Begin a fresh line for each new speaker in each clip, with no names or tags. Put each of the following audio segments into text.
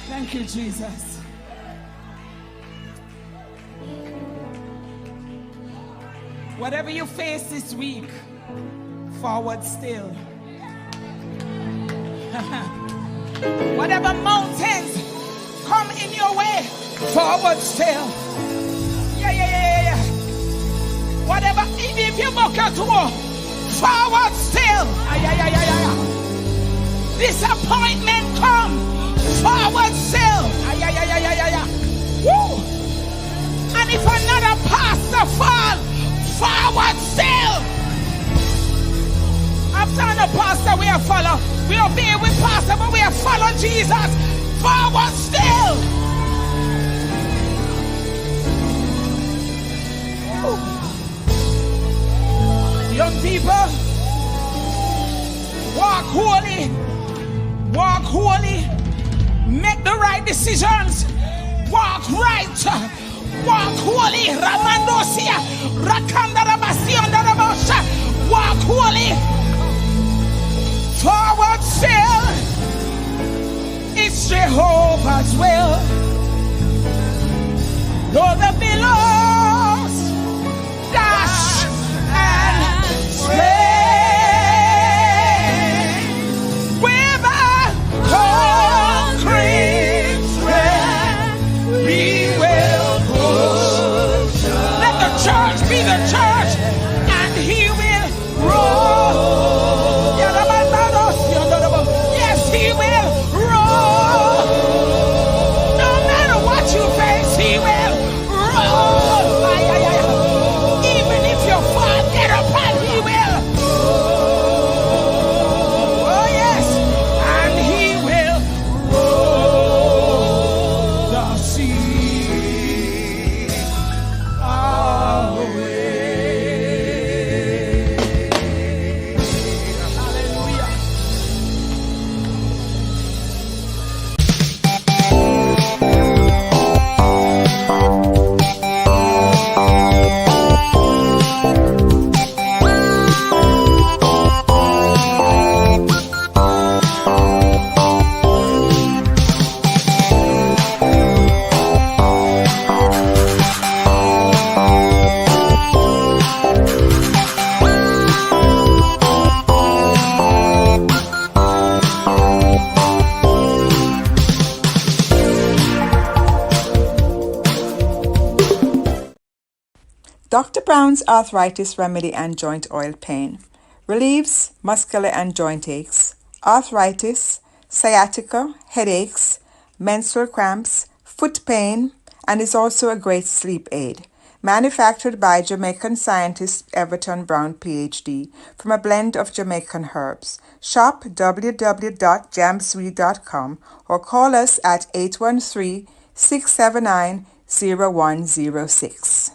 Thank you, Jesus. Whatever you face this week, forward still. Whatever mountains come in your way, forward still. Yeah. Whatever, even if you buck your toe, forward still. Disappointment come, forward still. Woo. And if another pastor fall, forward still. After the pastor we are follow, we obey with pastor, but we are follow Jesus. Forward still. Young people, walk holy, make the right decisions, walk right, walk holy, Ramandosia, Rakandarabasiandarabosha, walk holy, forward still, it's Jehovah's will, though the billows dash and sway, with a concrete strength we will push. Let the church be the church, and he will roll. Yes, he will roll. No matter what you face, he will roll. Even if you fall, get up and he will. Oh yes, and he will roll the sea away. Hallelujah.
Dr. Brown's Arthritis Remedy and Joint Oil Pain relieves muscular and joint aches, arthritis, sciatica, headaches, menstrual cramps, foot pain, and is also a great sleep aid. Manufactured by Jamaican scientist Everton Brown, PhD, from a blend of Jamaican herbs. Shop www.jamsweet.com or call us at 813-679-0106.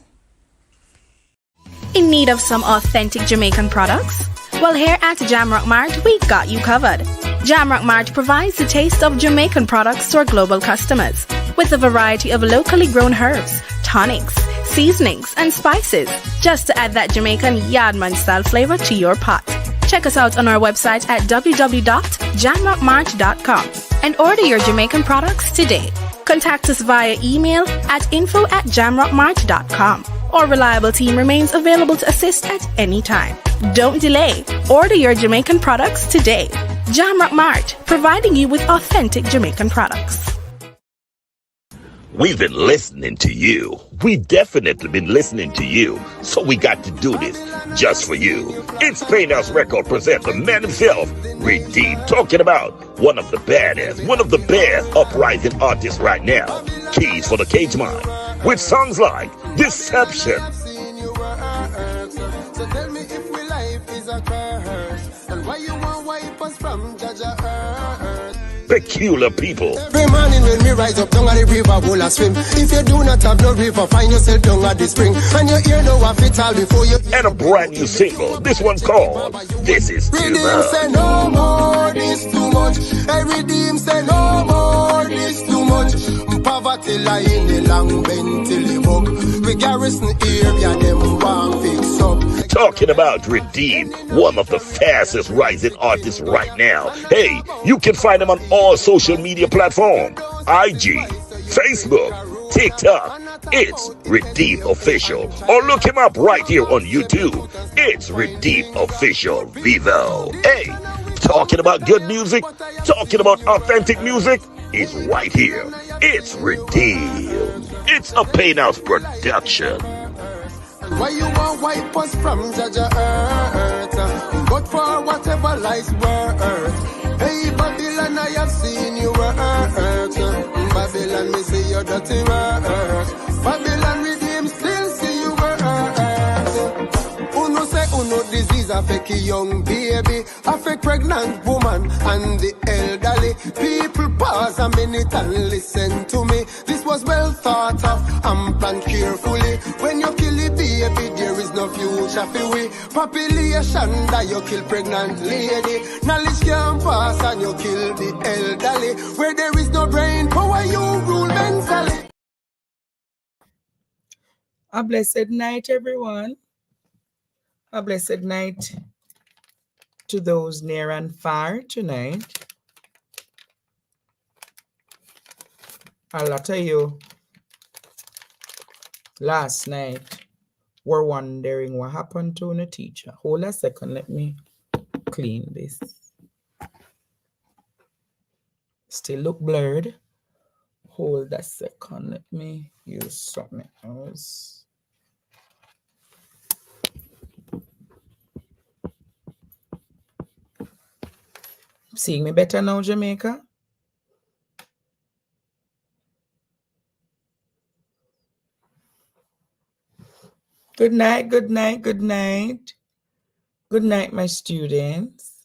In need of some authentic Jamaican products? Well, here at Jamrock Mart, we got you covered. Jamrock Mart provides the taste of Jamaican products to our global customers, with a variety of locally grown herbs, tonics, seasonings, and spices, just to add that Jamaican Yardman-style flavor to your pot. Check us out on our website at www.jamrockmart.com and order your Jamaican products today. Contact us via email at info@jamrockmart.com. Our reliable team remains available to assist at any time. Don't delay. Order your Jamaican products today. Jamrock Mart, providing you with authentic Jamaican products.
We've been listening to you. We've definitely been listening to you. So we got to do this just for you. It's Painhouse Record presents the man himself, Redeemed, talking about one of the baddest, one of the best uprising artists right now, Keys for the Cage Mind, with songs like Deception. So tell me if we life is a curse, and why you want wipe us from Judge Earth. Peculiar People. Every morning when we rise up down at the river, we'll swim. If you do not have no river, find yourself down at the spring. And you hear no one fit all before you. And a brand new single. This one's called This Is Too Much. Redeem say no more, this too much. Hey, Redeem say no more, this too much. Poverty lie in the long bend till the book. We garrison area, them one fix up. Talking about Redeem, one of the fastest rising artists right now. Hey, you can find him on all social media platforms.
IG, Facebook, TikTok. It's Redeem Official. Or look him up right here on YouTube. It's Redeem Official Vivo. Hey, talking about good music, talking about authentic music is right here. It's Redeem. It's a Payhouse production.
Why you want wipe us from Jaja earth? But for whatever life's worth. Hey Babylon, I have seen you hurt. Babylon, me see your dirty work. Babylon redeem, still see you hurt. Uno say uno disease affect a young baby, affect pregnant woman and the elderly. People pause a minute and listen to me. This was well thought of and planned carefully. When you kill a baby, there is no future for we. Population that you kill pregnant lady. Knowledge can pass and you kill the elderly. Where there is no brain power, you rule mentally.
A blessed night, everyone. A blessed night to those near and far tonight. A lot of you last night were wondering what happened to the teacher. Hold a second, let me clean this. Still look blurred. Hold a second, let me use something else. Seeing me better now, Jamaica? Good night, good night, good night. Good night, my students.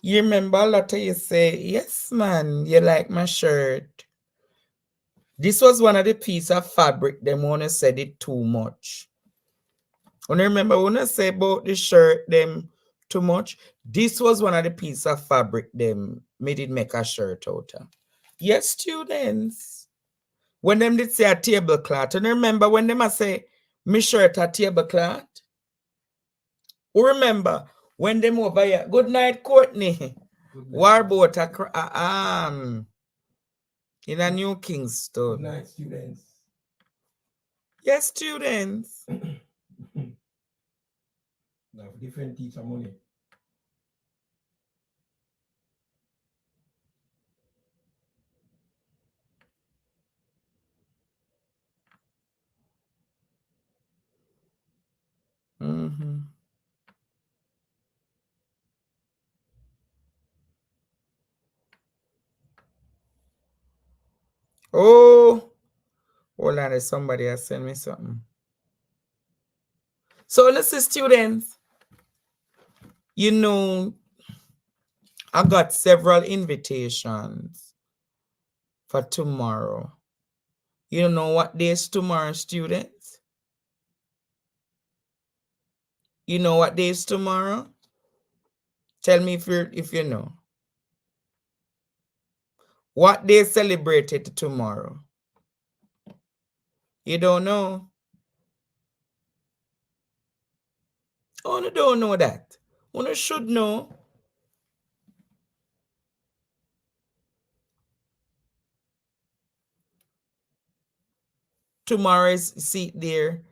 You remember a lot of you say, yes, man, you like my shirt. This was one of the pieces of fabric them want to said it too much. And remember when I say about the shirt them too much, this was one of the pieces of fabric them made it make a shirt out of. Yes, students. When them did say a tablecloth, and remember when them say me shirt a tablecloth? Remember when them over here, good night, Courtney. Warboat in a New Kingston. Good night, students. Yes, students.
Now, different teacher money.
Mm-hmm. Oh, hold on, there's somebody has sent me something. So listen, students, you know, I got several invitations for tomorrow. You know what day is tomorrow, students? You know what day is tomorrow? Tell me if you know. What day is celebrated tomorrow? You don't know? Oh, you don't know that. You should know. Tomorrow is, see there.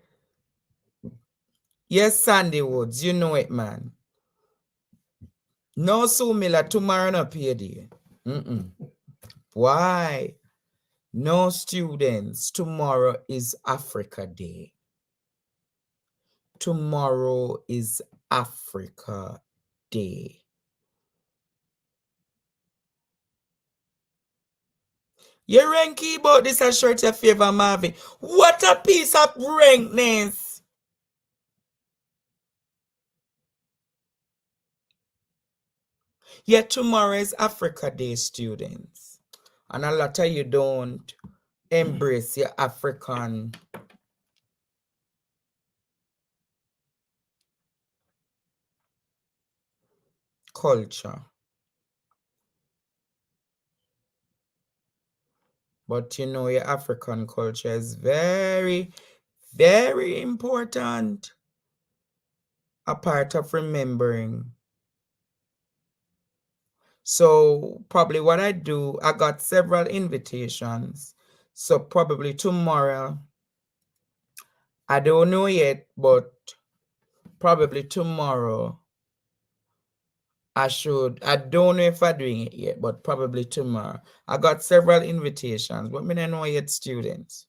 Yes, Sandy Woods, you know it, man. No, Sue Miller, tomorrow not pay day. Why? No, students, tomorrow is Africa Day. Tomorrow is Africa Day. Your ranky about this a shirt your favor, Marvin. What a piece of rankness. Yet tomorrow is Africa Day, students. And a lot of you don't embrace your African culture. But you know, your African culture is very, very important. A part of remembering. So probably what I do, I got several invitations. So probably tomorrow, I don't know yet, but probably tomorrow I don't know if I'm doing it yet, but probably tomorrow. I got several invitations, but I don't know yet, students.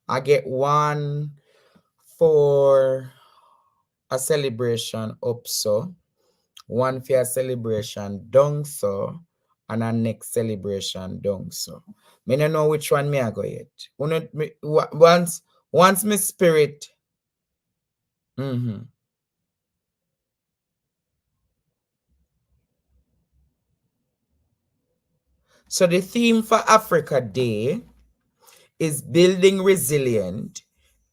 I get one for a celebration up so, one for a celebration down so, and a next celebration down so. I don't know which one I go yet. Once my spirit. So the theme for Africa Day is building resilient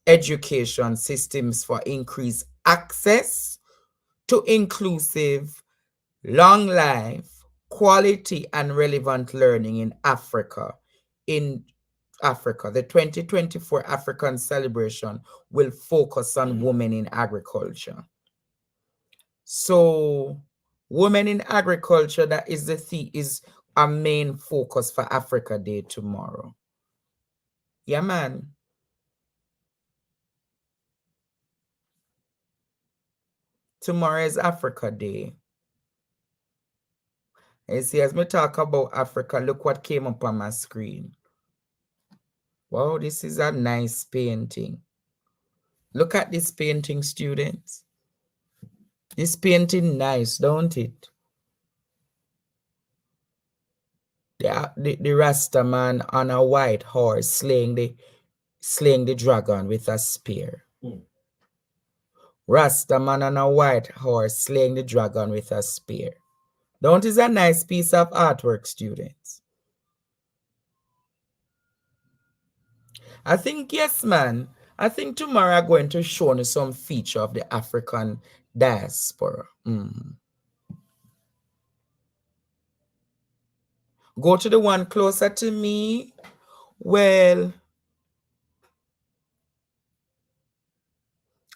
education systems for increased access to inclusive, long life, quality, and relevant learning in Africa. In Africa, the 2024 African celebration will focus on women in agriculture. So, women in agriculture, that is is our main focus for Africa Day tomorrow. Yeah, man. Tomorrow is Africa Day. You see, as we talk about Africa, look what came up on my screen. Wow, this is a nice painting. Look at this painting, students. This painting nice, don't it? The Rasta man on a white horse slaying the dragon with a spear. Rasta man on a white horse slaying the dragon with a spear. Don't is a nice piece of artwork, students? I think, yes, man. I think tomorrow I'm going to show you some feature of the African diaspora. Go to the one closer to me. Well,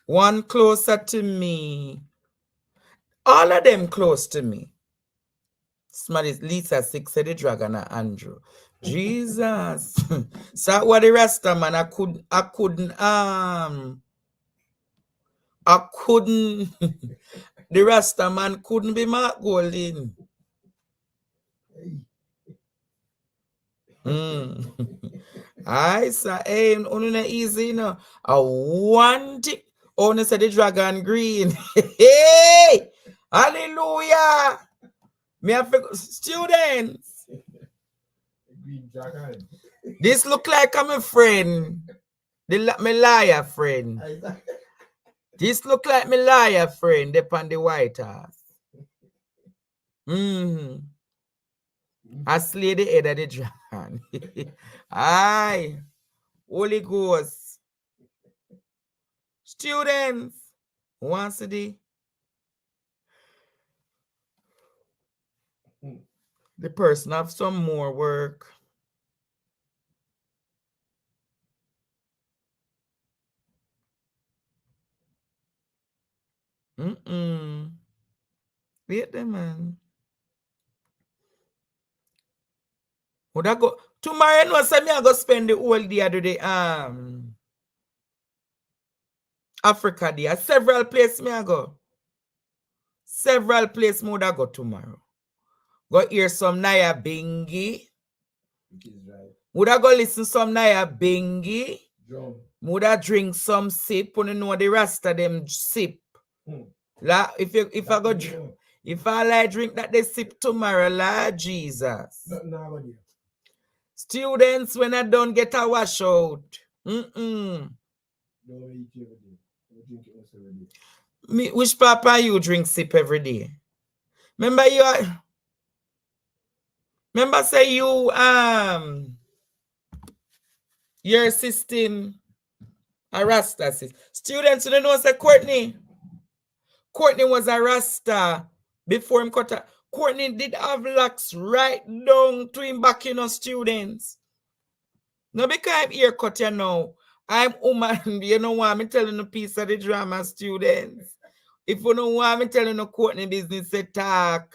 one closer to me. All of them close to me. Somebody, Lisa 6 said the dragon and Andrew. Jesus. So what the Rasta man, I couldn't the Rasta man couldn't be Mark Golding. I say, hey, only easy, you know. I want it. Only say the dragon green. Hey, hallelujah. Me have students.
Green dragon.
This look like I'm a friend. My liar friend. This look like my liar friend upon the White House. I slay the head of the dragon. Aye. Holy Ghost. Students. Once a day. The person have some more work. Wait them, man. Would I go tomorrow? No, say me I go spend the whole day to the Africa Day. Several places me I go. Several places me would I go tomorrow. Go hear some Naya Bingi. Would I go listen some Naya Bingi? Would I drink some sip? You know the rest of them sip. La, if I like drink that they sip tomorrow, Lord Jesus. Students, when I don't get a wash out. Me, which papa you drink sip every day? Remember say you your system a Rasta system. Students, you don't know say Courtney was a Rasta before him cut out. Courtney did have locks right down to him back, you know, students. No, because I'm ear cut, you know. I'm woman, you know what I'm telling a piece of the drama, students. If you know what I'm telling a Courtney business, say talk.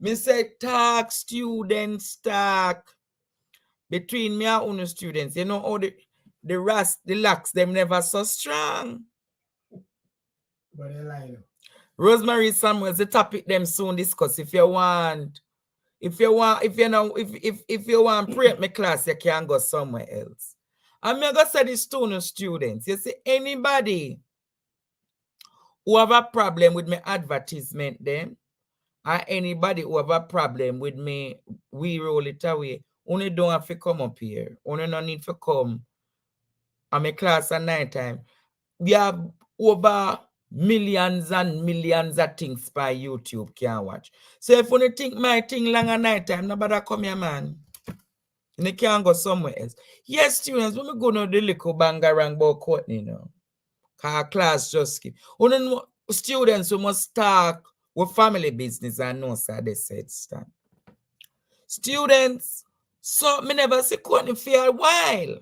Me say talk, students talk. Between me and unu students, you know how the locks, them never so strong.
But they line up.
Rosemary Samuels, the topic them soon discuss. If you want pray my class, you can go somewhere else. I'm gonna say this to students. You see, anybody who have a problem with my advertisement then, or anybody who have a problem with me, we roll it away. Only don't have to come up here. Only no need to come. I'm a class at night time. We have over millions and millions of things by YouTube can watch. So if you think my thing long at night time, nobody come here, man. And they can't go somewhere else. Yes, students, when we go to the little bangarang about Courtney, you know, our class just keep. Students who must talk with family business and no, sir, they said, stand. Students, so me never see Courtney for a while.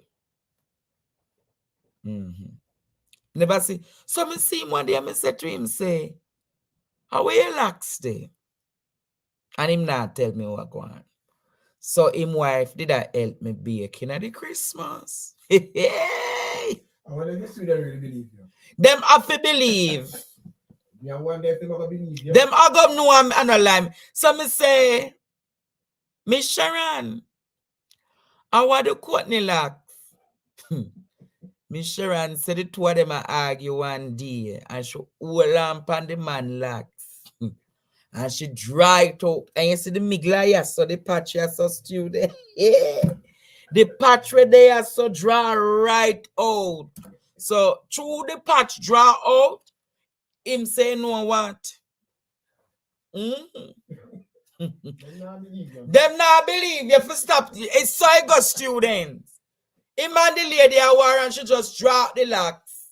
Never see. So me see him one day, I said to him, say, how are you lax day? And him not tell me what go on. So him wife did I help me baking at the Christmas. Hey!
I want to student really believe you.
Them have to believe.
Yeah, one day them gonna believe you.
Them I go know I'm analyze. So me say, Miss Sharon, I want to Courtney lax. Miss Sharon said the two of them argue one day and she hold on pan the man lax. And she dry it out. And you see the migla here, so the patch here so student. The patch where they are so dry right out. So through the patch draw out, him say no want. Them not believe you for stop. It's so I got students. Him and the lady a war and she just drop the locks.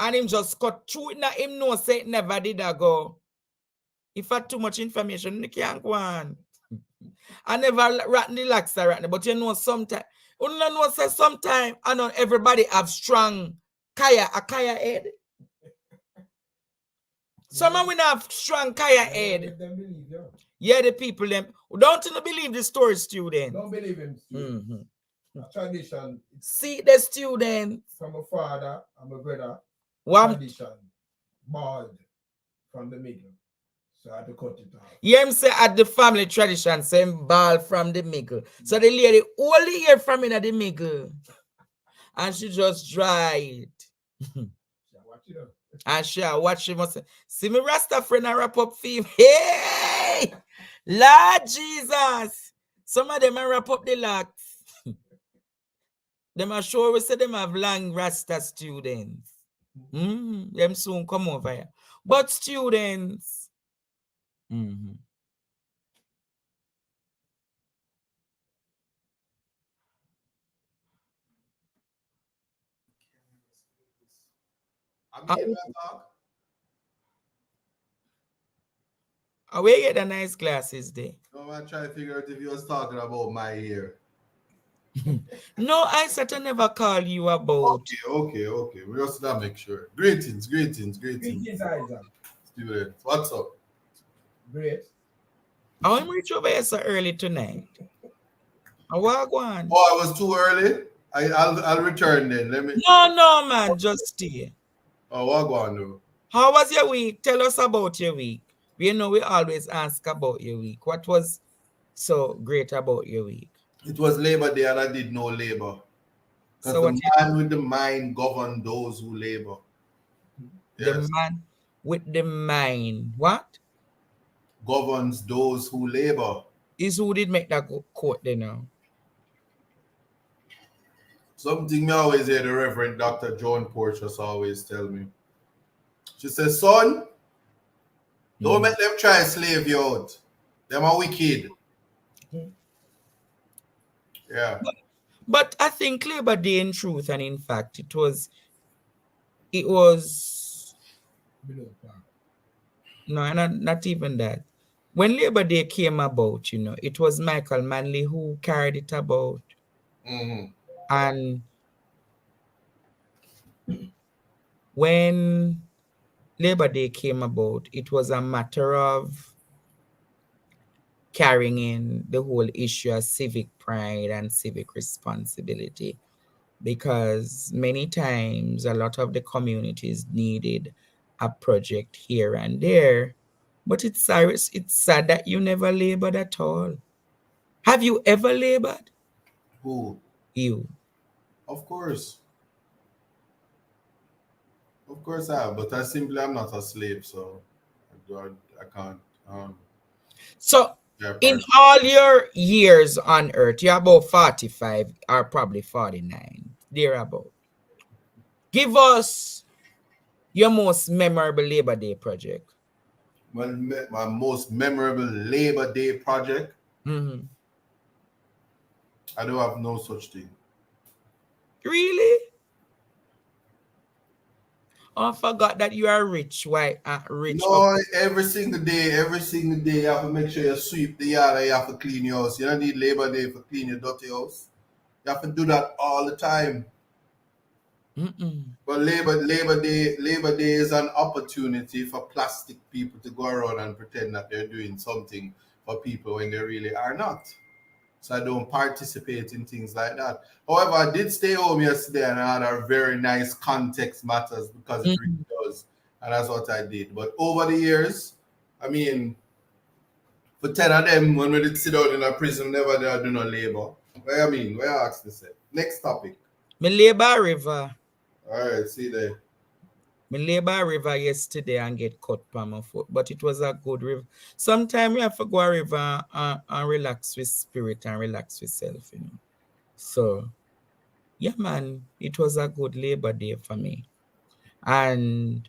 And him just cut through it. Now him know say it never did a go. If I had too much information, you can't go on. I never rat the locks but you know sometimes. You know say sometimes I know everybody have strong kaya head. Some of we have strong kaya head. Yeah, the people them don't you believe the story, student.
Don't believe him, student. A tradition.
See the student.
From a father and my brother.
One
tradition. Bald from the middle. So I had to cut it off.
Yeah, him say at the family tradition, same ball from the middle. So the lady only hear from in the middle. And she just dry it. And she watch she must say, see me Rasta friend and wrap up for him. Hey! Lord Jesus! Some of them are wrap up the locks. Them are sure we say them have long Rasta students. Them soon come over here. But students, we get the nice glasses there.
No, I'm trying to figure out if you was talking about my hair.
No, I certainly never call you about.
Okay. We just gotta make sure. Greetings.
Greetings, Isaac.
Student, what's up?
Great.
I'm reach over here so early tonight. What go on?
Oh, I was too early. I'll return then. Let me.
No, man, just stay.
Oh, what go on though?
How was your week? Tell us about your week. We know we always ask about your week. What was so great about your week?
It was Labor Day and I did no labor. Because
So
the man with the mind govern those who labor.
The
Yes.
man with the mind, what?
Governs those who labor.
Is who did make that quote there now?
Something me always hear the Reverend Dr. Joan Porteous always tell me. She says, son, don't make them try and slave you out. Them are wicked. Yeah.
But I think Labor Day in truth and in fact it was no, not even that. When Labor Day came about, you know, it was Michael Manley who carried it about. And when Labor Day came about, it was a matter of carrying in the whole issue of civic pride and civic responsibility, because many times a lot of the communities needed a project here and there, but it's sad that you never labored at all. Have you ever labored?
Who?
You.
Of course. Of course I have, but I'm not a slave, so I can't.
So in all your years on earth, you're about 45 or probably 49, thereabout. Give us your most memorable Labor Day project.
My most memorable Labor Day project?
Mm-hmm.
I don't have no such thing.
Really? Oh, I forgot that you are rich. Why? Rich.
No, every single day, you have to make sure you sweep the yard and you have to clean your house. You don't need Labor Day for clean your dirty house. You have to do that all the time. But Labor Day is an opportunity for plastic people to go around and pretend that they're doing something for people when they really are not. So I don't participate in things like that. However, I did stay home yesterday and I had a very nice context matters because it really does. And that's what I did. But over the years, I mean, for 10 of them, when we did sit out in a prison, never did I do no labor. What I mean? Where I asked to say. Next topic.
Me labor river.
All right, see there.
Me labor river yesterday and get cut by my foot, but it was a good river. Sometimes we have to go a river and relax with spirit and relax with self, you know. So, yeah, man, it was a good Labor Day for me. And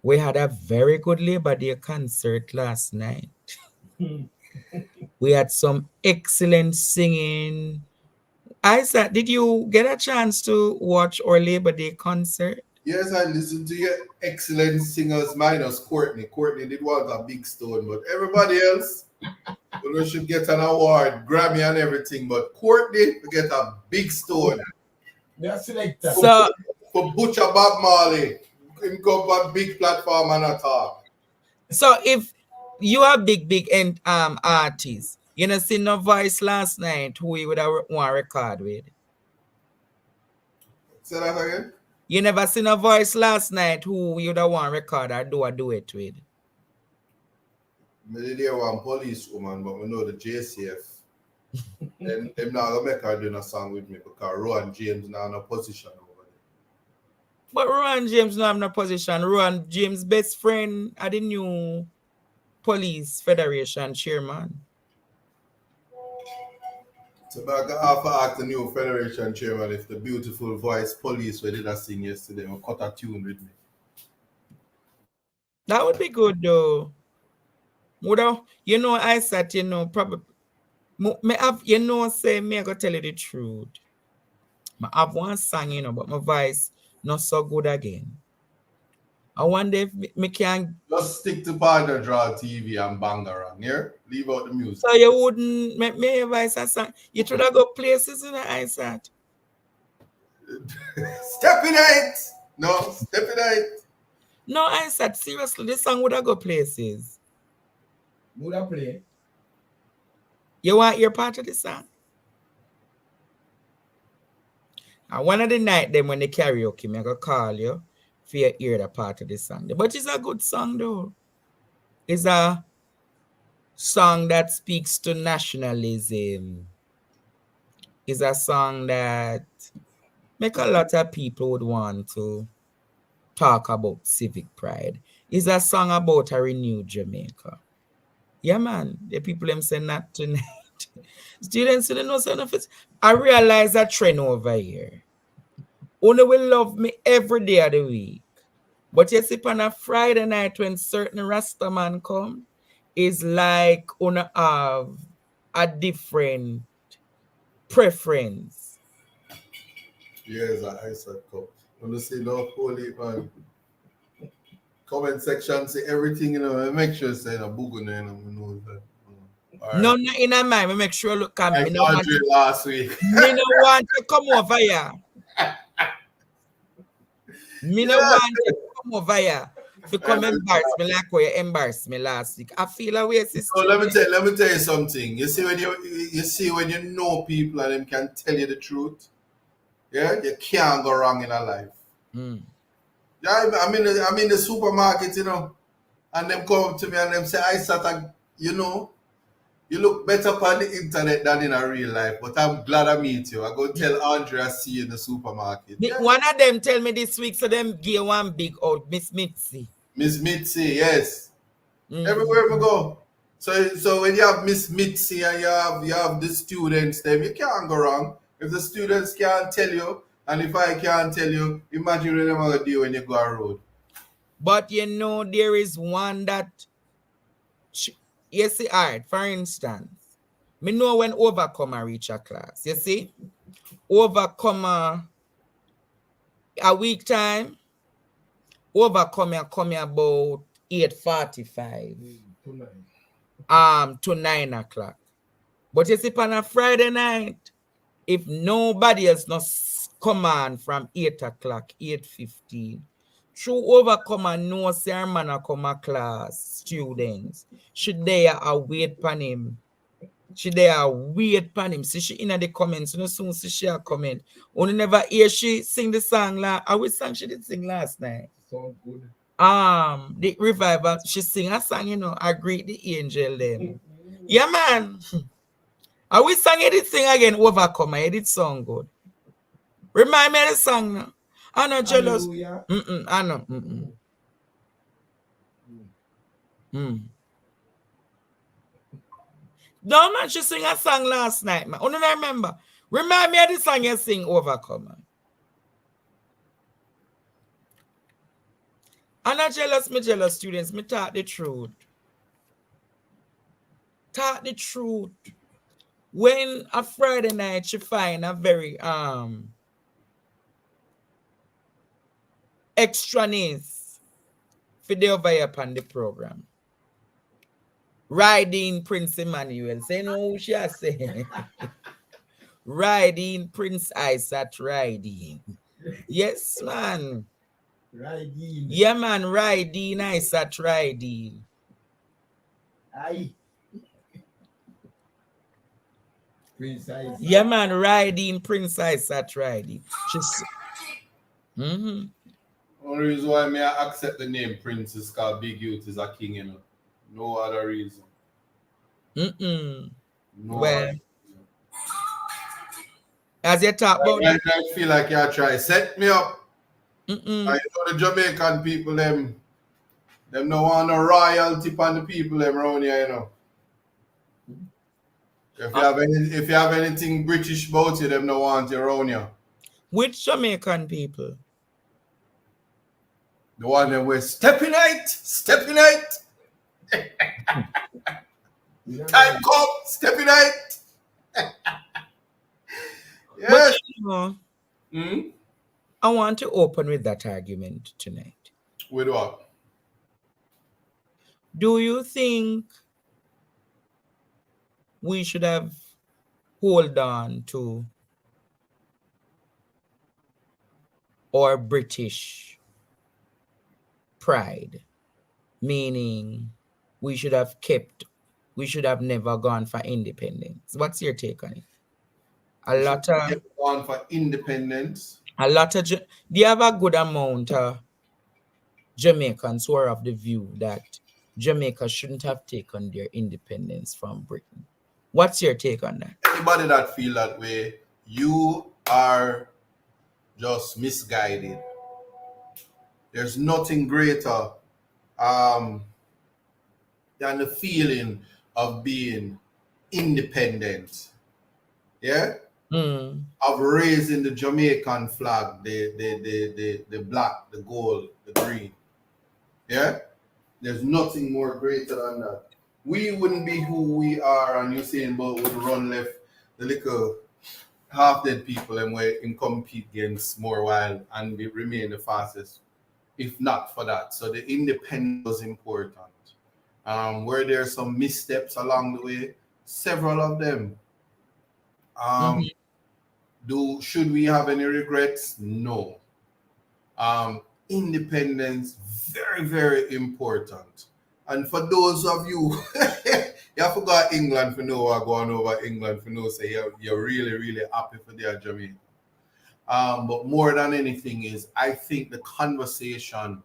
we had a very good Labor Day concert last night. We had some excellent singing. Isaac, did you get a chance to watch our Labor Day concert?
Yes, I listened to your excellent singers minus Courtney. Courtney did want a big stone, but everybody else we should get an award, Grammy and everything. But Courtney we get a big stone.
So
for Butcher Bob Marley, him come on big platform and a talk.
So if you are big artist, you know, see no voice last night who you would have want to record with.
Say that again?
You never seen a voice last night who you would have want to record or do a duet with.
I did hear one police woman, but we know the JCF. Them not gonna make her do a song with me because Rowan James now in a position over there.
But Rowan James not in a position. Rowan James' best friend are the new Police Federation chairman.
So I got to ask the new Federation chairman if the beautiful voice police we did a sing yesterday will cut a tune with me.
That would be good though. You know, I said, you know, probably me have, you know, say me I gotta tell you the truth. I have one song, you know, but my voice not so good again. I wonder if me can
just stick to Partner Draw TV and bang around here. Leave out the music.
So you wouldn't make me voice a song. You should have go places in the ice at.
Step in it. No, step in it.
No, I said seriously, this song would have go places.
Would I play?
You want your part of the song? And one of the night then when the karaoke, me I go call you for you hear the part of the song. But it's a good song though. It's a song that speaks to nationalism. It's a song that make a lot of people would want to talk about civic pride. It's a song about a renewed Jamaica. Yeah, man. The people them say not tonight. Students don't know some of it. I realize a trend over here. Una will love me every day of the week. But you see, on a Friday night when certain Rasta man come, is like una have a different preference.
Yes, I said come. When you see no holy man. Comment section say everything, you know, make sure say a booger, you know that.
Right. No, not in a mind. We make sure look at me.
Last week.
Me no want to come over here. Me no want to come over here. If you come embarrass me like how you embarrassed me last week, I feel a way, sister.
So let me tell you something. You see when you know people and them can tell you the truth, yeah, you can't go wrong in a life. Yeah, I'm in the supermarket, you know, and them come up to me and them say, I sat, you know, you look better on the internet than in a real life, but I'm glad I meet you. I go tell Andre I see you in the supermarket.
One of them tell me this week, so them give one big out, Miss Mitzi.
Miss Mitzi, yes. Everywhere we go. So when you have Miss Mitzi and you have the students, then you can't go wrong. If the students can't tell you, and if I can't tell you, imagine what they're going to do when you go on road.
But you know, there is one that, you see, art, for instance, me know when overcomer reach a class, you see? Overcomer, a week time, overcomer come about 8:45 to 9 o'clock. But you see, on a Friday night, if nobody else not come on from 8 o'clock, 8:15, through overcomer no say her man a come a class, students, should they wait pan him. She there wait pan him. See she in the comments, you know, soon see she a comment. Only never hear she sing the song which song she did sing last night?
So good.
The revival, she sing a song, you know, I greet the angel them. Yeah, man. I will sing it sing again, overcomer. It did song good. Remind me of the song now. I'm not jealous. I know. No, man, she sing a song last night, man. Only I remember. Remind me of the song you sing, overcomer. I'm not jealous, me jealous students. Me talk the truth. Talk the truth. When a Friday night she find a very extraneous for the over here upon the program. Riding Prince Emmanuel. Say no who she has say. Riding Prince Isaac riding. Yes, man.
Riding.
Yeah, man, riding Isaac riding.
Aye. Prince Isaac.
Yeah, man, riding Prince Isaac riding. She's
Only reason why I accept the name Prince is because Big Youth is a king, you know. No other reason.
No
well,
other reason. As you talk about
I feel like you try set me up. I know the Jamaican people them no want no royalty on the people them around here, you know. If you have anything British about you, them no want you around here.
Which Jamaican people?
The one that was stepping night. Time come, stepping night. Yes.
But, you know, I want to open with that argument tonight.
With what?
Do you think we should have hold on to our British pride? Meaning we should have never gone for independence. What's your take on it?
Gone for independence.
They have a good amount of Jamaicans who are of the view that Jamaica shouldn't have taken their independence from Britain. What's your take on that?
Anybody that feel that way, you are just misguided. There's nothing greater than the feeling of being independent. Yeah? Of raising the Jamaican flag, the black, the gold, the green. Yeah? There's nothing more greater than that. We wouldn't be who we are, and Usain Bolt would run left the little half-dead people and we can compete against more wild and remain the fastest, if not for that. So the independence was important. Were there some missteps along the way? Several of them. Should we have any regrets? No. independence, very, very important. And for those of you, you forgot England for know or going over England for know, say you're really, really happy for their Jamaica. But more than anything is, I think the conversation,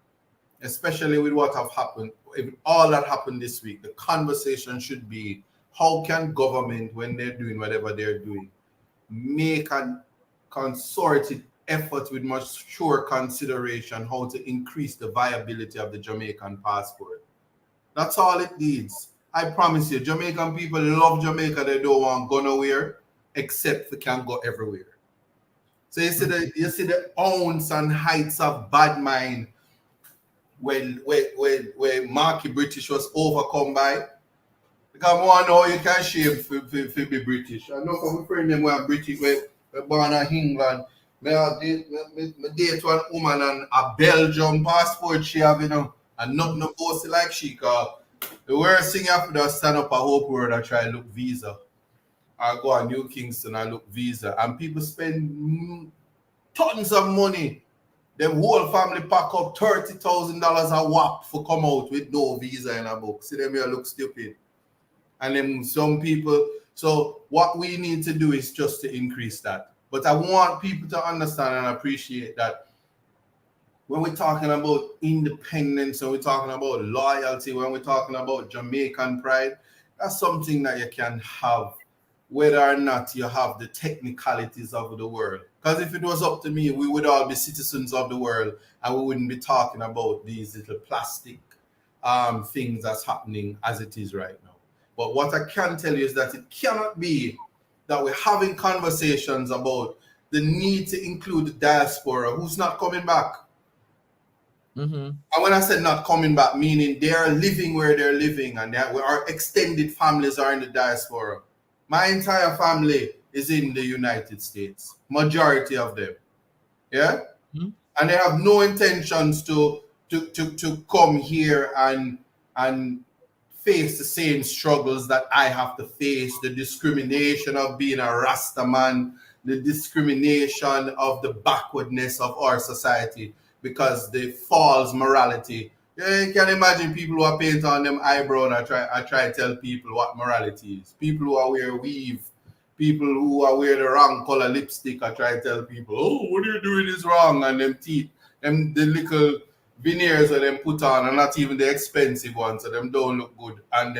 especially with what have happened, if all that happened this week, the conversation should be, how can government, when they're doing whatever they're doing, make a concerted effort with mature consideration how to increase the viability of the Jamaican passport. That's all it needs. I promise you, Jamaican people love Jamaica. They don't want to go nowhere except they can go everywhere. So you see the ounce and heights of bad mind when Marky British was overcome by. Because I want to know you can shame for be British. I know from my friend them were British, we're born in England. I date one woman and a Belgium passport she have, and nothing no bossy like she, cause the worst thing you have to do is stand up at Hope Road and try to look visa. I go to New Kingston and look visa. And people spend tons of money. Them whole family pack up $30,000 a whop for come out with no visa in a book. See them here look stupid. And then some people, so what we need to do is just to increase that. But I want people to understand and appreciate that when we're talking about independence, when we're talking about loyalty, when we're talking about Jamaican pride, that's something that you can have whether or not you have the technicalities of the world. Because if it was up to me, we would all be citizens of the world and we wouldn't be talking about these little plastic things that's happening as it is right now. But what I can tell you is that it cannot be that we're having conversations about the need to include the diaspora who's not coming back. Mm-hmm. And when I said not coming back, meaning they are living where they're living and our extended families are in the diaspora. My entire family is in the United States, majority of them. Yeah? Mm-hmm. And they have no intentions to come here and face the same struggles that I have to face, the discrimination of being a Rasta man, the discrimination of the backwardness of our society because the false morality. You can imagine people who are painting on them eyebrow and I try to tell people what morality is. People who are wear weave, people who are wear the wrong color lipstick, I try to tell people, oh, what are you doing is wrong, and them teeth, them the little veneers that them put on are not even the expensive ones, so them don't look good, and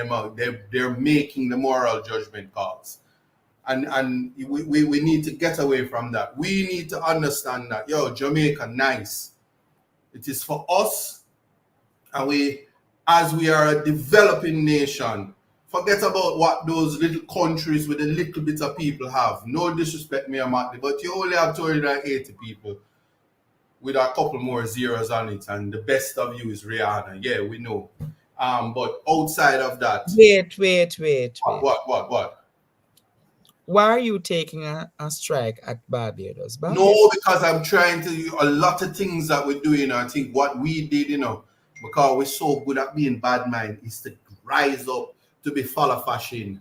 they're making the moral judgment calls. And we need to get away from that. We need to understand that, Jamaica, nice. It is for us, and as we are a developing nation, forget about what those little countries with a little bit of people have. No disrespect, me and Marty, but you only have 280 people with a couple more zeros on it, and the best of you is Rihanna. Yeah, we know. But outside of that...
Wait.
What?
Why are you taking a strike at Barbados?
No, because I'm trying to do a lot of things that we're doing. I think what we did, because we're so good at being bad mind, is to rise up to be follow fashion.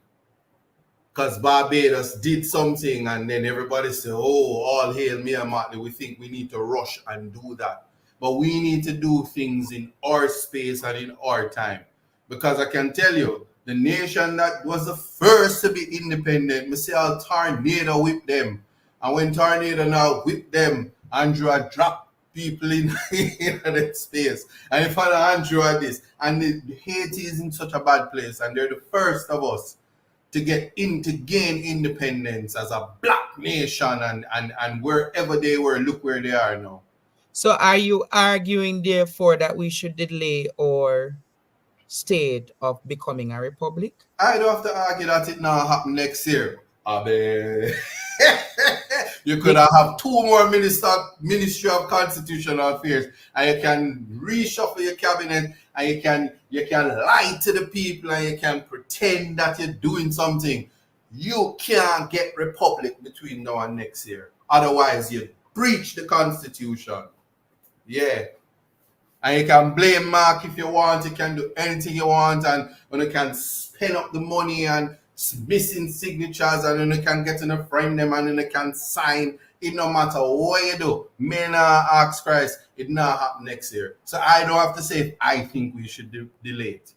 Because Barbados did something and then everybody said, oh, all hail me and Marty. We think we need to rush and do that. But we need to do things in our space and in our time. Because I can tell you, the nation that was the first to be independent, me say how Tornado whipped them. And when Tornado now whipped them, Andrew had dropped people in that space. And if Andrew had this, and Haiti is in such a bad place, and they're the first of us to gain independence as a black nation, and wherever they were, look where they are now.
So are you arguing therefore that we should delay our state of becoming a republic?
I don't have to argue that it now happen next year. You could have 2 more Ministry of Constitutional Affairs, and you can reshuffle your cabinet, and you can lie to the people, and you can pretend that you're doing something. You can't get republic between now and next year. Otherwise, you breach the Constitution. Yeah. And you can blame Mark if you want. You can do anything you want, and you can spend up the money and missing signatures, and then you can get in a frame them, and then you can sign it no matter what you do, may not ask Christ, it not happen next year. So I don't have to say if I think we should delay it.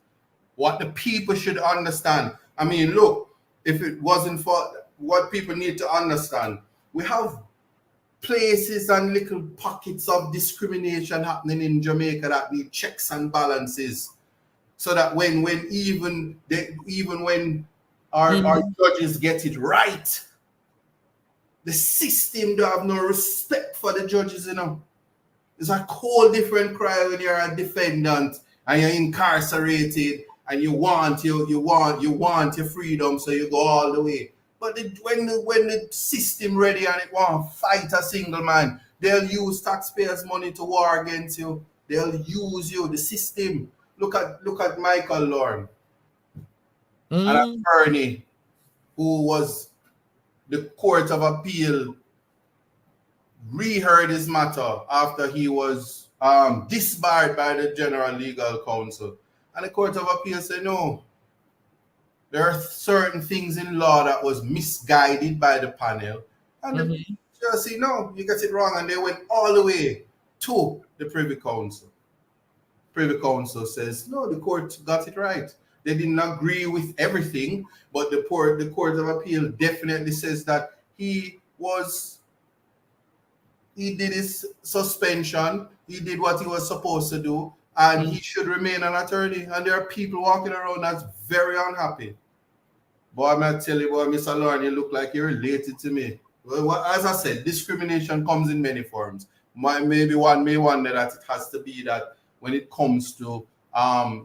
What the people should understand. I mean, look, if it wasn't for what people need to understand, we have places and little pockets of discrimination happening in Jamaica that need checks and balances. So that when even when our judges get it right, the system don't have no respect for the judges, you know. It's a whole different cry when you're a defendant and you're incarcerated and you want your freedom, so you go all the way. But when the system ready and it want to fight a single man, they'll use taxpayers' money to war against you. They'll use you, the system. Look at Michael Lorne, an attorney who was the Court of Appeal reheard his matter after he was disbarred by the General Legal Counsel. And the Court of Appeal said, no, there are certain things in law that was misguided by the panel. And the judge said, no, you got it wrong. And they went all the way to the Privy Council. Privy Council says, no, the court got it right. They didn't agree with everything, but the Court of Appeal definitely says that he did his suspension, he did what he was supposed to do, and he should remain an attorney. And there are people walking around that's very unhappy. Boy, I'm going to tell you, boy, Mr. Lorne, you look like you're related to me. Well, as I said, discrimination comes in many forms. Maybe one may wonder that it has to be that when it comes to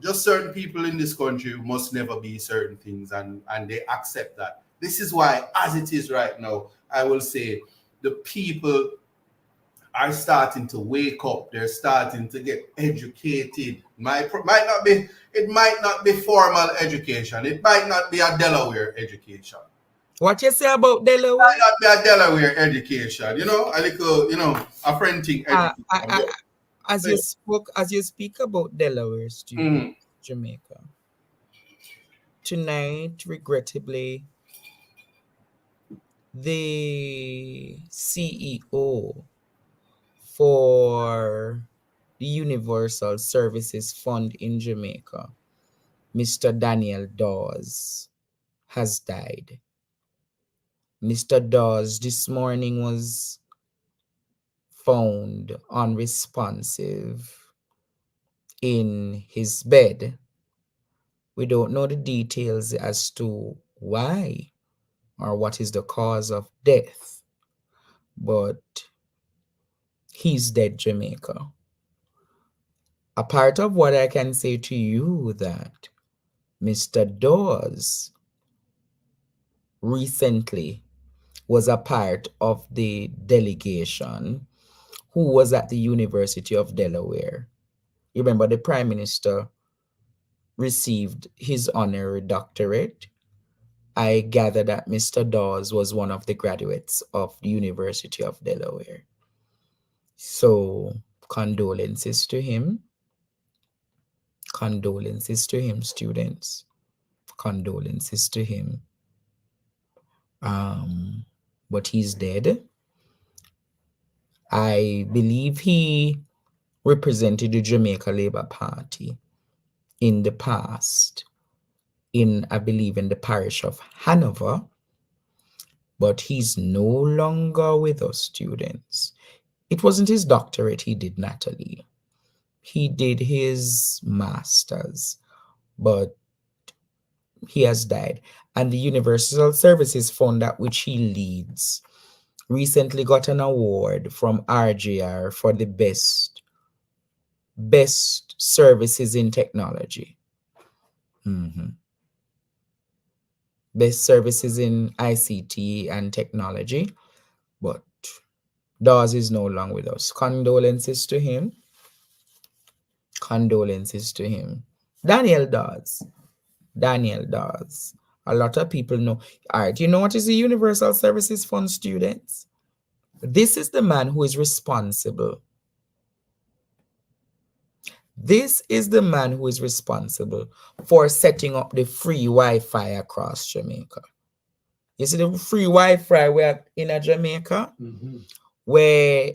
just certain people in this country must never be certain things, and they accept that. This is why, as it is right now, I will say the people are starting to wake up. They're starting to get educated. It might not be formal education. It might not be a Delaware education.
What you say about Delaware?
It might not be a Delaware education. You know, a little, a French thing education.
As you speak about Delaware students, Jamaica, tonight, regrettably, the CEO for the Universal Services Fund in Jamaica, Mr. Daniel Dawes, has died. Mr. Dawes this morning was found unresponsive in his bed. We don't know the details as to why or what is the cause of death, but he's dead, Jamaica. A part of what I can say to you that Mr. Dawes recently was a part of the delegation who was at the University of Delaware. You remember the Prime Minister received his honorary doctorate. I gather that Mr. Dawes was one of the graduates of the University of Delaware. So, condolences to him. Condolences to him, students. Condolences to him. But he's dead. I believe he represented the Jamaica Labour Party in the past, I believe in the parish of Hanover, but he's no longer with us, students. It wasn't his doctorate he did, Natalie. He did his master's, but he has died. And the Universal Services Fund, at which he leads, recently got an award from RJR for the best services in technology. Best services in ICT and technology. But Dawes is no longer with us. Condolences to him. Condolences to him. Daniel Dawes. A lot of people know. All right, you know what is the Universal Services Fund, students? This is the man who is responsible. This is the man who is responsible for setting up the free Wi-Fi across Jamaica. You see the free Wi-Fi we have in Jamaica, where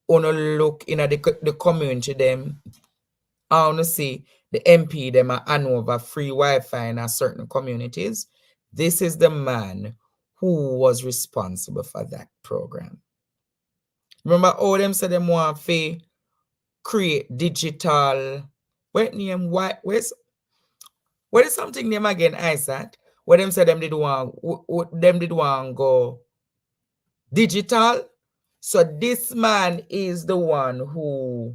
on look in the community them, I want to see the MP them are hand over free Wi-Fi in a certain communities. This is the man who was responsible for that program. Remember all them said them want to create digital. What name? What is something name again? ISAT. What them said them did want go digital. So this man is the one who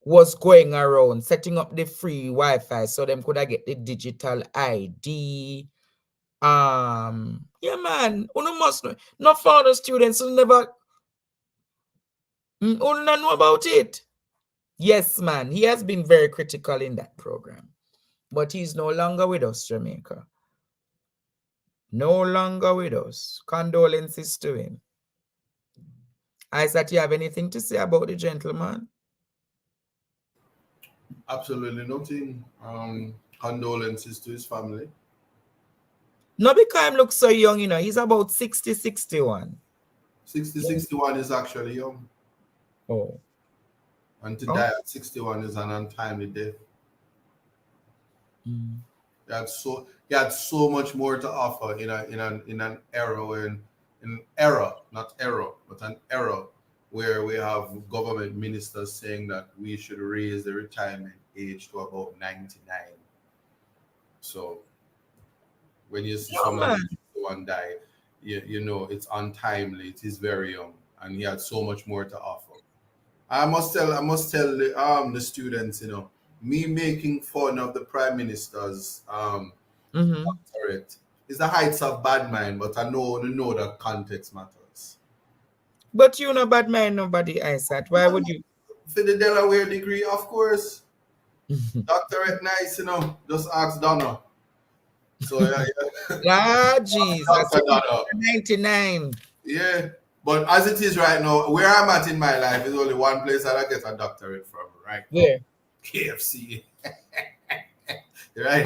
was going around setting up the free Wi-Fi so them could get the digital ID. Yeah, man. You must know. Not for the students who never know about it. Yes, man. He has been very critical in that program. But he's no longer with us, Jamaica. No longer with us. Condolences to him. Isaac, you have anything to say about the gentleman?
Absolutely nothing. Condolences to his family.
No, because he looks so young, you know. He's about 60, 61.
60, 61 is actually young.
Oh.
And to die at 61 is an untimely death. He had so much more to offer in an era when an era where we have government ministers saying that we should raise the retirement age to about 99. So when you see someone die, you know it's untimely. It is very young, and he had so much more to offer. I must tell the students, you know, me making fun of the Prime Minister's doctorate is the heights of bad mind, but I know that context matters.
But you know bad mind nobody, Isaac. Why would you?
For the Delaware degree, of course. Doctorate nice, you know. Just ask Donna. So yeah.
Ah, Jesus. 99.
Yeah. But as it is right now, where I'm at in my life is only one place that I get a doctorate from, right?
Where?
KFC. Right?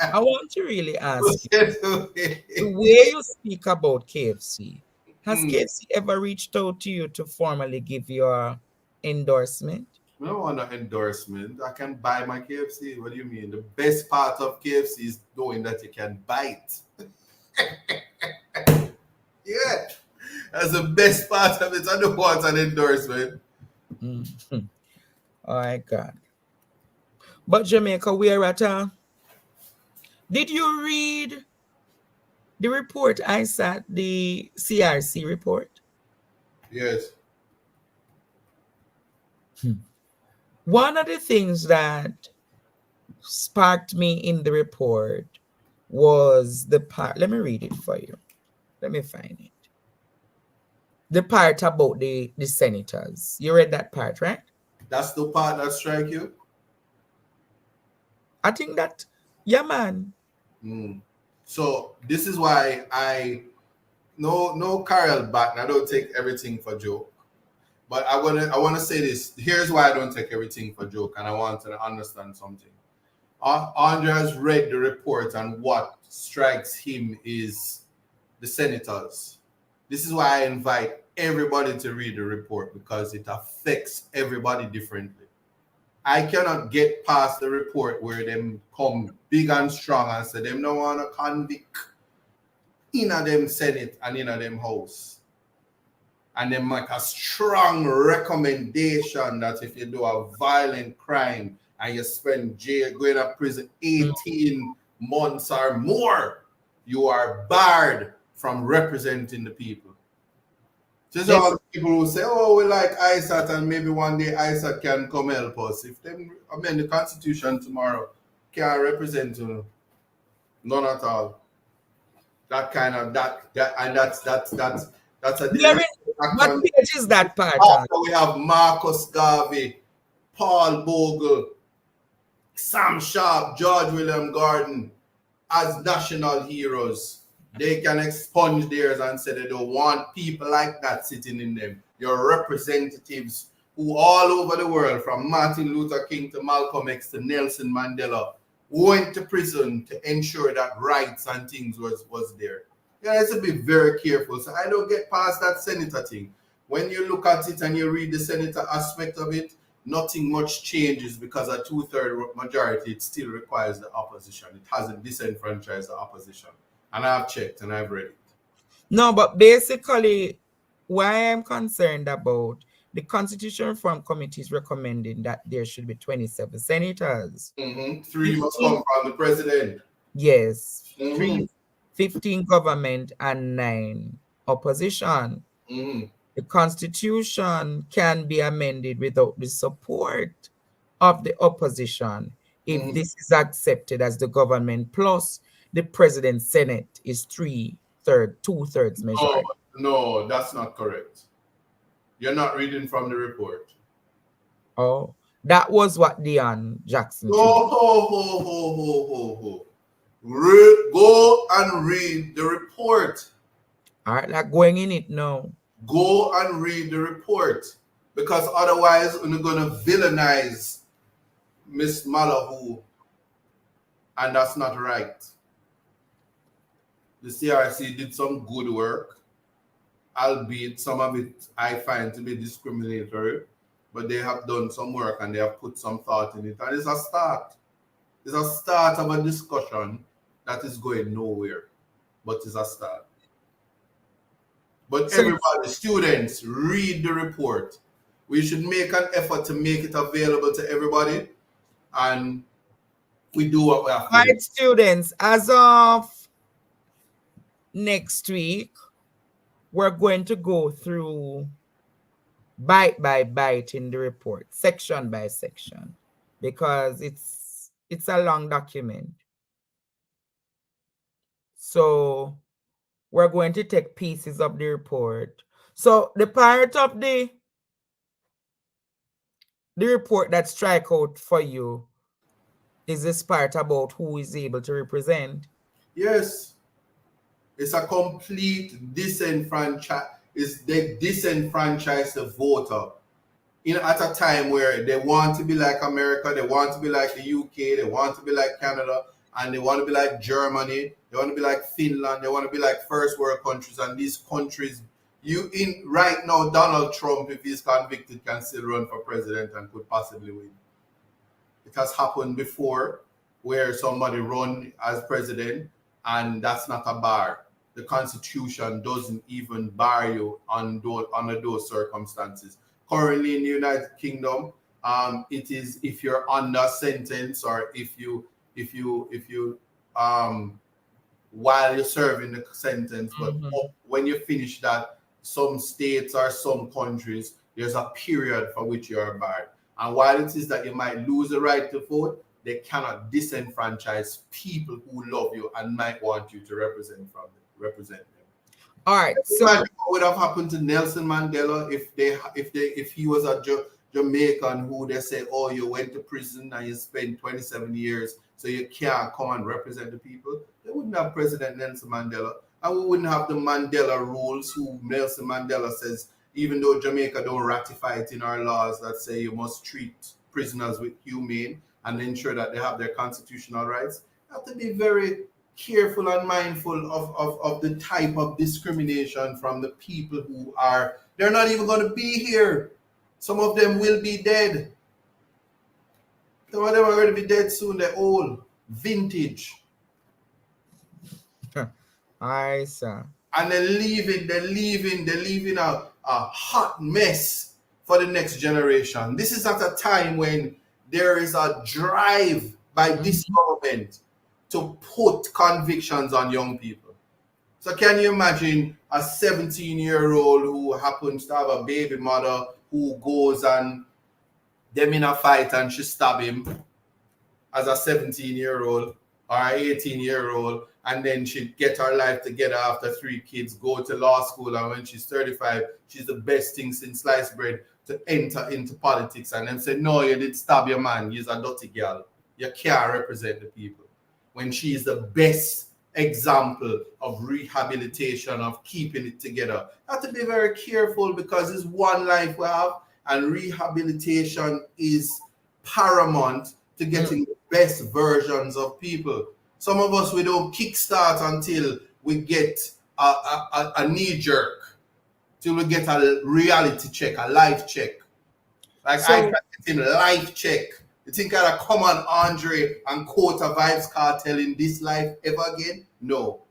I want to really ask you, the way you speak about KFC, has KFC ever reached out to you to formally give your endorsement?
I don't want an endorsement. I can buy my KFC. What do you mean? The best part of KFC is knowing that you can bite. Yeah. That's the best part of it. I don't want an endorsement.
Oh my God. But Jamaica, we're at did you read the report I sat, the CRC report?
Yes.
One of the things that sparked me in the report was the part, let me read it for you. Let me find it. The part about the senators. You read that part, right?
That's the part that strike you?
I think that, yeah, man.
So this is why I no Carol back. I don't take everything for joke. But I want to say this. Here's why I don't take everything for joke, and I want to understand something. Andre has read the report, and what strikes him is the senators. This is why I invite everybody to read the report, because it affects everybody differently. I cannot get past the report where them come big and strong and say them no want to convict in a them Senate and in a them House. And then make a strong recommendation that if you do a violent crime and you spend going to prison 18 months or more, you are barred from representing the people. Just all the people who say, oh, we like ISAT and maybe one day ISAT can come help us. If them amend the Constitution tomorrow, can't represent you. None at all. That kind of that's a
what page is that part?
After we have Marcus Garvey, Paul Bogle, Sam Sharp, George William Gordon as national heroes. They can expunge theirs and say they don't want people like that sitting in them. Your representatives who all over the world, from Martin Luther King to Malcolm X to Nelson Mandela, went to prison to ensure that rights and things was there. You have to be very careful. So I don't get past that senator thing. When you look at it and you read the senator aspect of it, nothing much changes because a 2/3 majority, it still requires the opposition. It hasn't disenfranchised the opposition. And I've checked and I've read it.
No, but basically, why I'm concerned about the Constitution Reform Committee is recommending that there should be 27 senators.
3 must come from the president.
Yes. 15 government and 9 opposition. The Constitution can be amended without the support of the opposition if this is accepted as the government plus the president Senate is 2/3 majority.
No, that's not correct. You're not reading from the report.
Oh, that was what Dion Jackson said.
Go and read the report.
All right, like going in it now.
Go and read the report, because otherwise we're going to villainize Miss Malahoo, and that's not right. The CRC did some good work, albeit some of it I find to be discriminatory, but they have done some work and they have put some thought in it, and it's a start. It's a start of a discussion that is going nowhere, but it's a start. But everybody, students, read the report. We should make an effort to make it available to everybody, and we do what we have to do.
Right, students, as of next week, we're going to go through bite by bite in the report, section by section, because it's a long document. So we're going to take pieces of the report. So the part of the report that strike out for you is this part about who is able to represent.
Yes. It's a complete disenfranchise. They disenfranchise the voter at a time where they want to be like America, they want to be like the UK, they want to be like Canada, and they want to be like Germany, they want to be like Finland, they want to be like first world countries, and these countries, right now, Donald Trump, if he's convicted, can still run for president and could possibly win. It has happened before where somebody run as president, and that's not a bar. The Constitution doesn't even bar you under those circumstances. Currently in the United Kingdom, it is if you're under sentence, or if you while you're serving the sentence, but when you finish that, some states or some countries, there's a period for which you're barred. And while it is that you might lose the right to vote, they cannot disenfranchise people who love you and might want you to represent them.
All right. So
what would have happened to Nelson Mandela if he was a Jamaican who they say, oh, you went to prison and you spent 27 years, so you can't come and represent the people? They wouldn't have President Nelson Mandela, and we wouldn't have the Mandela rules, who Nelson Mandela says, even though Jamaica don't ratify it in our laws that say you must treat prisoners with humane and ensure that they have their constitutional rights. You have to be very careful and mindful of the type of discrimination from the people who they're not even going to be here. Some of them will be dead. Some of them are going to be dead soon. They're old, vintage.
I sir.
And they're leaving a hot mess for the next generation. This is at a time when there is a drive by this government to put convictions on young people. So can you imagine a 17-year-old who happens to have a baby mother who goes and them in a fight and she stab him as a 17-year-old or 18-year-old, and then she get her life together after 3 kids, go to law school, and when she's 35, she's the best thing since sliced bread to enter into politics, and then say, no, you did stab your man, you're a dirty girl. You can't represent the people. When she is the best example of rehabilitation, of keeping it together. You have to be very careful, because it's one life we have, and rehabilitation is paramount to getting the best versions of people. Some of us, we don't kickstart until we get a knee jerk, till we get a reality check, a life check. Like I get in life check. You think I'd come on Andre and quote a Vibes Cartel in this life ever again? No.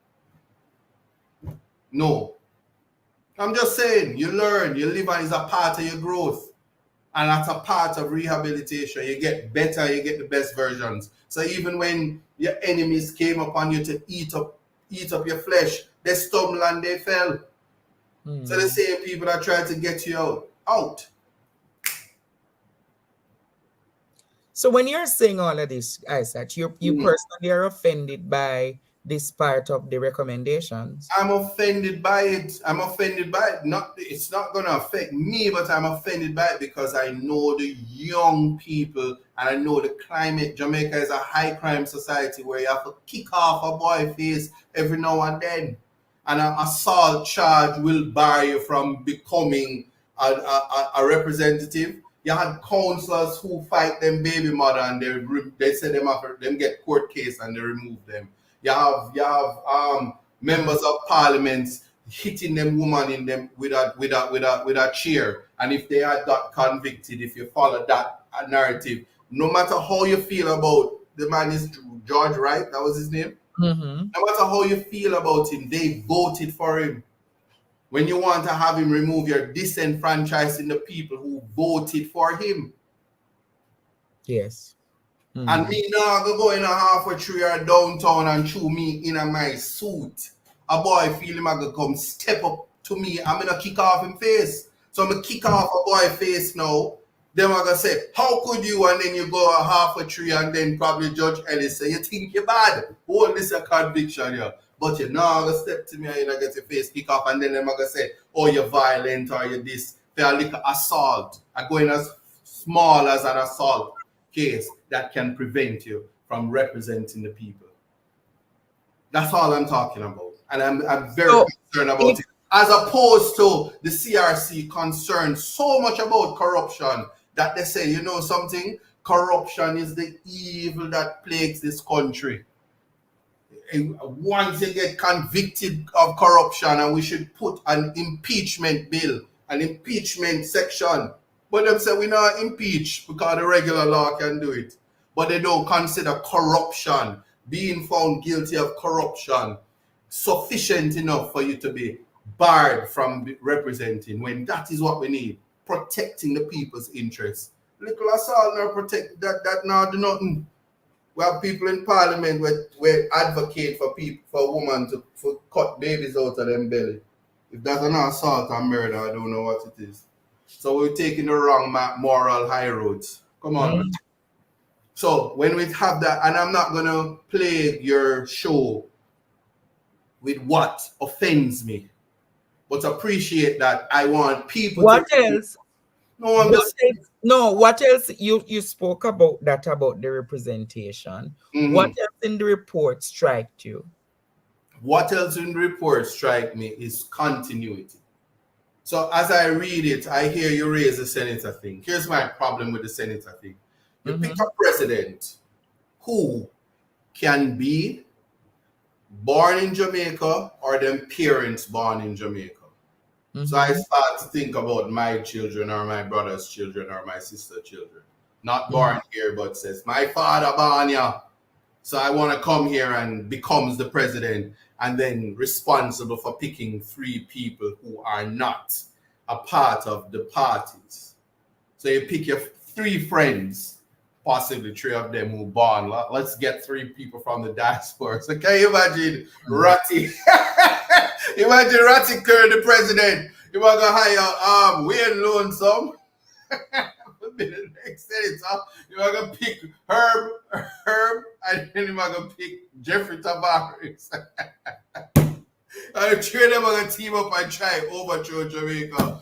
No. I'm just saying, you learn, you live, and it's a part of your growth. And that's a part of rehabilitation. You get better, you get the best versions. So even when your enemies came upon you to eat up your flesh, they stumbled and they fell. So the same people that try to get you out.
So when you're saying all of this, Isaac, you personally are offended by this part of the recommendations?
I'm offended by it. It's not going to affect me, but I'm offended by it because I know the young people and I know the climate. Jamaica is a high crime society where you have to kick off a boy face every now and then. And an assault charge will bar you from becoming a representative. You had counselors who fight them baby mother and they say them get court case and they remove them. You have members of parliament hitting them woman in them with a chair, and if they are got convicted, if you follow that narrative, no matter how you feel about the man is George Wright, that was his name. No matter how you feel about him, they voted for him. When you want to have him remove, you're disenfranchising the people who voted for him.
Yes.
And me now go in a halfway through your downtown and chew me in my suit. A boy feel him gonna come step up to me. I'm gonna kick off him face. So I'm gonna kick off a boy face now. Then I'm gonna say, how could you? And then you go a halfway through and then probably Judge Ellis say, you think you're bad? Oh, this is a conviction here. But you're not gonna step to me and you're gonna get your face kick off and then I'm gonna say, oh, you're violent or you're this. They're like assault. I'm going as small as an assault case that can prevent you from representing the people. That's all I'm talking about. And I'm very concerned about it. As opposed to the CRC concerned so much about corruption that they say, you know something? Corruption is the evil that plagues this country. And once you get convicted of corruption, and we should put an impeachment bill, an impeachment section. But them say we not impeach because the regular law can do it. But they don't consider corruption, being found guilty of corruption, sufficient enough for you to be barred from representing, when that is what we need, protecting the people's interests. Little assault now protect that now do nothing. We have people in parliament where advocate for people, for women to cut babies out of them belly. If that's an assault and murder, I don't know what it is. So we're taking the wrong moral high roads. Come on. So when we have that, and I'm not gonna play your show with what offends me, but appreciate that I want people
what else?
No, I'm just
no, what else? You spoke about that, about the representation. What else in the report striked you?
What else in the report strike me is continuity. So as I read it, I hear you raise the senator thing. Here's my problem with the senator thing. You pick a president who can be born in Jamaica or them parents born in Jamaica. So I start to think about my children or my brother's children or my sister's children. Not born here, but says, my father born here. So I want to come here and becomes the president and then responsible for picking 3 people who are not a part of the parties. So you pick your 3 friends, possibly 3 of them who born. Let's get 3 people from the diaspora. So can you imagine Ratty? Imagine Ratty current the president. You want to hire Wayne Lonesome. Be the next senator. You want to pick Herb, and then you want to pick Jeffrey Tavares. And the 3 of them are going to team up and try overthrow Jamaica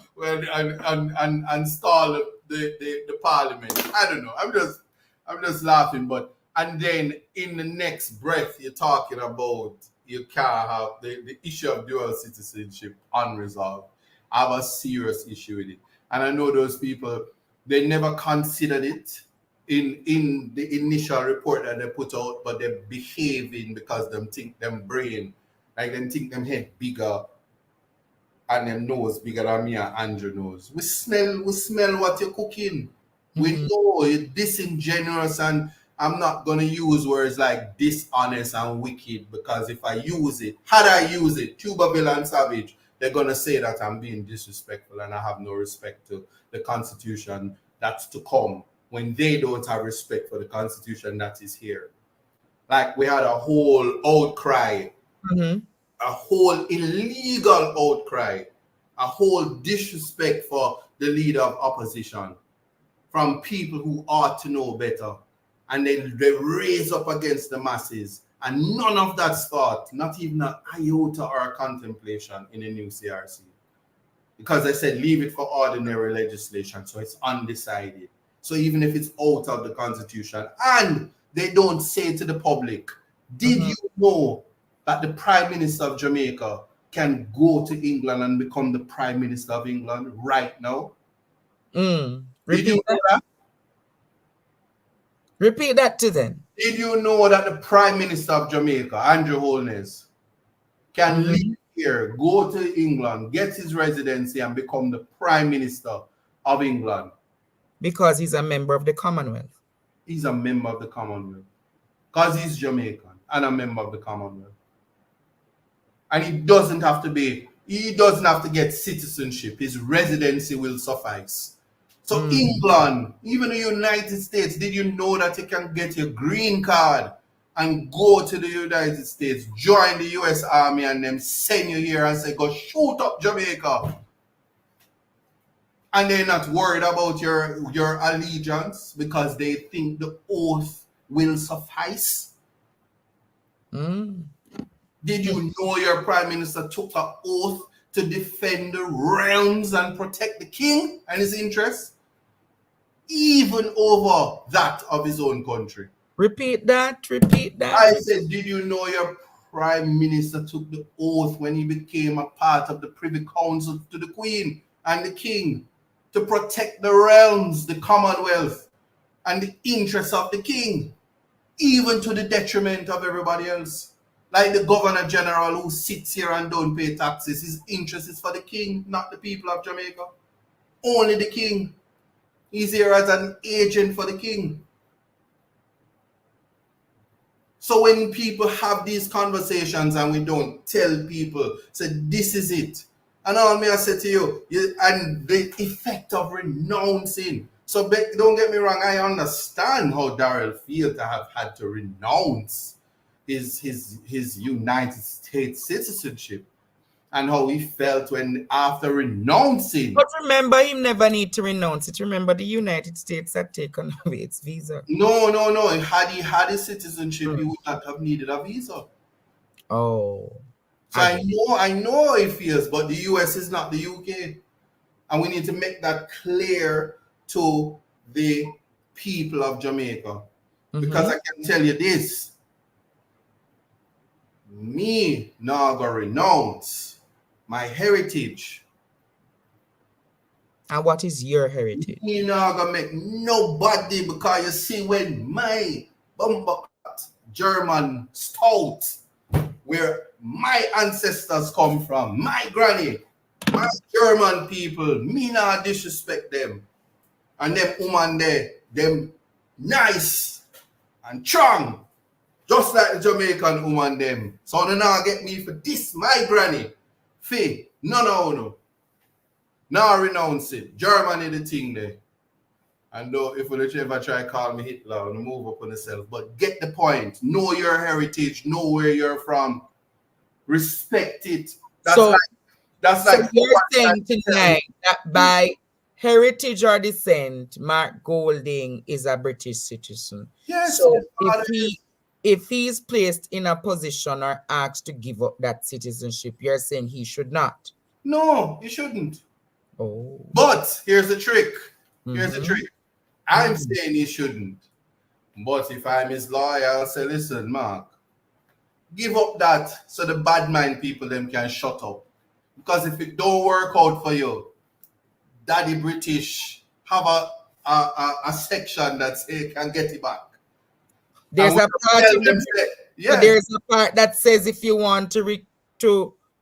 and stall the parliament. I don't know. I'm just laughing, but and then in the next breath you're talking about you can't have the issue of dual citizenship unresolved. I have a serious issue with it. And I know those people, they never considered it. in the initial report that they put out, but they're behaving because them think them brain, like them think them head bigger and them nose bigger than me and Andrew nose. We smell what you're cooking. We know you're disingenuous, and I'm not gonna use words like dishonest and wicked, because if I use it, had I used it, Tubaville and Savage, they're gonna say that I'm being disrespectful and I have no respect to the Constitution that's to come, when they don't have respect for the Constitution that is here. Like, we had a whole outcry, a whole illegal outcry, a whole disrespect for the leader of opposition from people who ought to know better. And then they raise up against the masses. And none of that's thought, not even an iota or a contemplation in the new CRC. Because they said leave it for ordinary legislation, so it's undecided. So even if it's out of the Constitution, and they don't say to the public, did you know that the Prime Minister of Jamaica can go to England and become the Prime Minister of England right now? Did you know that?
Repeat that to them.
Did you know that the Prime Minister of Jamaica, Andrew Holness, can leave here, go to England, get his residency, and become the Prime Minister of England?
Because he's a member of the Commonwealth.
He's a member of the Commonwealth. Because he's Jamaican and a member of the Commonwealth. And he doesn't have to get citizenship. His residency will suffice. So England, even the United States, did you know that you can get your green card and go to the United States, join the US Army, and then send you here and say, go shoot up Jamaica? And they're not worried about your allegiance because they think the oath will suffice. Did you know your Prime Minister took an oath to defend the realms and protect the king and his interests, even over that of his own country?
Repeat that.
I said, did you know your Prime Minister took the oath when he became a part of the Privy Council to the Queen and the King to protect the realms, the Commonwealth, and the interests of the King, even to the detriment of everybody else? Like the Governor General who sits here and don't pay taxes, his interest is for the King, not the people of Jamaica. Only the King. He's here as an agent for the King. So when people have these conversations and we don't tell people, say this is it, and all me I say to you, and the effect of renouncing. So don't get me wrong, I understand how Darrell feels to have had to renounce his United States citizenship, and how he felt when after renouncing.
But remember, he never need to renounce it. Remember, the United States had taken away its visa.
No. Had he had his citizenship, he would not have needed a visa.
Oh.
So I know he feels, but the US is not the UK. And we need to make that clear to the people of Jamaica. Because I can tell you this. Me not gonna renounce my heritage.
And what is your heritage?
Me not gonna make nobody, because you see when my bumper German stout, where my ancestors come from, my granny, my German people, me not disrespect them. And them woman there, them nice and strong, just like the Jamaican woman them. So they now get me for this, my granny. Fee, no. Now renounce it. Germany the thing there. And though if you ever try to call me Hitler, I'll move up on yourself. But get the point. Know your heritage. Know where you're from. Respect it. That's like
you're saying tonight that by heritage or descent, Mark Golding is a British citizen.
Yes.
So if he's placed in a position or asked to give up that citizenship, you're saying he should not?
No, he shouldn't.
Oh.
But here's the trick. I'm saying he shouldn't. But if I'm his lawyer, I'll say, listen, Mark, give up that so the bad mind people them can shut up. Because if it don't work out for you, Daddy British have a a section that say can get it back.
There's a part in the,
yeah.
There's a part that says if you want to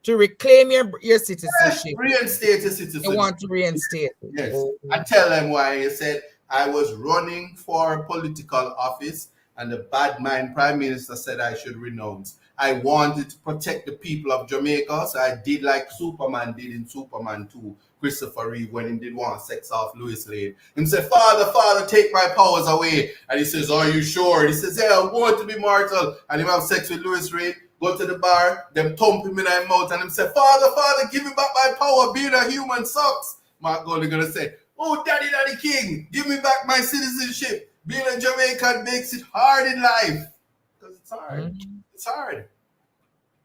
reclaim your citizenship,
reinstate your citizenship.
You want to reinstate it.
Yes. I tell them why. He said I was running for political office and the bad mind prime minister said I should renounce. I wanted to protect the people of Jamaica, so I did like Superman did in Superman 2, Christopher Reeve, when he did want sex off Lois Lane. He said, Father, take my powers away. And he says, are you sure? And he says, yeah, I want to be mortal. And he have sex with Lois Lane, go to the bar, them thump him in the mouth, and him say, Father, give me back my power. Being a human sucks. Mark Goldie gonna say, oh, Daddy King, give me back my citizenship. Being a Jamaican makes it hard in life. Because it's hard. Mm-hmm. It's hard.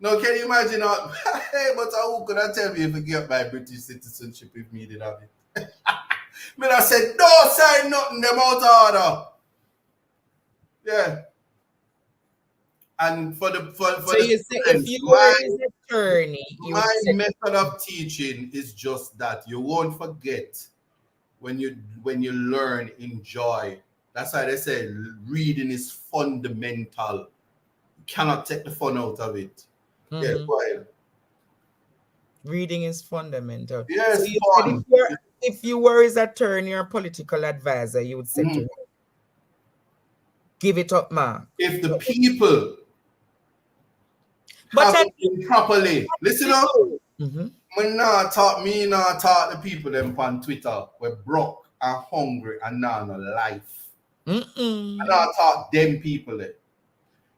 Now, can you imagine? Hey, but who could I tell me if I get my British citizenship if me did have it? I said, don't sign nothing, them out of order. Yeah. And for
so you say if you were his attorney,
my method of teaching is just that. You won't forget when you learn, enjoy. That's why they say reading is fundamental. Cannot take the fun out of it. Mm-hmm. Yeah, go ahead.
Reading is fundamental.
Yes,
so if you were his attorney or political advisor, you would say to him, give it up, Mark.
If the people have it properly, listen up.
Mm-hmm.
Me not talk the people them on Twitter we're broke and hungry and not no life. I not talk them people there.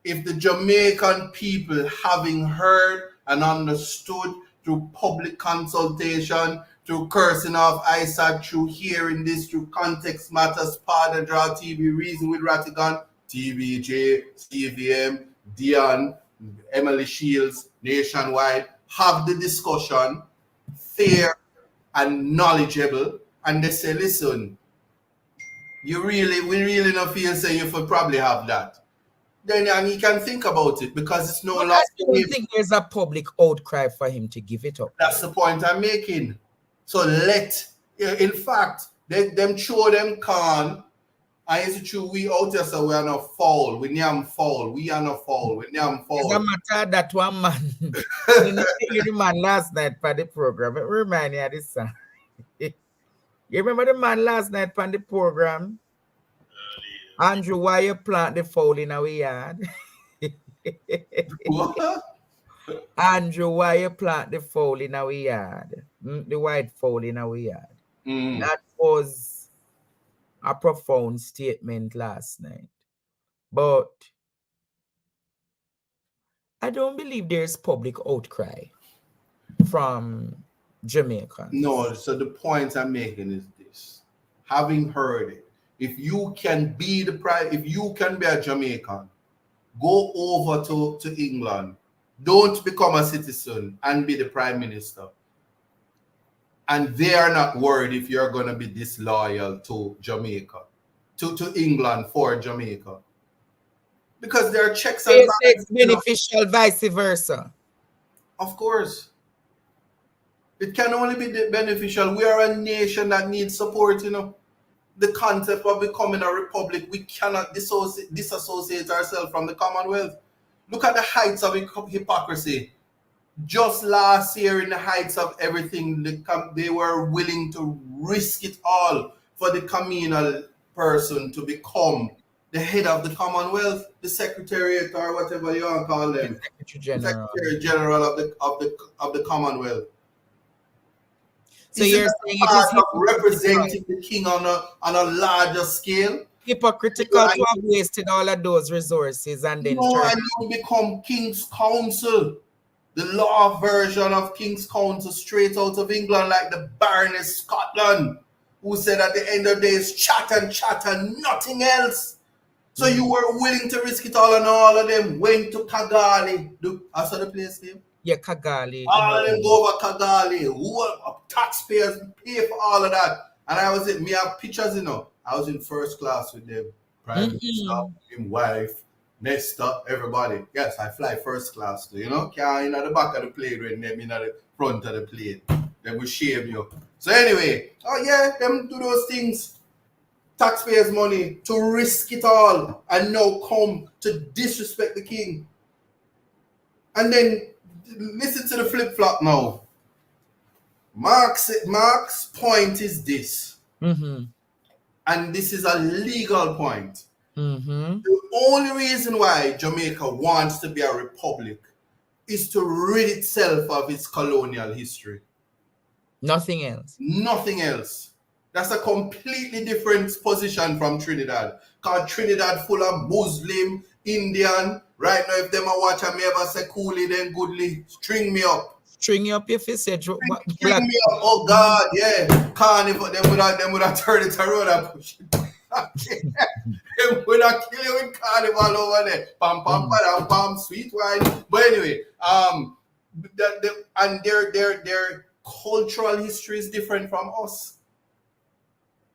If the Jamaican people, having heard and understood through public consultation, through cursing off ISAD, through hearing this, through context matters, Father Draw TV, Reason with Rattigan, TVJ, CVM, Dion, Emily Shields, Nationwide, have the discussion, fair and knowledgeable, and they say, listen, we really don't feel say you should probably have that. Then and he can think about it because it's no longer.
I don't think there's a public outcry for him to give it up.
That's the point I'm making. So in fact, them show them can. And it's true, we out there so we are not foul. We are foul. We are not foul. We are foul.
It's a matter that one man. You the man last night for the program. It remind me of this song. You remember the man last night for the program? Andrew, why you plant the fowl in our yard?
What?
Andrew, why you plant the fowl in our yard? The white fowl in our yard. That was a profound statement last night. But I don't believe there's public outcry from Jamaica.
No, so the point I'm making is this. Having heard it, if you can be a Jamaican, go over to England, don't become a citizen and be the prime minister. And they are not worried if you're going to be disloyal to Jamaica, to England for Jamaica. Because there are checks and balances.
It's beneficial, vice versa.
Of course. It can only be beneficial. We are a nation that needs support, The concept of becoming a republic, we cannot disassociate ourselves from the Commonwealth. Look at the heights of hypocrisy. Just last year, in the heights of everything, they were willing to risk it all for the communal person to become the head of the Commonwealth, the Secretariat, or whatever you want to call them, Secretary General of the Commonwealth.
So you're saying it is
representing the king on a larger scale.
Hypocritical to have wasted all of those resources and then
and you become King's Counsel, the law version of King's Counsel, straight out of England, like the Baroness Scotland, who said at the end of the day is chat and nothing else. So you were willing to risk it all, and all of them went to Kagali. I saw the place name.
Yeah, Kagali.
All of them go over Kagali. Who taxpayers pay for all of that? And I was me have pictures, I was in first class with them. Prime Minister, his wife, Nesta, everybody. Yes, I fly first class too, Can't in the back of the plane when them in the front of the plane. They will shame you. So anyway, them do those things. taxpayers' money to risk it all and now come to disrespect the king. And then listen to the flip-flop now. Mark's point is this. And this is a legal point. The only reason why Jamaica wants to be a republic is to rid itself of its colonial history.
Nothing else.
Nothing else. That's a completely different position from Trinidad. Because Trinidad full of Muslim, Indian. Right now, if them a watch and me ever say coolly, then goodly, string me up.
String you up if you said
String me up. Oh God, yeah. Carnival, them would have turned it around and push it. Them would have kill you with carnival over there. Pam pam pam pam, sweet wine. But anyway, and their cultural history is different from us.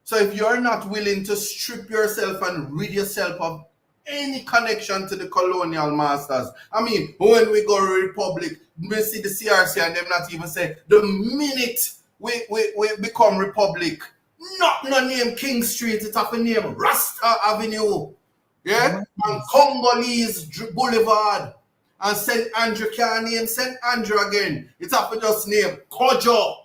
So if you're not willing to strip yourself and rid yourself of any connection to the colonial masters, I mean, when we go to Republic, we see the CRC and them not even say, the minute we become Republic, not no name King Street, it have a name Rasta Avenue, yeah, and Congolese Boulevard, and St. Andrew can't name St. Andrew again, it have to just name Kojo.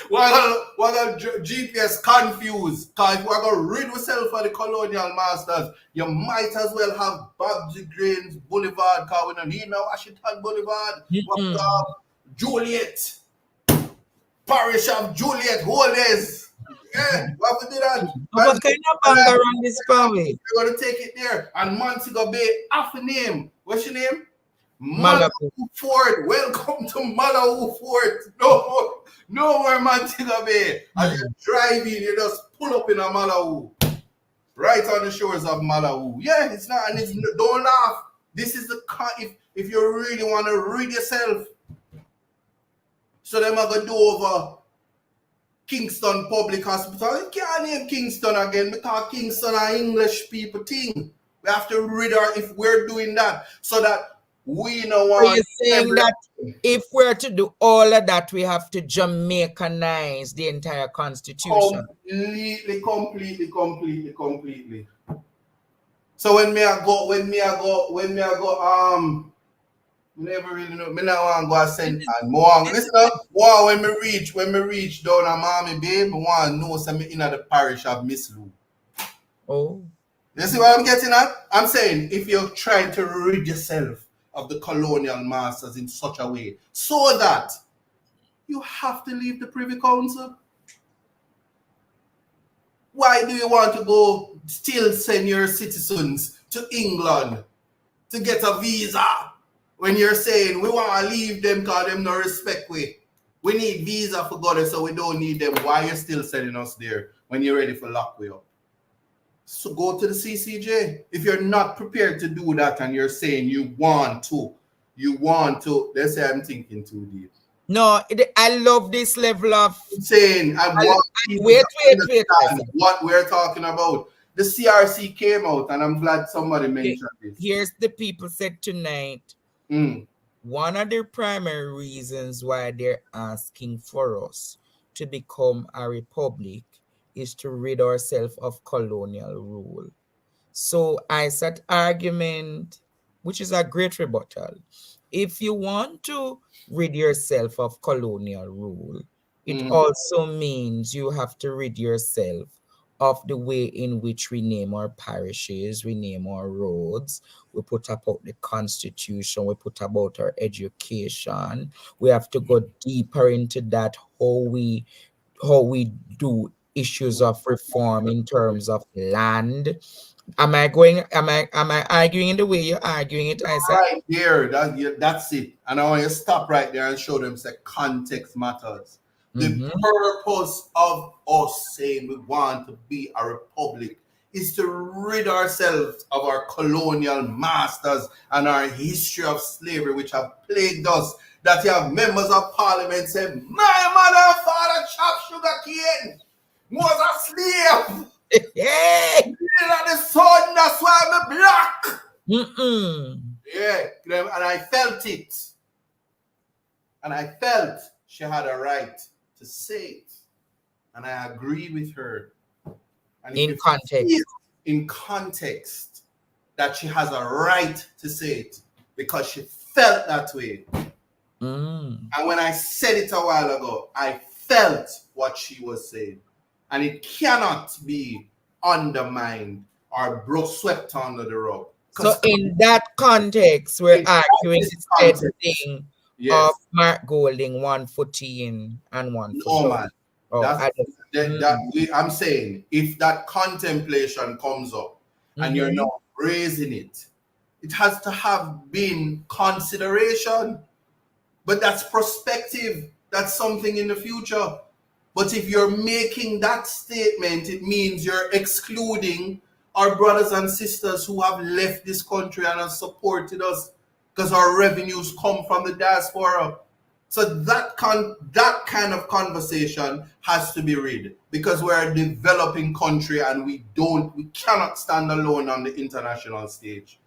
What a GPS confused, because if we're going to rid ourselves of the colonial masters, you might as well have Babsy Grains Boulevard, because we don't need no Washington Boulevard. Juliet, Parish of Juliet, Holes. Yeah, we have to do that.
What kind of band around this family?
We're going to take it there. And Montego Bay, half a name. What's your name?
Malawi
Fort. Welcome to Malawi Fort. No more Montego Bay. As you drive in, you just pull up in a Malawi. Right on the shores of Malawi. Yeah, it's not, and it's, don't laugh. This is the if you really want to rid yourself. So them are going to do over Kingston Public Hospital. You can't name Kingston again because Kingston are English people thing. We have to rid our, if we're doing that, so that we know what.
Are you saying that if we're to do all of that, we have to Jamaicanize the entire constitution?
Completely. So when me I go, never really know. Me now want to go send and more. Listen up. Wow, when me reach down a mommy babe, me want to know something in the parish of Miss Lou.
Oh.
You see what I'm getting at? I'm saying if you're trying to rid yourself of the colonial masters in such a way, so that you have to leave the Privy Council. Why do you want to go still send your citizens to England to get a visa when you're saying we want to leave them because them no respect we? We need visa for God, so we don't need them. Why are you still sending us there when you're ready for lock we up? So go to the CCJ. If you're not prepared to do that and you're saying you want to, let's say I'm thinking too deep.
No, I love this level of
saying
wait.
What we're talking about. The CRC came out, and I'm glad somebody mentioned this.
Here's the people said tonight. One of the primary reasons why they're asking for us to become a republic is to rid ourselves of colonial rule. So I said argument, which is a great rebuttal. If you want to rid yourself of colonial rule, it also means you have to rid yourself of the way in which we name our parishes, we name our roads, we put about the constitution, we put about our education. We have to go deeper into that, how we do issues of reform in terms of land. Am I arguing in the way you're arguing it? I said
right there, that's it. And I want you to stop right there and show them that context matters. The purpose of us saying we want to be a republic is to rid ourselves of our colonial masters and our history of slavery, which have plagued us. That you have members of parliament say, my mother and father chopped sugar cane, was a slave.
Yeah.
The sun, that's why I'm black. Yeah, and I felt it. And I felt she had a right to say it. and I agree with her. And
in context.
In context, that she has a right to say it because she felt that way. And when I said it a while ago, I felt what she was saying. And it cannot be undermined or swept under the rug.
So in that context, we're arguing the same thing of Mark Golding 114 and 114.
Oh man. I'm saying if that contemplation comes up and you're not raising it, it has to have been consideration. But that's prospective. That's something in the future. But if you're making that statement, it means you're excluding our brothers and sisters who have left this country and have supported us because our revenues come from the diaspora. So that kind of conversation has to be read because we're a developing country and we cannot stand alone on the international stage.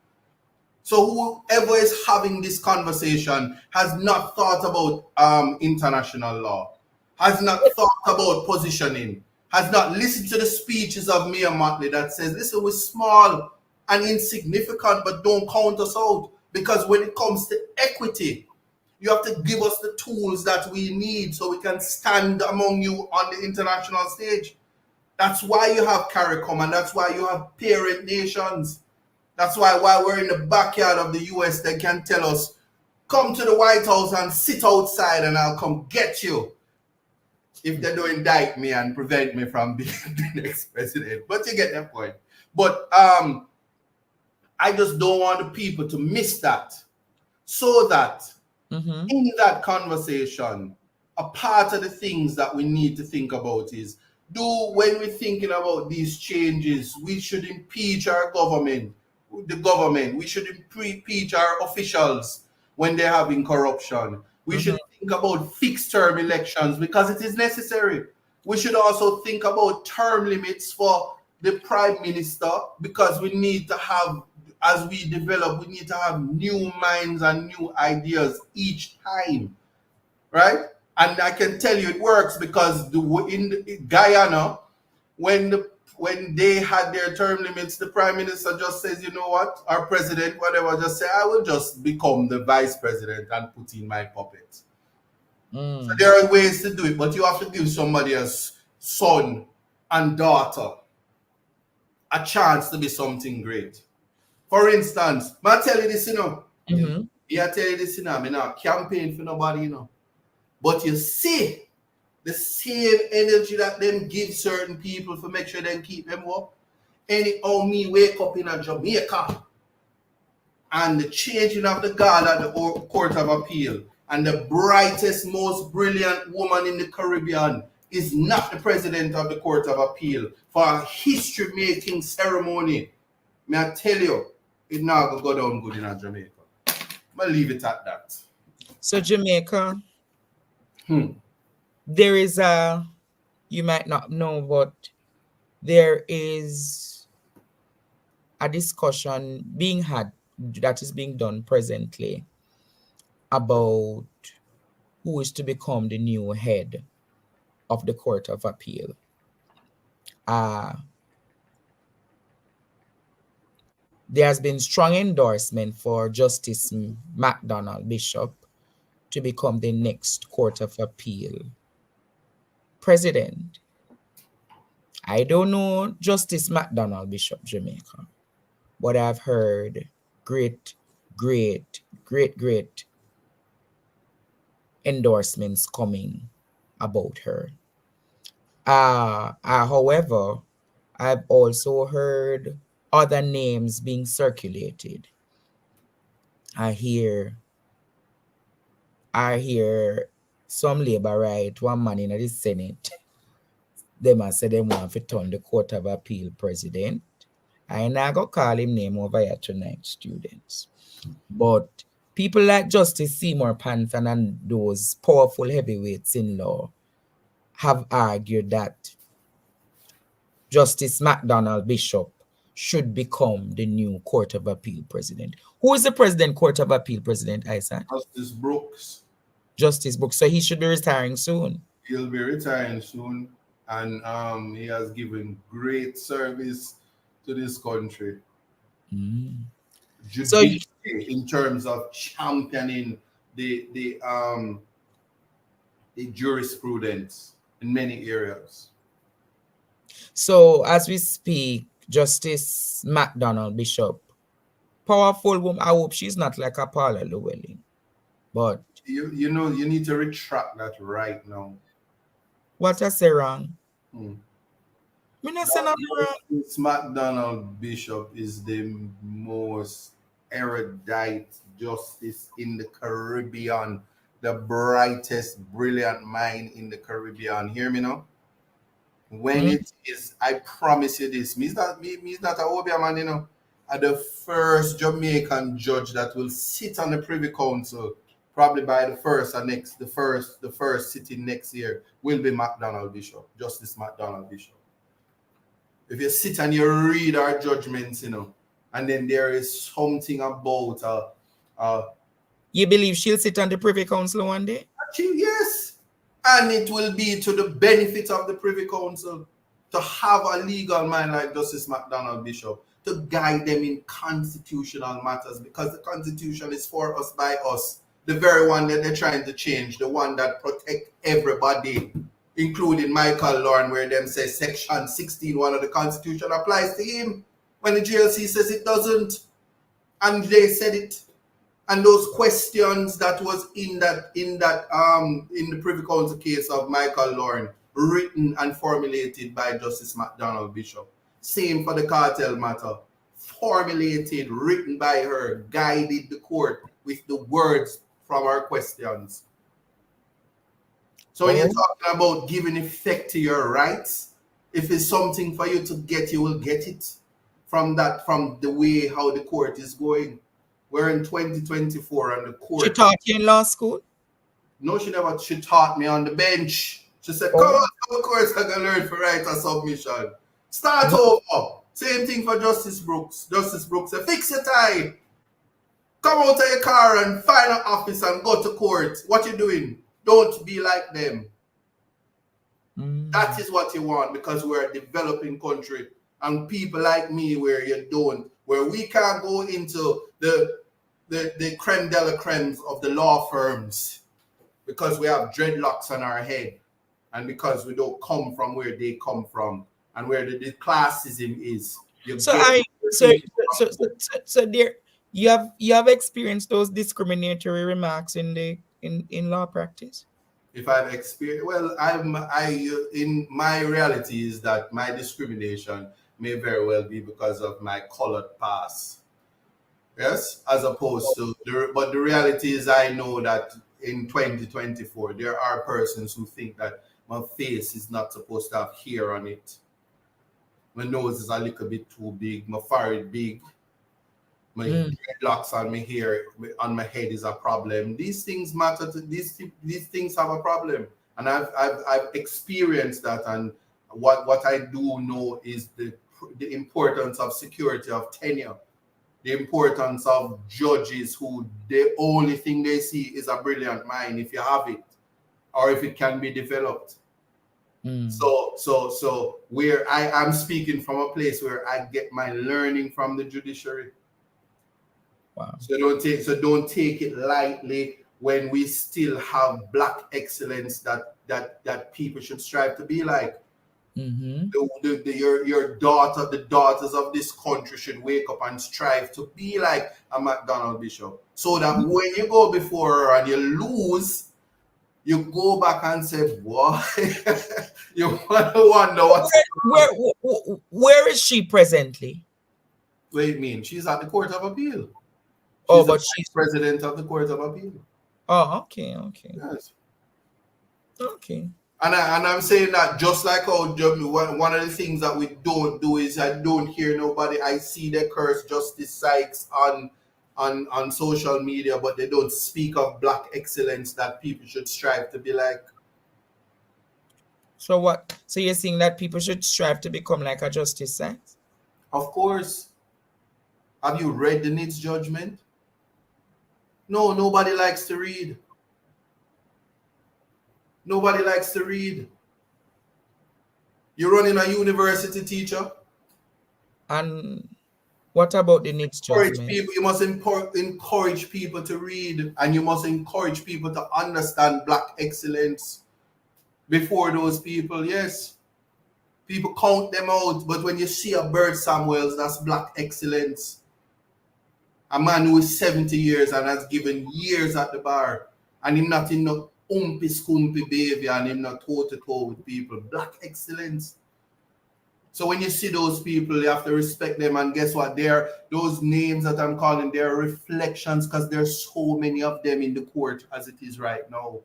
So whoever is having this conversation has not thought about international law, has not thought about positioning, has not listened to the speeches of Mia Motley that says, listen, we're small and insignificant, but don't count us out. Because when it comes to equity, you have to give us the tools that we need so we can stand among you on the international stage. That's why you have CARICOM and that's why you have parent nations. That's why while we're in the backyard of the US, they can tell us, come to the White House and sit outside and I'll come get you. If they don't indict me and prevent me from being the next president. But you get that point. But I just don't want the people to miss that. So that in that conversation, a part of the things that we need to think about is, when we're thinking about these changes, we should impeach our government. We should impeach our officials when they're having corruption. We should think about fixed term elections because it is necessary. We should also think about term limits for the prime minister because we need to have, as we develop, we need to have new minds and new ideas each time, right? And I can tell you it works because in Guyana, when they had their term limits, the prime minister just says, you know what, our president, whatever, just say, I will just become the vice president and put in my puppet. So there are ways to do it, but you have to give somebody else's son and daughter a chance to be something great. For instance, I tell you this, you know. I tell you this, you know, I'm not campaign for nobody, you know. But you see, the same energy that them give certain people for make sure they keep them up. Anyhow, me wake up in a Jamaica and the changing of the guard at the Court of Appeal and the brightest, most brilliant woman in the Caribbean is not the president of the Court of Appeal for a history-making ceremony. May I tell you, it now will go down good in Jamaica. I'll leave it at that.
So Jamaica, there is you might not know, but there is a discussion being had that is being done presently about who is to become the new head of the Court of Appeal. There has been strong endorsement for Justice McDonald Bishop to become the next Court of Appeal president. I don't know Justice McDonald Bishop Jamaica, but I've heard great endorsements coming about her. However, I've also heard other names being circulated. I hear some labor right, one man in the Senate, they must say they want to turn the Court of Appeal president. I not go call him name over here tonight, students. But people like Justice Seymour Panton and those powerful heavyweights in law have argued that Justice McDonald Bishop should become the new Court of Appeal president. Who is the president, Court of Appeal president, Isaac?
Justice Brooks.
Justice Brooks. So he should be retiring soon.
He'll be retiring soon. and he has given great service to this country.
So
In terms of championing the jurisprudence in many areas.
So as we speak, Justice McDonald Bishop, powerful woman. I hope she's not like a Paula Llewellyn, but
you know you need to retract that right now.
What I say wrong? Me not say nothing wrong.
Justice McDonald Bishop is the most erudite justice in the Caribbean, the brightest, brilliant mind in the Caribbean. Hear me now? When it is, I promise you this, me's not a Obia man, you know. Are the first Jamaican judge that will sit on the Privy Council, probably by the first sitting next year, will be McDonald Bishop, Justice McDonald Bishop. If you sit and you read our judgments, you know, and then there is something about
you believe she'll sit on the Privy Council one day?
Yes. And it will be to the benefit of the Privy Council to have a legal mind like Justice McDonald Bishop to guide them in constitutional matters, because the Constitution is for us, by us. The very one that they're trying to change, the one that protect everybody, including Michael Lauren, where them say Section 16(1) of the Constitution applies to him when the GLC says it doesn't. And they said it. And those questions that was in the Privy Council case of Michael Lauren, written and formulated by Justice McDonald Bishop. Same for the cartel matter. Formulated, written by her, guided the court with the words from our questions. So when you're talking about giving effect to your rights, if it's something for you to get, you will get it from the way how the court is going. We're in 2024 and the court.
She taught you in law school?
No, she never. She taught me on the bench. She said, come on, of course I can learn for right a submission. Start over. Same thing for Justice Brooks. Justice Brooks said, fix your tie. Come out of your car and find an office and go to court. What you doing? Don't be like them. That is what you want, because we're a developing country. And people like me, where we can't go into the creme de la cremes of the law firms because we have dreadlocks on our head and because we don't come from where they come from and where the classism is.
So there you have experienced those discriminatory remarks in law practice?
If I've experienced, well, in my reality is that my discrimination may very well be because of my colored past. Yes, as opposed to but the reality is I know that in 2024 there are persons who think that my face is not supposed to have hair on it. My nose is a little bit too big, my forehead big, my dreadlocks on my hair on my head is a problem. These things matter to these things have a problem. And I've experienced that, and what I do know is the importance of security of tenure. The importance of judges who the only thing they see is a brilliant mind if you have it, or if it can be developed. So where I am speaking from a place where I get my learning from the judiciary.
Wow.
So don't take it lightly when we still have black excellence that people should strive to be like. Your daughter, the daughters of this country should wake up and strive to be like a McDonald Bishop, so that when you go before her and you lose, you go back and say, "What?" You wonder
where is she presently?
What do you mean? She's at the Court of Appeal. She's president of the Court of Appeal.
Oh, okay.
Yes.
Okay.
And I'm saying that just like how one of the things that we don't do is I don't hear nobody. I see they curse Justice Sykes on social media, but they don't speak of black excellence that people should strive to be like.
So what? So you're saying that people should strive to become like a Justice Sykes?
Of course. Have you read the Nitz judgment? No, nobody likes to read. Nobody likes to read. You're running a university, teacher.
And what about the needs judgment?
You must encourage people to read, and you must encourage people to understand Black excellence before those people. Yes, people count them out, but when you see a Bird Samuels, that's Black excellence. A man who is 70 years and has given years at the bar, and him not in no skumpy behavior, and him not toe-to-toe with people. Black excellence. So when you see those people, you have to respect them. And guess what? Those names that I'm calling, they're reflections, because there's so many of them in the court as it is right now.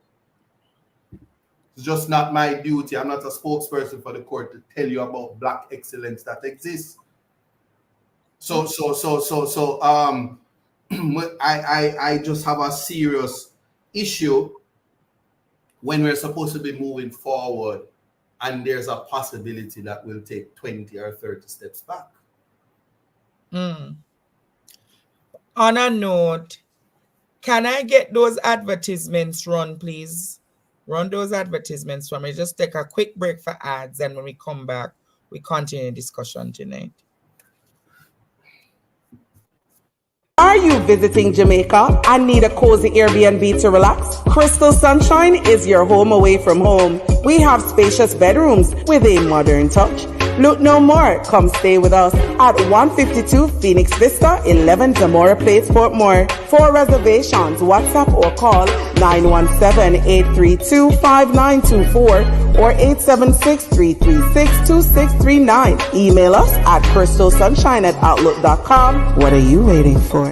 It's just not my duty. I'm not a spokesperson for the court to tell you about Black excellence that exists. So I just have a serious issue when we're supposed to be moving forward, and there's a possibility that we'll take 20 or 30 steps back.
On a note, can I get those advertisements run, please? Run those advertisements for me. Just take a quick break for ads, and when we come back, we continue the discussion tonight.
Are you visiting Jamaica and need a cozy Airbnb to relax? Crystal Sunshine is your home away from home. We have spacious bedrooms with a modern touch. Look no more. Come stay with us at 152 Phoenix Vista, 11 Zamora Place, Portmore. For reservations, WhatsApp or call 917-832-5924 or 876-336-2639. Email us at crystalsunshine@outlook.com. What are you waiting for?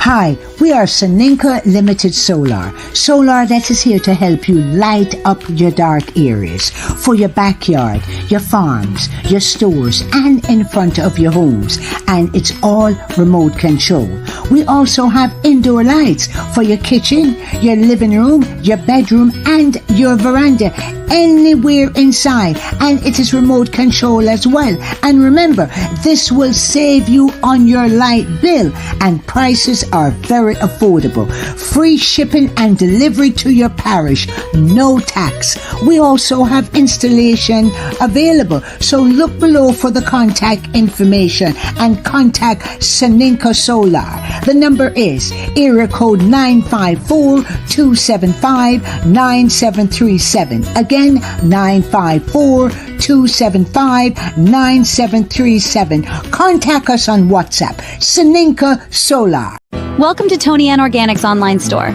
Hi, we are Soninka Limited Solar. Solar that is here to help you light up your dark areas for your backyard, your farms, your stores, and in front of your homes. And it's all remote control. We also have indoor lights for your kitchen, your living room, your bedroom, and your veranda. Anywhere inside, and it is remote control as well. And remember, this will save you on your light bill, and prices are very affordable. Free shipping and delivery to your parish, no tax. We also have installation available, so look below for the contact information and contact Soninka Solar. The number is area code 954-275-9737. Again, 954-275-9737. Contact us on WhatsApp, Soninka Solar.
Welcome to Tony Ann Organics online store.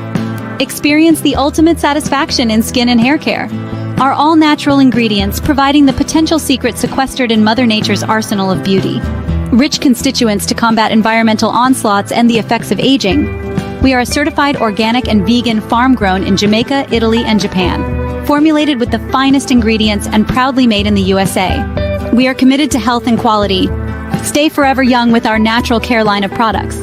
Experience the ultimate satisfaction in skin and hair care. Our all-natural ingredients providing the potential secret sequestered in Mother Nature's arsenal of beauty. Rich constituents to combat environmental onslaughts and the effects of aging. We are a certified organic and vegan farm-grown in Jamaica, Italy, and Japan. Formulated with the finest ingredients and proudly made in the USA. We are committed to health and quality. Stay forever young with our natural care line of products.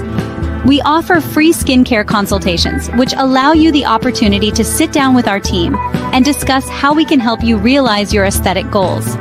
We offer free skincare consultations, which allow you the opportunity to sit down with our team and discuss how we can help you realize your aesthetic goals.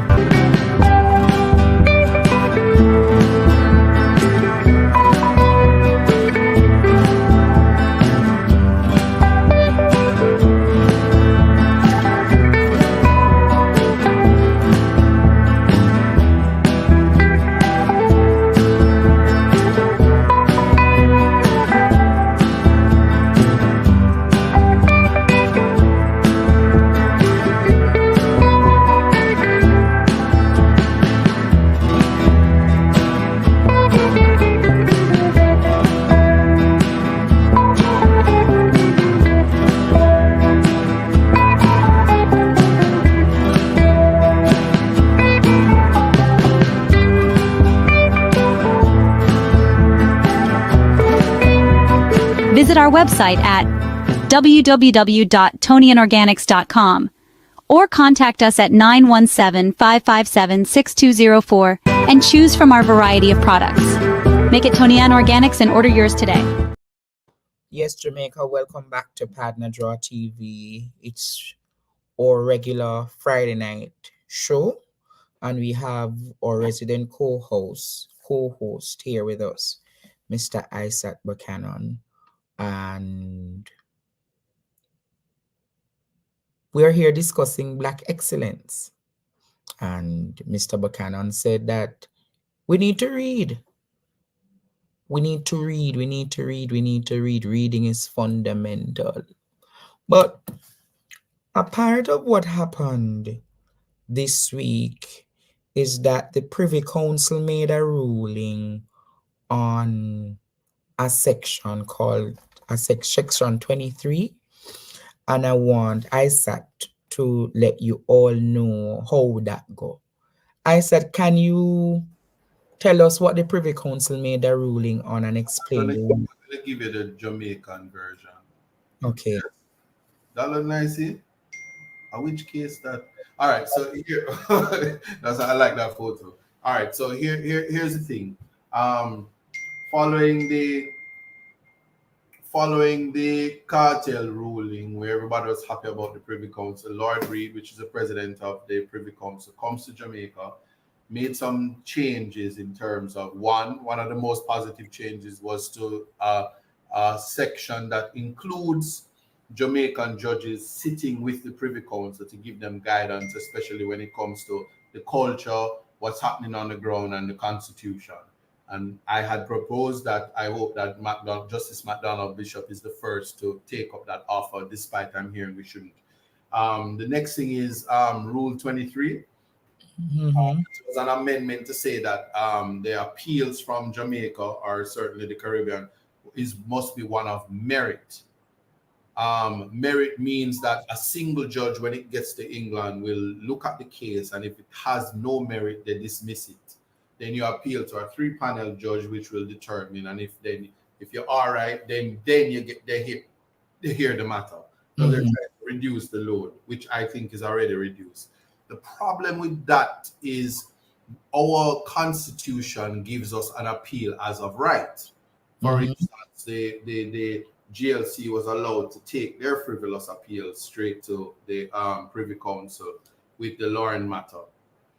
Visit our website at www.tonyanorganics.com or contact us at 917-557-6204 and choose from our variety of products. Make it Tony Ann Organics and order yours today.
Yes, Jamaica, welcome back to Partner Draw TV. It's our regular Friday night show, and we have our resident co-host here with us, Mr. Isaac Buchanan. And we are here discussing Black excellence. And Mr. Buchanan said that we need to read. We need to read. We need to read. We need to read. Reading is fundamental. But a part of what happened this week is that the Privy Council made a ruling on a section called section 23. And I sat to let you all know how that go. I said, can you tell us what the Privy Council made a ruling on and explain?
I'm going to give you the Jamaican version.
Okay.
$90? Which case that? All right, so here, I like that photo. All right, so here's the thing. Following the cartel ruling, where everybody was happy about the Privy Council, Lord Reid, which is the president of the Privy Council, comes to Jamaica, made some changes in terms of one of the most positive changes was to a section that includes Jamaican judges sitting with the Privy Council to give them guidance, especially when it comes to the culture, what's happening on the ground, and the Constitution. And I had proposed that I hope that Justice McDonald Bishop is the first to take up that offer, despite I'm hearing we shouldn't. The next thing is Rule 23. It was an amendment to say that the appeals from Jamaica, or certainly the Caribbean, must be one of merit. Merit means that a single judge, when it gets to England, will look at the case, and if it has no merit, they dismiss it. Then you appeal to a 3-panel judge, which will determine. And if you're all right, then you get they hear the matter. So they're trying to reduce the load, which I think is already reduced. The problem with that is our Constitution gives us an appeal as of right. For instance, the GLC was allowed to take their frivolous appeals straight to the Privy Council with the Lauren matter.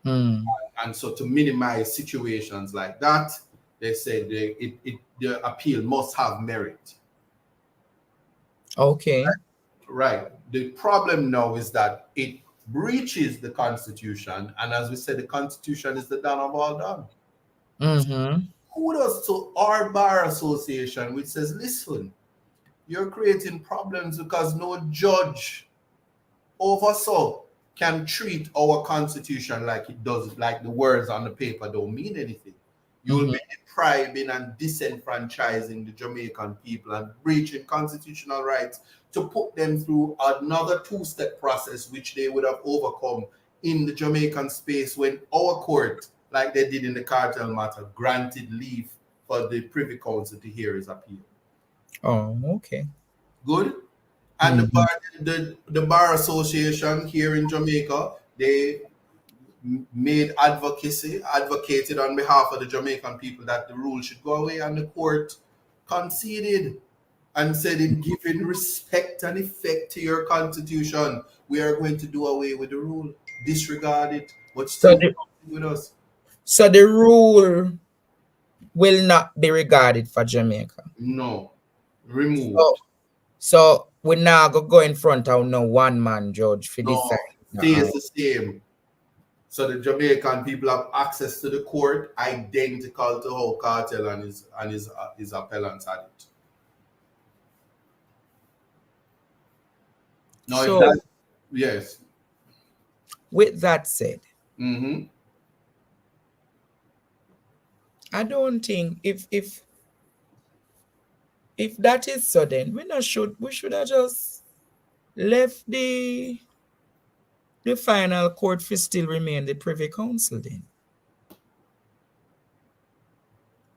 And so to minimize situations like that, they said the appeal must have merit.
Okay.
Right. The problem now is that it breaches the Constitution. And as we said, the Constitution is the done of all done. Kudos to our Bar Association, which says, listen, you're creating problems because no judge oversaw can treat our Constitution like it does, like the words on the paper don't mean anything. You'll be depriving and disenfranchising the Jamaican people and breaching constitutional rights to put them through another 2-step process, which they would have overcome in the Jamaican space when our court, like they did in the cartel matter, granted leave for the Privy Council to hear his appeal.
Oh, okay.
Good. And the Bar Association here in Jamaica, they made advocated on behalf of the Jamaican people that the rule should go away, and the court conceded and said, in giving respect and effect to your Constitution, we are going to do away with the rule. Disregard it, but still with us.
So the rule will not be regarded for Jamaica?
No. Removed.
So we now go in front of no one-man judge for this side.
Stays the same. So the Jamaican people have access to the court identical to how Cartel and his appellants had it. Now,
so,
yes.
With that said, I don't think if that is so, then we should have just left the final court for still remain the Privy Council then.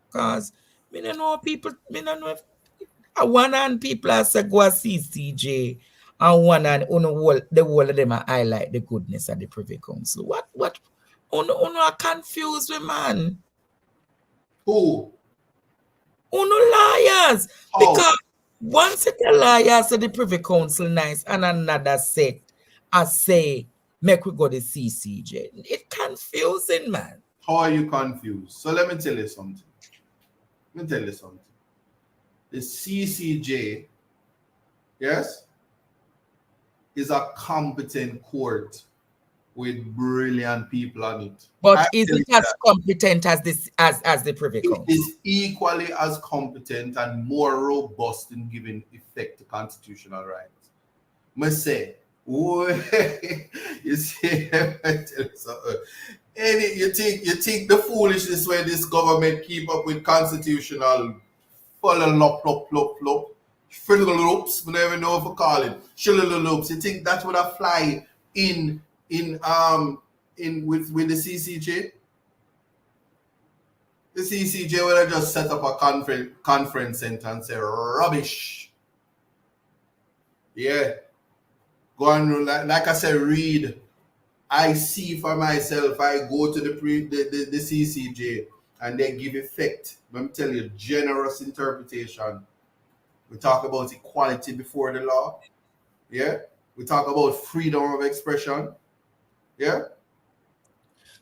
Because me don't know if one hand people are say go CCJ and one hand the whole of them are highlight the goodness of the Privy Council. What uno are confused with, man?
Who?
Uno liars. Because one set of liars at the Privy Council nice and another set I say make we go to CCJ. It's confusing, man.
How are you confused? So let me tell you something. The CCJ, yes, is a competent court with brilliant people on it.
But is it as competent as the Privy Council?
It is equally as competent and more robust in giving effect to constitutional rights. Must say, you see, you think the foolishness where this government keep up with constitutional loops, we never know if we call it loops. You think that would apply with the CCJ? The CCJ would have just set up a conference center and say rubbish. Yeah. Go on, like I said, read. I see for myself. I go to the CCJ and they give effect. Let me tell you, generous interpretation. We talk about equality before the law. Yeah. We talk about freedom of expression. Yeah.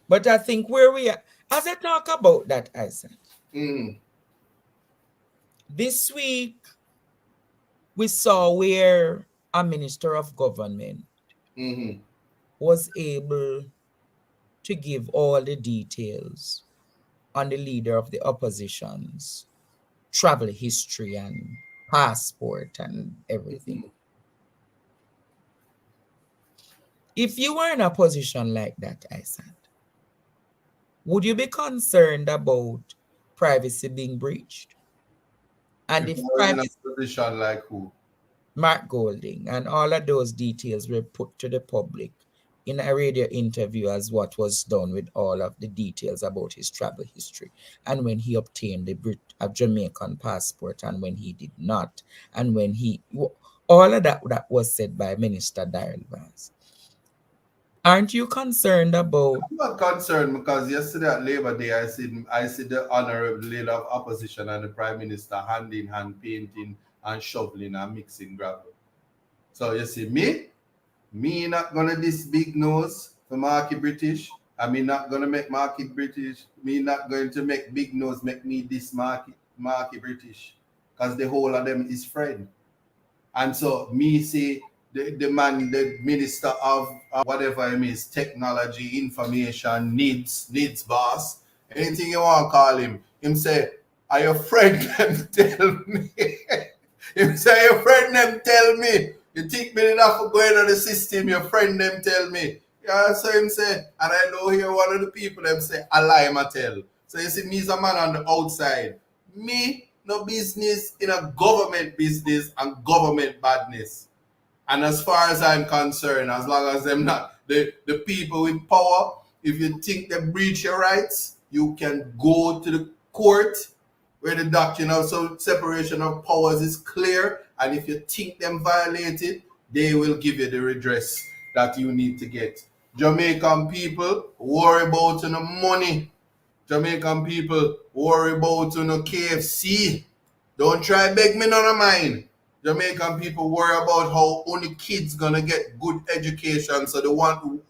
But I think where we are, as I talk about that, I said, this week we saw where a minister of government was able to give all the details on the leader of the opposition's travel history and passport and everything. If you were in a position like that, I said, would you be concerned about privacy being breached? And if privacy,
in a position like who?
Mark Golding, and all of those details were put to the public in a radio interview as what was done with all of the details about his travel history, and when he obtained a Jamaican passport and when he did not, and when all of that was said by Minister Daryl Vance. Aren't you concerned about?
I'm not concerned because yesterday at Labor Day, I see the honorable leader of opposition and the Prime Minister hand in hand painting and shoveling and mixing gravel. So you see, me not gonna this big nose for Marky British. I mean not gonna make Marky British. Me not going to make big nose make me this Marky British. Because the whole of them is friend. And so me say the minister of whatever it is, technology, information, needs boss, anything you want to call him say, are your friend them tell me? Him say, your friend them tell me. You think me enough for going on the system, your friend them tell me. Yeah, so him say, and I know here one of the people them say, I lie my tell. So you see, me's a man on the outside. Me, no business in a government business and government badness. And as far as I'm concerned, as long as them not the people with power, if you think they breach your rights, you can go to the court where the doctrine of separation of powers is clear. And if you think them violated, they will give you the redress that you need to get. Jamaican people worry about the money. Jamaican people worry about the KFC. Don't try beg me none of mine. Jamaican people worry about how only kids gonna get good education. So the one who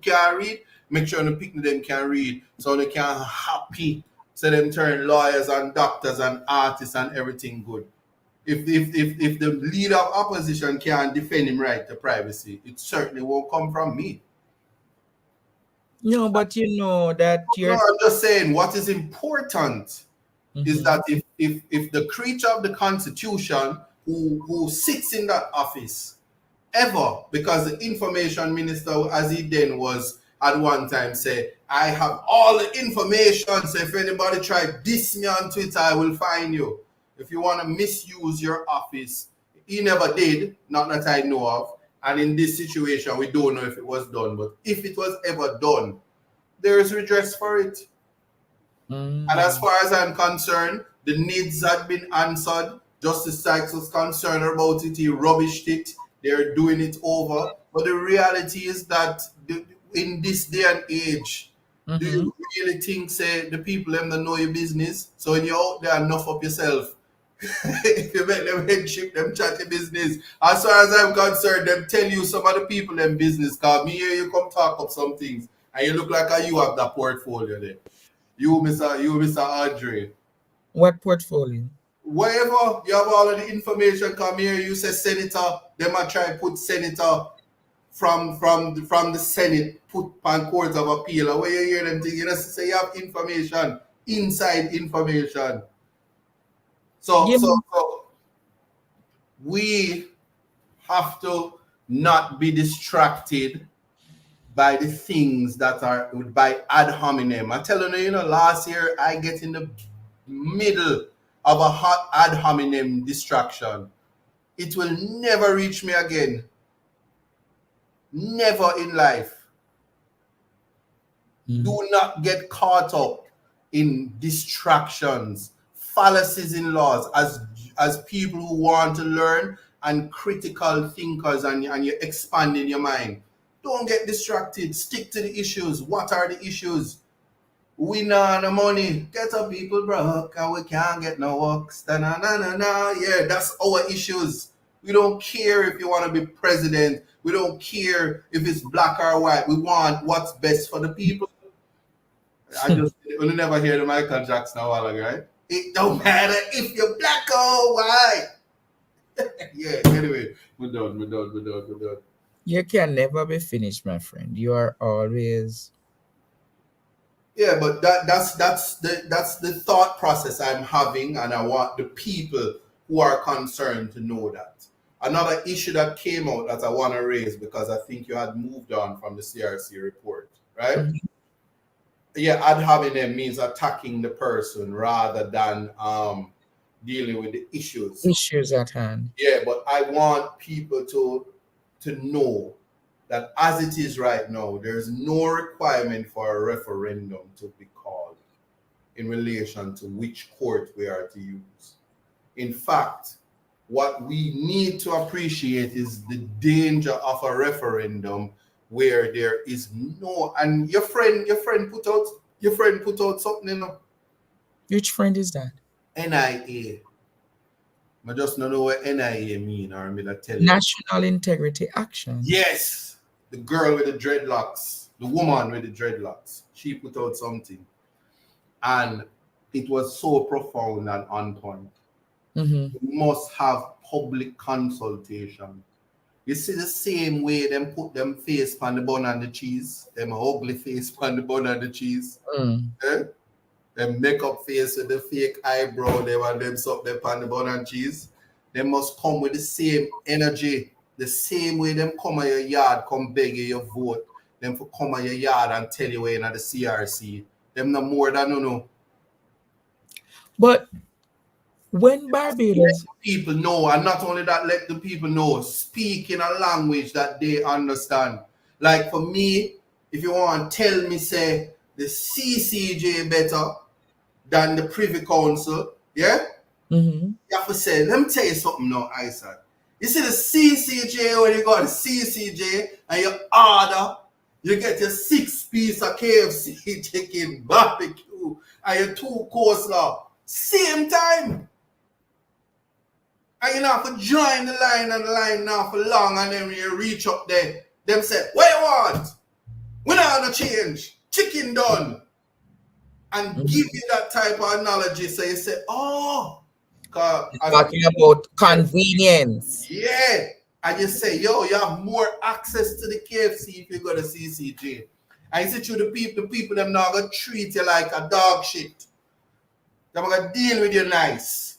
can read, make sure the people them can read. So they can happy. So them turn lawyers and doctors and artists and everything good. If the leader of opposition can't defend him right to privacy, it certainly won't come from me.
No, but you know that you're...
No, I'm just saying what is important is that if the creature of the Constitution who sits in that office ever, because the information minister, as he then was at one time, say, I have all the information, so if anybody try diss me on Twitter, I will find you. If you want to misuse your office, he never did, not that I know of. And in this situation, we don't know if it was done, but if it was ever done, there is redress for it. And as far as I'm concerned, the needs had been answered. Justice Sykes was concerned about it. He rubbished it. They're doing it over. But the reality is that in this day and age, do you really think, say, the people them that know your business? So when you're out there, enough of yourself. If you make them headship, them chat your business. As far as I'm concerned, them tell you some of the people them business. Because me here, you come talk up some things. And you look like you have that portfolio there. You, Mr. Audrey.
What portfolio?
wherever you have all of the information come here, you say senator, they might try to put senator from the Senate put on court of appeal. Or where you hear them thing, you know, say you have information, inside information. So we have to not be distracted by the things that are by ad hominem. I tell you, last year I get in the middle of a hot ad hominem distraction. It will never reach me again. Never in life. Do not get caught up in distractions, fallacies in laws as people who want to learn and critical thinkers, and you're expanding your mind. Don't get distracted. Stick to the issues. What are the issues? We know the money. Get our people broke and we can't get no works. Yeah, that's our issues. We don't care if you want to be president. We don't care if it's black or white. We want what's best for the people. I just will never hear the Michael Jackson a while ago, right? It don't matter if you're black or white. Yeah, anyway, we're done.
You can never be finished, my friend. You are always.
Yeah, but that's the thought process I'm having, and I want the people who are concerned to know that. Another issue that came out that I want to raise, because I think you had moved on from the CRC report, right? Mm-hmm. Yeah, ad hominem means attacking the person rather than dealing with the issues.
Issues at hand.
Yeah, but I want people to know that as it is right now, there's no requirement for a referendum to be called in relation to which court we are to use. In fact, what we need to appreciate is the danger of a referendum where there is no, and your friend put out something, you know.
Which friend is that?
NIA. I just don't know what NIA mean, or I'm gonna tell you.
National Integrity Action.
Yes, the girl with the dreadlocks, the woman with the dreadlocks, she put out something, and it was so profound and on point.
Mm-hmm.
We must have public consultation. You see the same way them put them face on the bun and the cheese, them ugly face on the bun and the cheese. Them makeup face with the fake eyebrow, they want them suck them on the bun and cheese. They must come with the same energy, the same way them come at your yard, come beg you your vote. Them for come at your yard and tell you where in the CRC. Them no more than you know.
But when Barbados,
let the people know, and not only that, let the people know, speak in a language that they understand. Like for me, if you want to tell me, say, the CCJ better than the Privy Council, yeah?
Mm-hmm.
You have to say, let me tell you something now, Isaac. You see the CCJ, when you got the CCJ and you order, you get your 6 piece of KFC chicken, barbecue, and your 2 coleslaw, same time. And you have to join the line, and the line now for long, and then when you reach up there, them say, what you want? We not gonna change. Chicken done. And give you that type of analogy. So you say, oh.
Talking about convenience.
Yeah. And you say, yo, you have more access to the KFC if you go to CCJ. And you see through the people them not gonna treat you like a dog shit. They're gonna deal with you nice.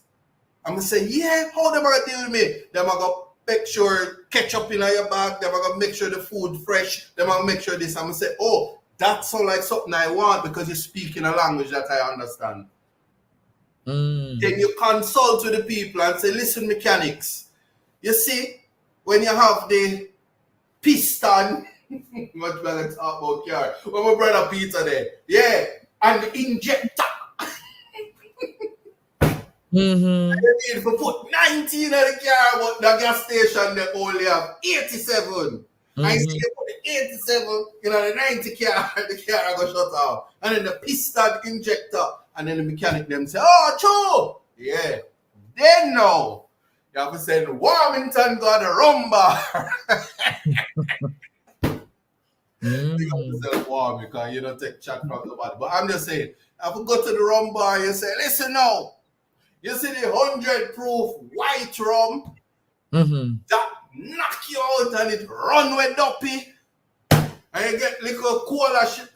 I'm gonna say, yeah, how they gonna deal with me? They're gonna make sure ketchup in your bag, they're gonna make sure the food fresh, they're gonna make sure this. I'm gonna say, oh, that sounds like something I want because you speak in a language that I understand. Then you consult with the people and say, listen, mechanics, you see, when you have the piston, much better talk about car, when my brother Peter there, yeah, and the injector.
Mm-hmm.
You need to put 19 in the car, but the gas station they only have 87. Mm-hmm. I see you put the 87 in the 90 car, the car go shut off. And then the piston injector, and then the mechanic them say, oh, true. Yeah. Then no. You have to say, Warmington got a rum bar. You have to say warm because you don't take chat from the body. But I'm just saying, if you go to the rum bar, you say, listen now. You see the 100 proof white rum that knock you out and it run with duppy. And you get little cola shit.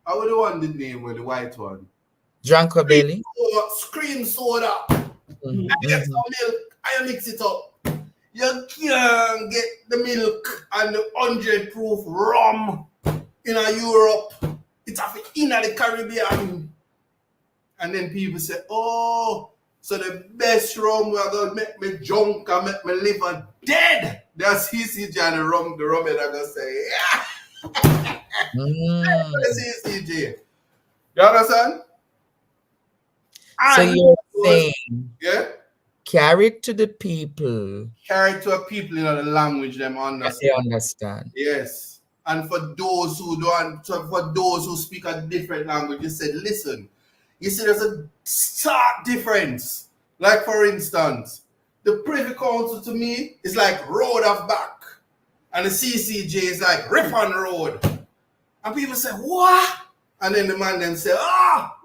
I would want the name with the white one.
Janko Belly.
Scream soda. I get some milk. I mix it up. You can't get the milk and the 100 proof rum in Europe. It's in the Caribbean. And then people say, oh, so the best rum we're going to make me drunk and make me liver dead. That's CCJ and the rum is going to say, yeah. CCJ. You understand?
So you're saying,
yeah?
Carry it to the people.
Carry it to a people in the language them understand.
They understand.
Yes. And for those who don't, for those who speak a different language, you said, listen, you see there's a stark difference. Like for instance, the Privy Council to me is like road of back. And the CCJ is like Ripon Road. And people say, what? And then the man then say,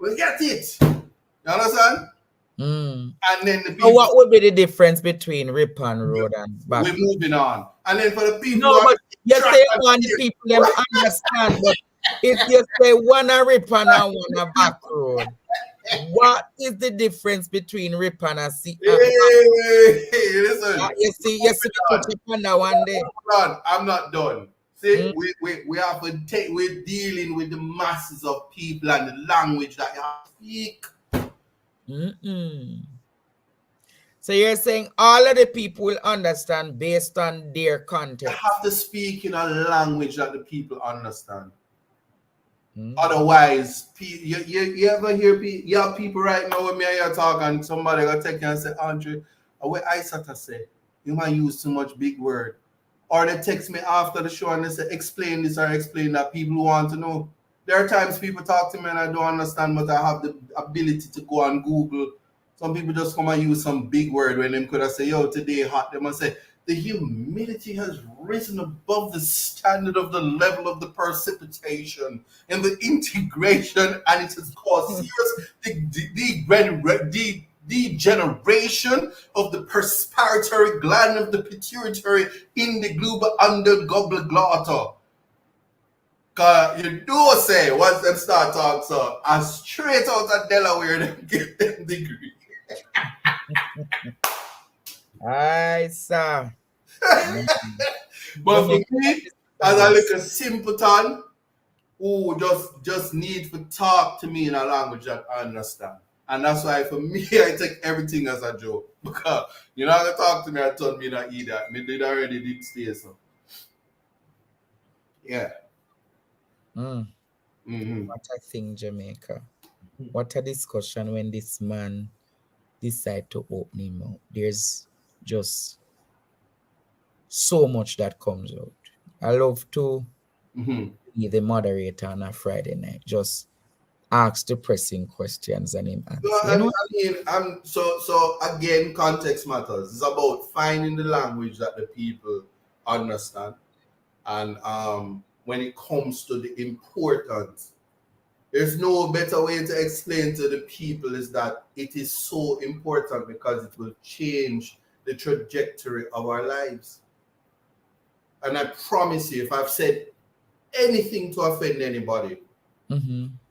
we get it. You understand? And then the people,
so what would be the difference between Ripon Road and back?
We're moving on. And then for the people,
no, but you say one the people them understand, but if you say one a Ripon and one a back road, what is the difference between Ripon and C?
Listen.
You see touch upon that one day.
I'm not done. See, we have to take. We're dealing with the masses of people and the language that you speak.
So you're saying all of the people will understand based on their context.
You have to speak in a language that the people understand. Otherwise, you ever hear people? You have people right now with me and you talk and somebody gonna take you and say, Andre, what I start to say, you might use too much big word. Or they text me after the show and they say, explain this or explain that. People want to know. There are times people talk to me and I don't understand, but I have the ability to go on Google. Some people just come and use some big word when them could have say, yo, today hot. They must say, the humidity has risen above the standard of the level of the precipitation and the integration, and it has caused serious degeneration of the perspiratory gland of the pituitary in the globe under goblet. Cause you do say once them start talk so and straight out of Delaware them get them degree.
I saw.
But for me, as a little simpleton who just need to talk to me in a language that I understand. And that's why for me I take everything as a joke. Because you're not gonna talk to me and tell me not eat that. Me did already did stay so. Yeah.
What a thing, Jamaica. What a discussion when this man decide to open him out. There's just so much that comes out. I love to be the moderator on a Friday night. Just ask the pressing questions and him answer.
So again, context matters. It's about finding the language that the people understand. And when it comes to the importance, there's no better way to explain to the people is that it is so important because it will change the trajectory of our lives. And I promise you, if I've said anything to offend anybody,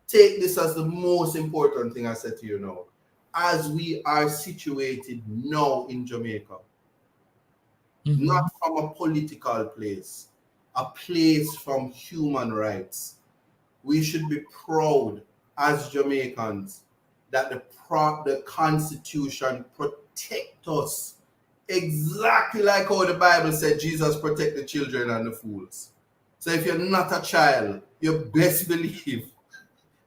take this as the most important thing I said to you now. As we are situated now in Jamaica, not from a political place, a place from human rights. We should be proud as Jamaicans that the Constitution protects us exactly like how the Bible said Jesus protect the children and the fools. So if you're not a child, you best believe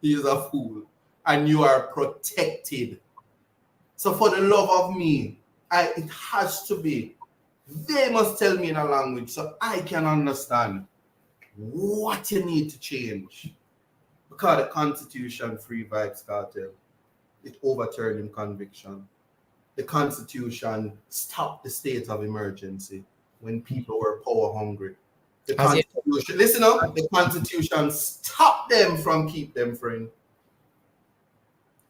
he is a fool and you are protected. So for the love of me, it has to be. They must tell me in a language so I can understand what you need to change. Because the Constitution free vibes cartel. It overturned in conviction. The Constitution stopped the state of emergency when people were power hungry. The Constitution, listen up, the Constitution stopped them from keep them free.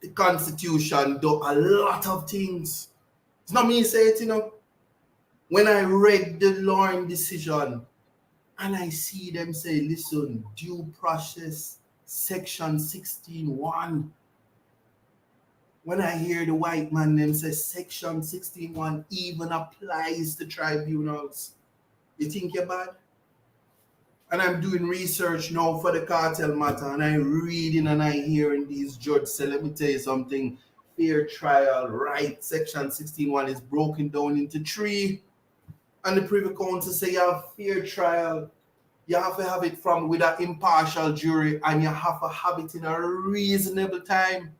the Constitution do a lot of things. It's not me say it, you know. When I read the Lauren decision and I see them say, listen, due process, section 16.1. When I hear the white man them say section 16.1 even applies to tribunals, you think you're bad? And I'm doing research now for the cartel matter, and I'm reading and I'm hearing these judges say, let me tell you something, fair trial, right, section 16.1 is broken down into 3. And the Privy Council say you have fair trial, you have to have it from with an impartial jury, and you have to have it in a reasonable time.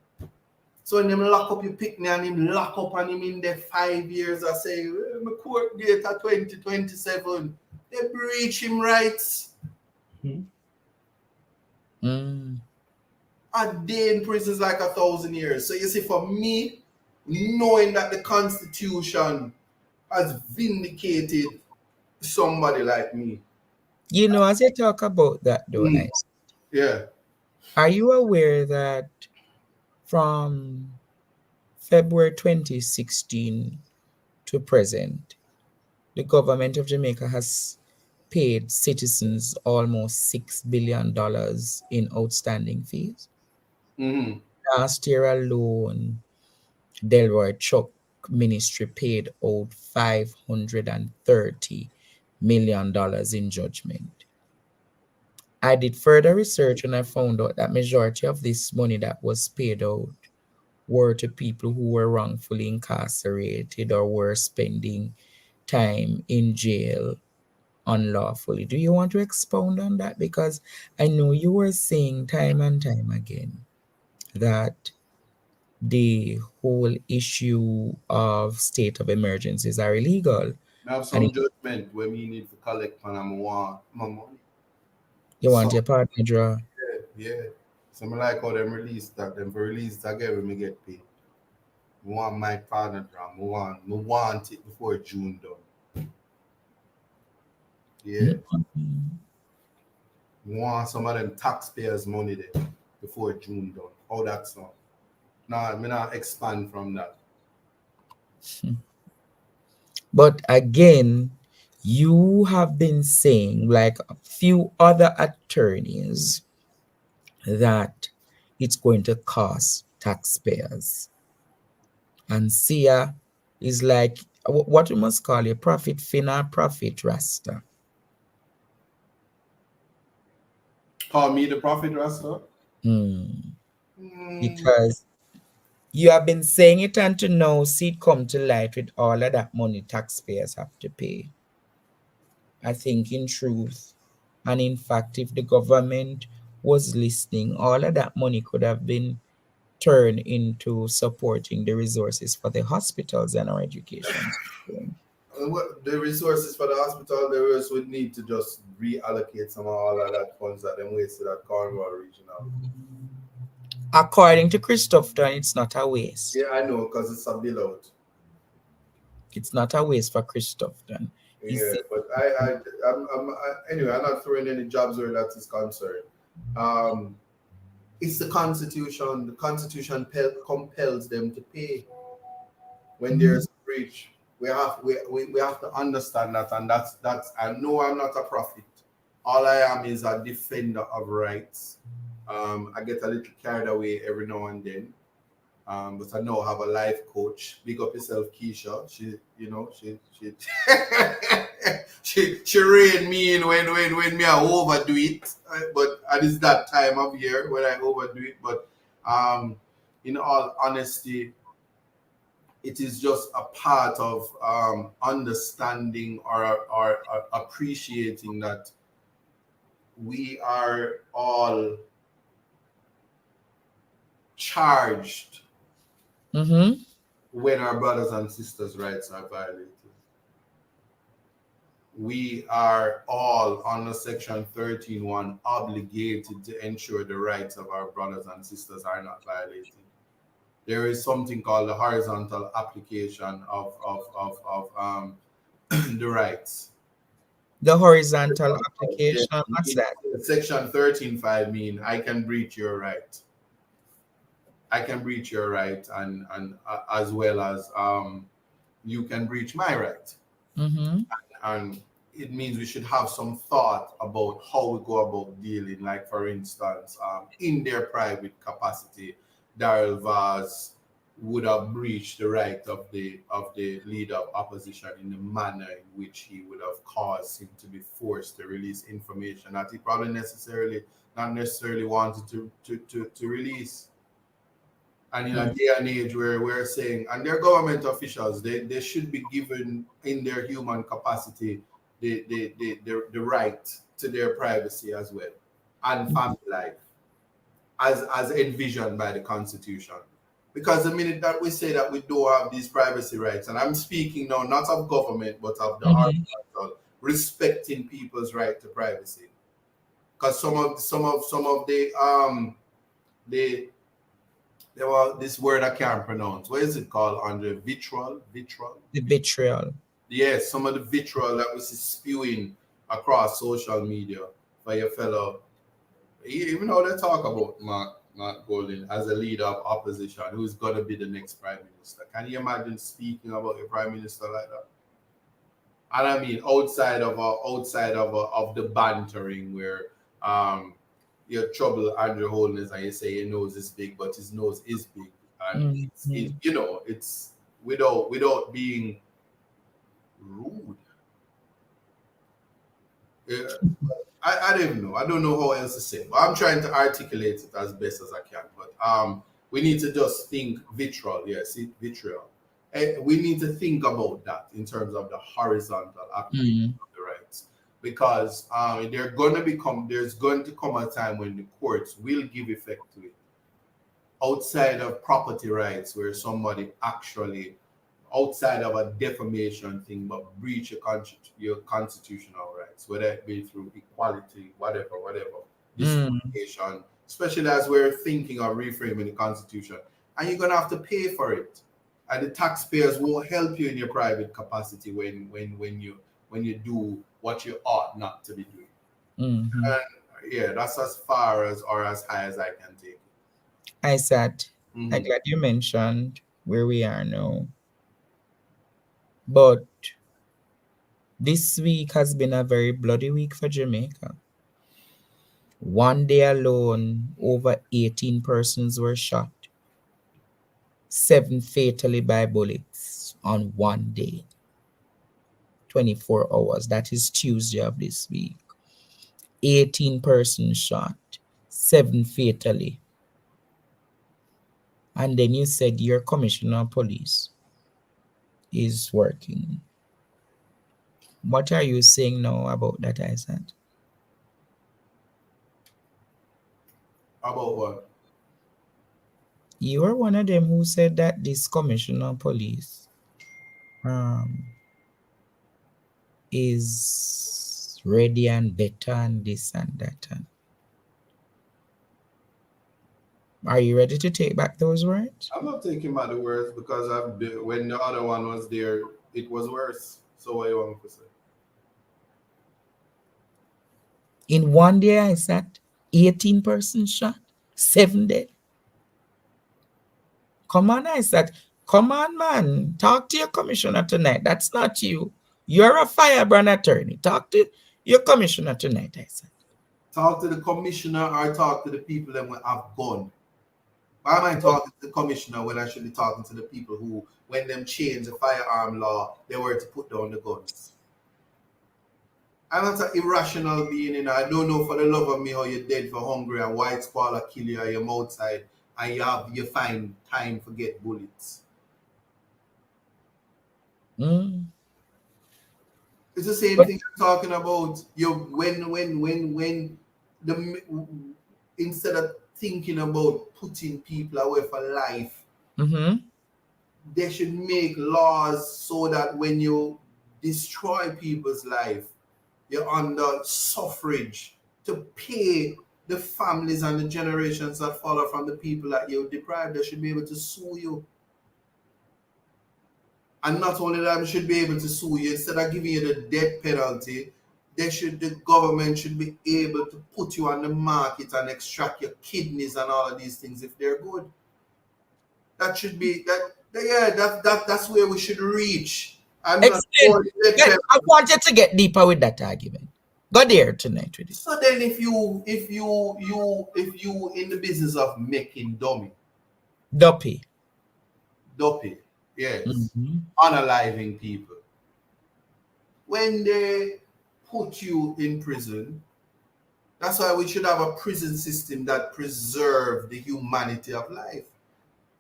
So when them lock up your picnic and him lock up and him in there 5 years, I say, my court date at 2027, they breach him rights. A day in prison is like 1,000 years. So you see, for me, knowing that the Constitution has vindicated somebody like me.
You know, as you talk about that though, Nice.
Yeah.
Are you aware that from February 2016 to present, the government of Jamaica has paid citizens almost $6 billion in outstanding fees? Last year alone, Delroy Chuck Ministry paid out $530 million in judgment. I did further research and I found out that majority of this money that was paid out were to people who were wrongfully incarcerated or were spending time in jail unlawfully. Do you want to expound on that? Because I know you were saying time and time again that the whole issue of state of emergencies are illegal.
I have some judgment where we need to collect and I want my money.
You want your partner draw?
Yeah. So I like how them release that. Them release that again when we get paid. We want my partner draw. We want it before June done. Yeah. We want some of them taxpayers' money there before June done. How that sound? Nah, I'm not expand from that.
But again, you have been saying, like a few other attorneys, that it's going to cost taxpayers. And Sia is like, what we must call a profit finna, profit rasta.
Call me the profit rasta?
Because you have been saying it until now, see it come to light with all of that money taxpayers have to pay. I think in truth, and in fact, if the government was listening, all of that money could have been turned into supporting the resources for the hospitals and our education.
The resources for the hospital, the rest would need to just reallocate some of all of that funds that them wasted at Cornwall Regional.
According to Christopher, it's not a waste.
Yeah, I know, because it's a bill out.
It's not a waste for Christopher.
Yeah, but anyway, I'm not throwing any jobs where that is concerned. It's the Constitution. The Constitution compels them to pay when there's a breach. We have to understand that, and that's. I know I'm not a prophet. All I am is a defender of rights. I get a little carried away every now and then, but I know I have a life coach. Big up yourself, Keisha. She she rein me in when me I overdo it. But it's that time of year when I overdo it. But in all honesty, it is just a part of understanding or appreciating that we are all charged when our brothers and sisters' rights are violated. We are all under Section 13.1 obligated to ensure the rights of our brothers and sisters are not violated. There is something called the horizontal application of the rights.
The horizontal application, what's that?
Section 13.5 means I can breach your right. I can breach your right, and as well as you can breach my right. And it means we should have some thought about how we go about dealing. Like, for instance, in their private capacity, Daryl Vaz would have breached the right of the leader of opposition in the manner in which he would have caused him to be forced to release information that he probably not necessarily wanted to release. And in a day and age where we're saying, and they're government officials, they should be given in their human capacity the right to their privacy as well, and family life, as envisioned by the Constitution. Because the minute that we say that we do have these privacy rights, and I'm speaking now not of government but of the horizontal, respecting people's right to privacy. Because some of the there was this word I can't pronounce. What is it called, Andre? Vitriol?
The vitriol.
Yes, some of the vitriol that was spewing across social media by your fellow, even though they talk about Mark Golding as a leader of opposition who's going to be the next prime minister. Can you imagine speaking about your prime minister like that? And I mean, outside of the bantering where your trouble Andrew Holness and you say your nose is big, but his nose is big, and it's without being rude. Yeah. I don't even know. I don't know how else to say, but I'm trying to articulate it as best as I can. But we need to just think vitriol. Yes, vitriol. We need to think about that in terms of the horizontal application of the rights, because there's going to come a time when the courts will give effect to it. Outside of property rights, where somebody actually, outside of a defamation thing, but breach your constitutional rights, whether it be through equality, whatever, discrimination, especially as we're thinking of reframing the Constitution, and you're gonna have to pay for it, and the taxpayers won't help you in your private capacity when you do what you ought not to be doing. And yeah, that's as far as or as high as I can take it.
I said, I'm glad you mentioned where we are now. But this week has been a very bloody week for Jamaica. One day alone, over 18 persons were shot, 7 fatally by bullets on one day, 24 hours. That is Tuesday of this week. 18 persons shot, 7 fatally. And then you said your commissioner of police is working. What are you saying now about that, Isaac?
About what?
You are one of them who said that this commissioner of police is ready and better and this and that. Are you ready to take back those words?
I'm not taking back the words, because when the other one was there, it was worse. So what do you want me to say?
In one day, I said 18 persons shot, 7 dead. Come on, I said, come on, man. Talk to your commissioner tonight. That's not you. You're a firebrand attorney. Talk to your commissioner tonight, I said.
Talk to the commissioner or talk to the people that have gone. Why am I talking to the commissioner when I should be talking to the people who, when them change the firearm law, they were to put down the guns? I'm not an irrational being, I don't know for the love of me how you're dead for hungry and white squalor kill you or you're outside and you find time to get bullets. It's the same thing you're talking about. Instead of thinking about putting people away for life, they should make laws so that when you destroy people's life, you're under suffrage to pay the families and the generations that follow from the people that you deprived. They should be able to sue you. And not only that, they should be able to sue you. Instead of giving you the death penalty, the government should be able to put you on the market and extract your kidneys and all of these things if they're good. That should be that's where we should reach. I'm not
Explain. I want you to get deeper with that argument. Go there tonight with it.
So then if you in the business of making
Duppy,
yes, unaliving people, when they put you in prison, that's why we should have a prison system that preserves the humanity of life.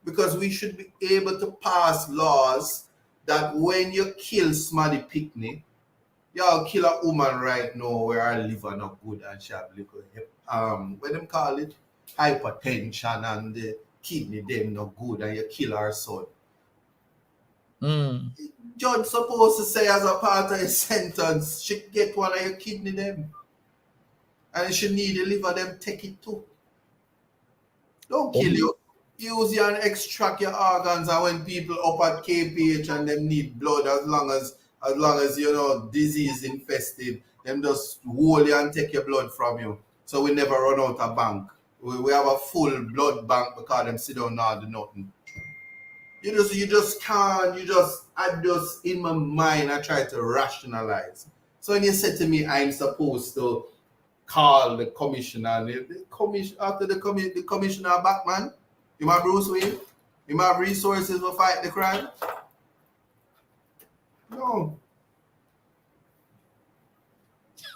Because we should be able to pass laws that when you kill somebody picnic, y'all kill a woman right now where her liver not good and she have little what them call it? Hypertension, and the kidney them not good and you kill her son. Judge supposed to say as a part of his sentence, she get one of your kidney them. And if she need the liver them, take it too. Don't kill you. Use you and extract your organs, and when people up at KPH and them need blood, as long as you know disease infested, them just hold you and take your blood from you. So we never run out of bank. We have a full blood bank because them sit down now do nothing. You just can't, I just in my mind I try to rationalize. So when you say to me I'm supposed to call the commissioner, after the commissioner back, man. You might Bruce Wayne? You might have resources to fight the crime? No.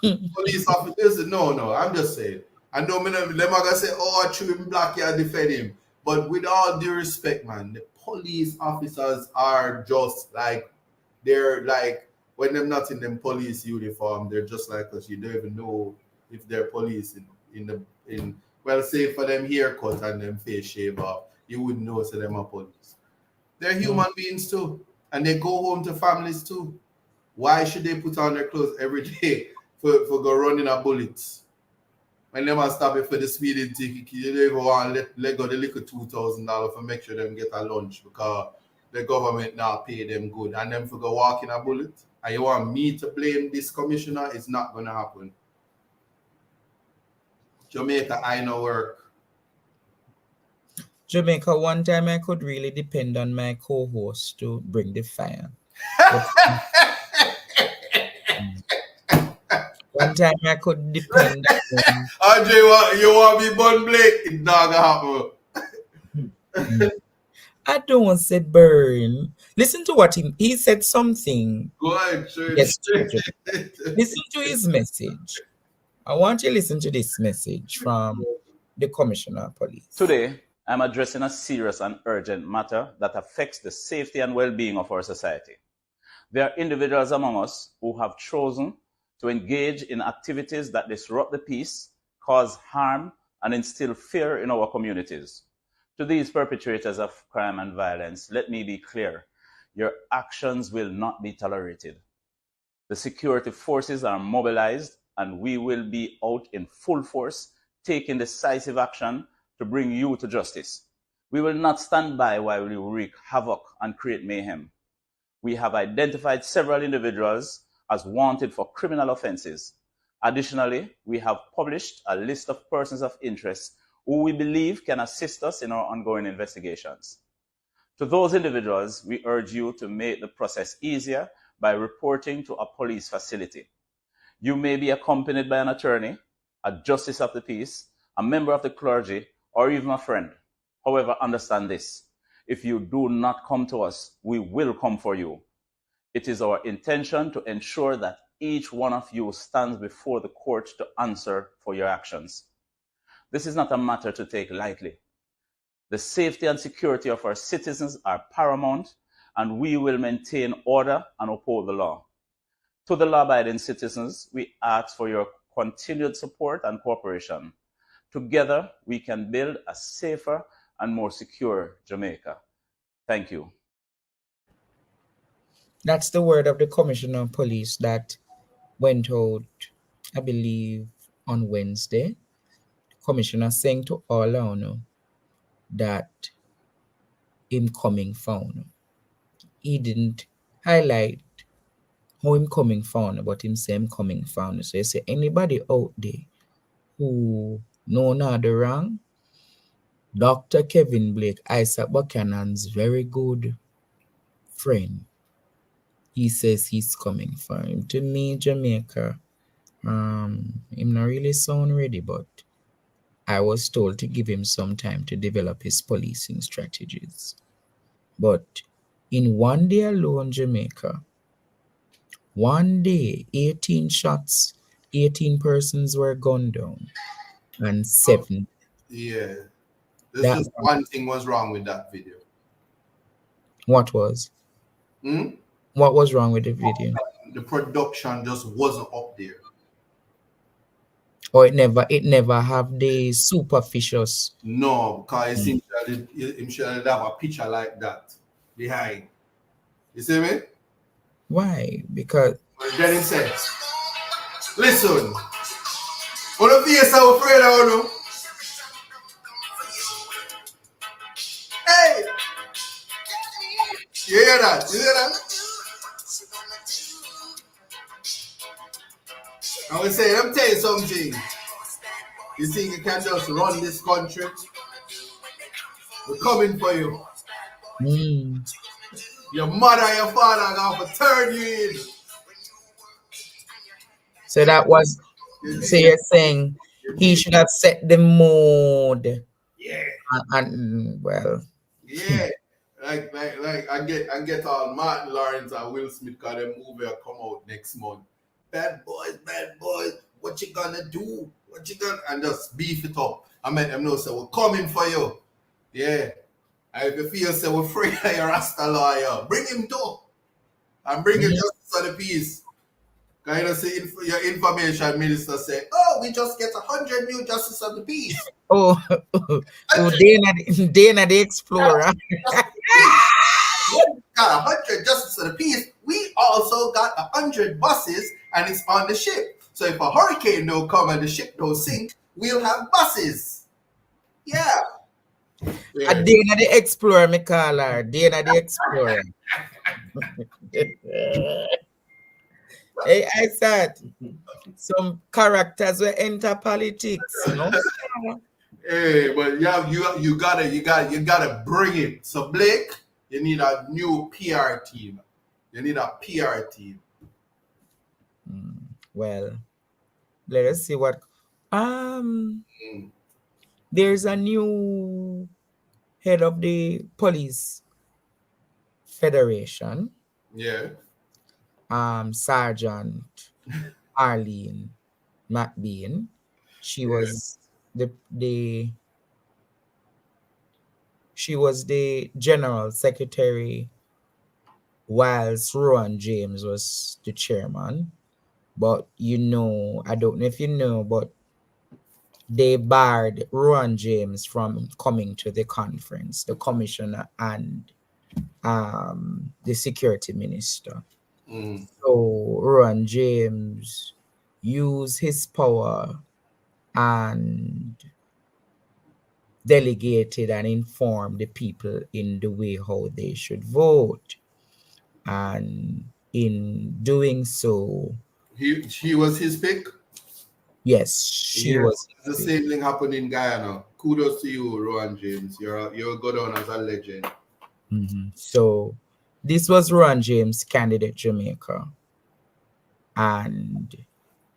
Police officers, no, I'm just saying. I know them are gonna say, oh, I chew him black, yeah, defend him. But with all due respect, man, the police officers are just like, they're like, when they're not in them police uniform, they're just like us. You don't even know if they're police in well, say for them haircut and them face shave off, you wouldn't know so them are police. They're human beings too. And they go home to families too. Why should they put on their clothes every day for go running a bullets? When they must stop it for the speeding ticket, you don't even want to let go the little $2,000 for make sure them get a lunch because the government now pay them good. And them for go walk in a bullet. And you want me to blame this commissioner? It's not going to happen. Jamaica, I know work.
Jamaica, one time I could really depend on my co-host to bring the fire. One time I could depend on...
Andre, you want me Bun Blake? It's not going to happen.
I don't say burn. Listen to what he said something.
Go ahead, sure.
Listen to his message. I want you to listen to this message from the Commissioner of Police.
Today, I'm addressing a serious and urgent matter that affects the safety and well-being of our society. There are individuals among us who have chosen to engage in activities that disrupt the peace, cause harm, and instill fear in our communities. To these perpetrators of crime and violence, let me be clear. Your actions will not be tolerated. The security forces are mobilized, and we will be out in full force, taking decisive action to bring you to justice. We will not stand by while you wreak havoc and create mayhem. We have identified several individuals as wanted for criminal offenses. Additionally, we have published a list of persons of interest who we believe can assist us in our ongoing investigations. To those individuals, we urge you to make the process easier by reporting to a police facility. You may be accompanied by an attorney, a justice of the peace, a member of the clergy, or even a friend. However, understand this. If you do not come to us, we will come for you. It is our intention to ensure that each one of you stands before the court to answer for your actions. This is not a matter to take lightly. The safety and security of our citizens are paramount, and we will maintain order and uphold the law. To the law-abiding citizens, we ask for your continued support and cooperation. Together, we can build a safer and more secure Jamaica. Thank you.
That's the word of the Commissioner of Police that went out, I believe, on Wednesday. The Commissioner saying to all of you that him coming found. He didn't highlight how him coming found, but him say him coming found. So you say anybody out there who know not the wrong, Dr. Kevin Blake, Isaac Buchanan's very good friend. He says he's coming for him. To me, Jamaica, him not really sound ready, but I was told to give him some time to develop his policing strategies. But in one day alone, Jamaica, one day, 18 shots, 18 persons were gunned down, and 7.
Yeah. There's just one thing was wrong with that video.
What was? What was wrong with the video?
The production just wasn't up there.
Or it never have the superficials.
No, because it should have a picture like that behind. You see me?
Why? Because
then it says, listen, one of you are afraid of you. Hey! You hear that? You hear that? I will say, let me tell you something. You think you can just run this country? We're coming for you. Your mother and your father are going to turn you in.
So that was, so you're saying he should have set the mood.
Yeah.
And well.
Yeah. Like I get all Martin Lawrence and Will Smith because their movie will come out next month. Bad boys, what you gonna do? And just beef it up. I make them know, say, we're coming for you. Yeah. And if you feel, say, we're free of your Rasta lawyer, bring him to. And bring him justice of the peace. Because you know, see, your information minister say, oh, we just get 100 new justice of the peace.
Oh, Dana the Explorer.
Got 100 justice of the peace. We also got 100 buses, and it's on the ship. So if a hurricane don't come and the ship don't sink, we'll have buses. Yeah.
Dana the Explorer, me call her. Dana the Explorer. Hey, I said some characters will enter politics, you know.
Hey, but you gotta bring it. So Blake, you need a new PR team. You need a PR team.
Well, let us see what. There's a new head of the police federation.
Yeah.
Sergeant Arlene McBean. She was the general secretary whilst Rowan James was the chairman. But I don't know if you know, but they barred Rowan James from coming to the conference, the commissioner and the security minister. So Rowan James used his power and delegated and informed the people in the way how they should vote. And in doing so,
he was his pick?
Yes, she was.
The same thing happened in Guyana. Kudos to you, Rowan James. You're go down as a legend.
So this was Rowan James' candidate Jamaica, and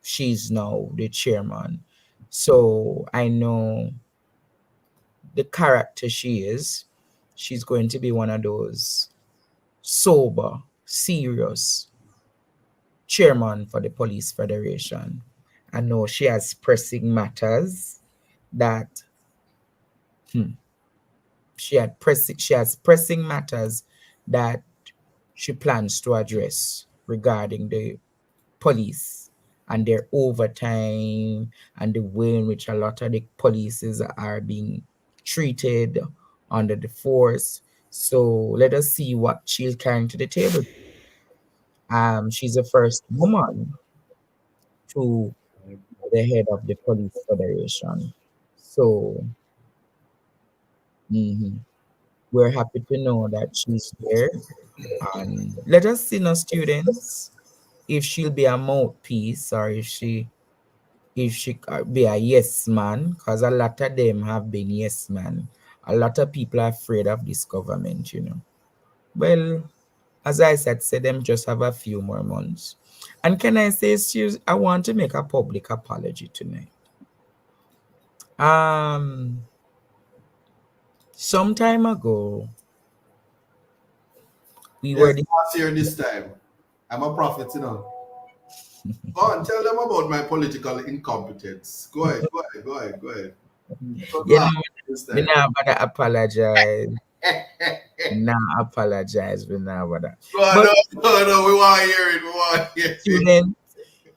she's now the chairman. So I know the character she is. She's going to be one of those sober, serious chairman for the police federation. I know she has pressing matters that she has pressing matters that she plans to address regarding the police and their overtime and the way in which a lot of the policies are being treated under the force. So let us see what she'll carry to the table. She's the first woman to the head of the police federation. So we're happy to know that she's there. And let us see now, students, if she'll be a mouthpiece or if she be a yes man, because a lot of them have been yes man. A lot of people are afraid of this government, Well, as I said, say them just have a few more months. And can I say, Suze, I want to make a public apology tonight. Some time ago, we were
here this time. I'm a prophet, Go on, tell them about my political incompetence. Go ahead.
We now about to apologize. Apologize. We now about that.
No, we want to hear it.
Students,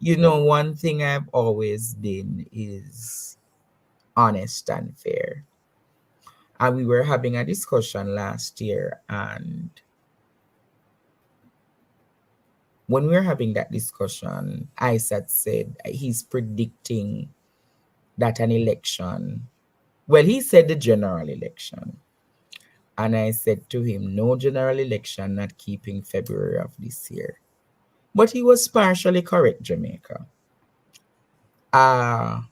one thing I've always been is honest and fair. And we were having a discussion last year, and when we were having that discussion, Isaac said he's predicting that an election, well, he said the general election. And I said to him, no general election, not keeping February of this year. But he was partially correct, Jamaica. An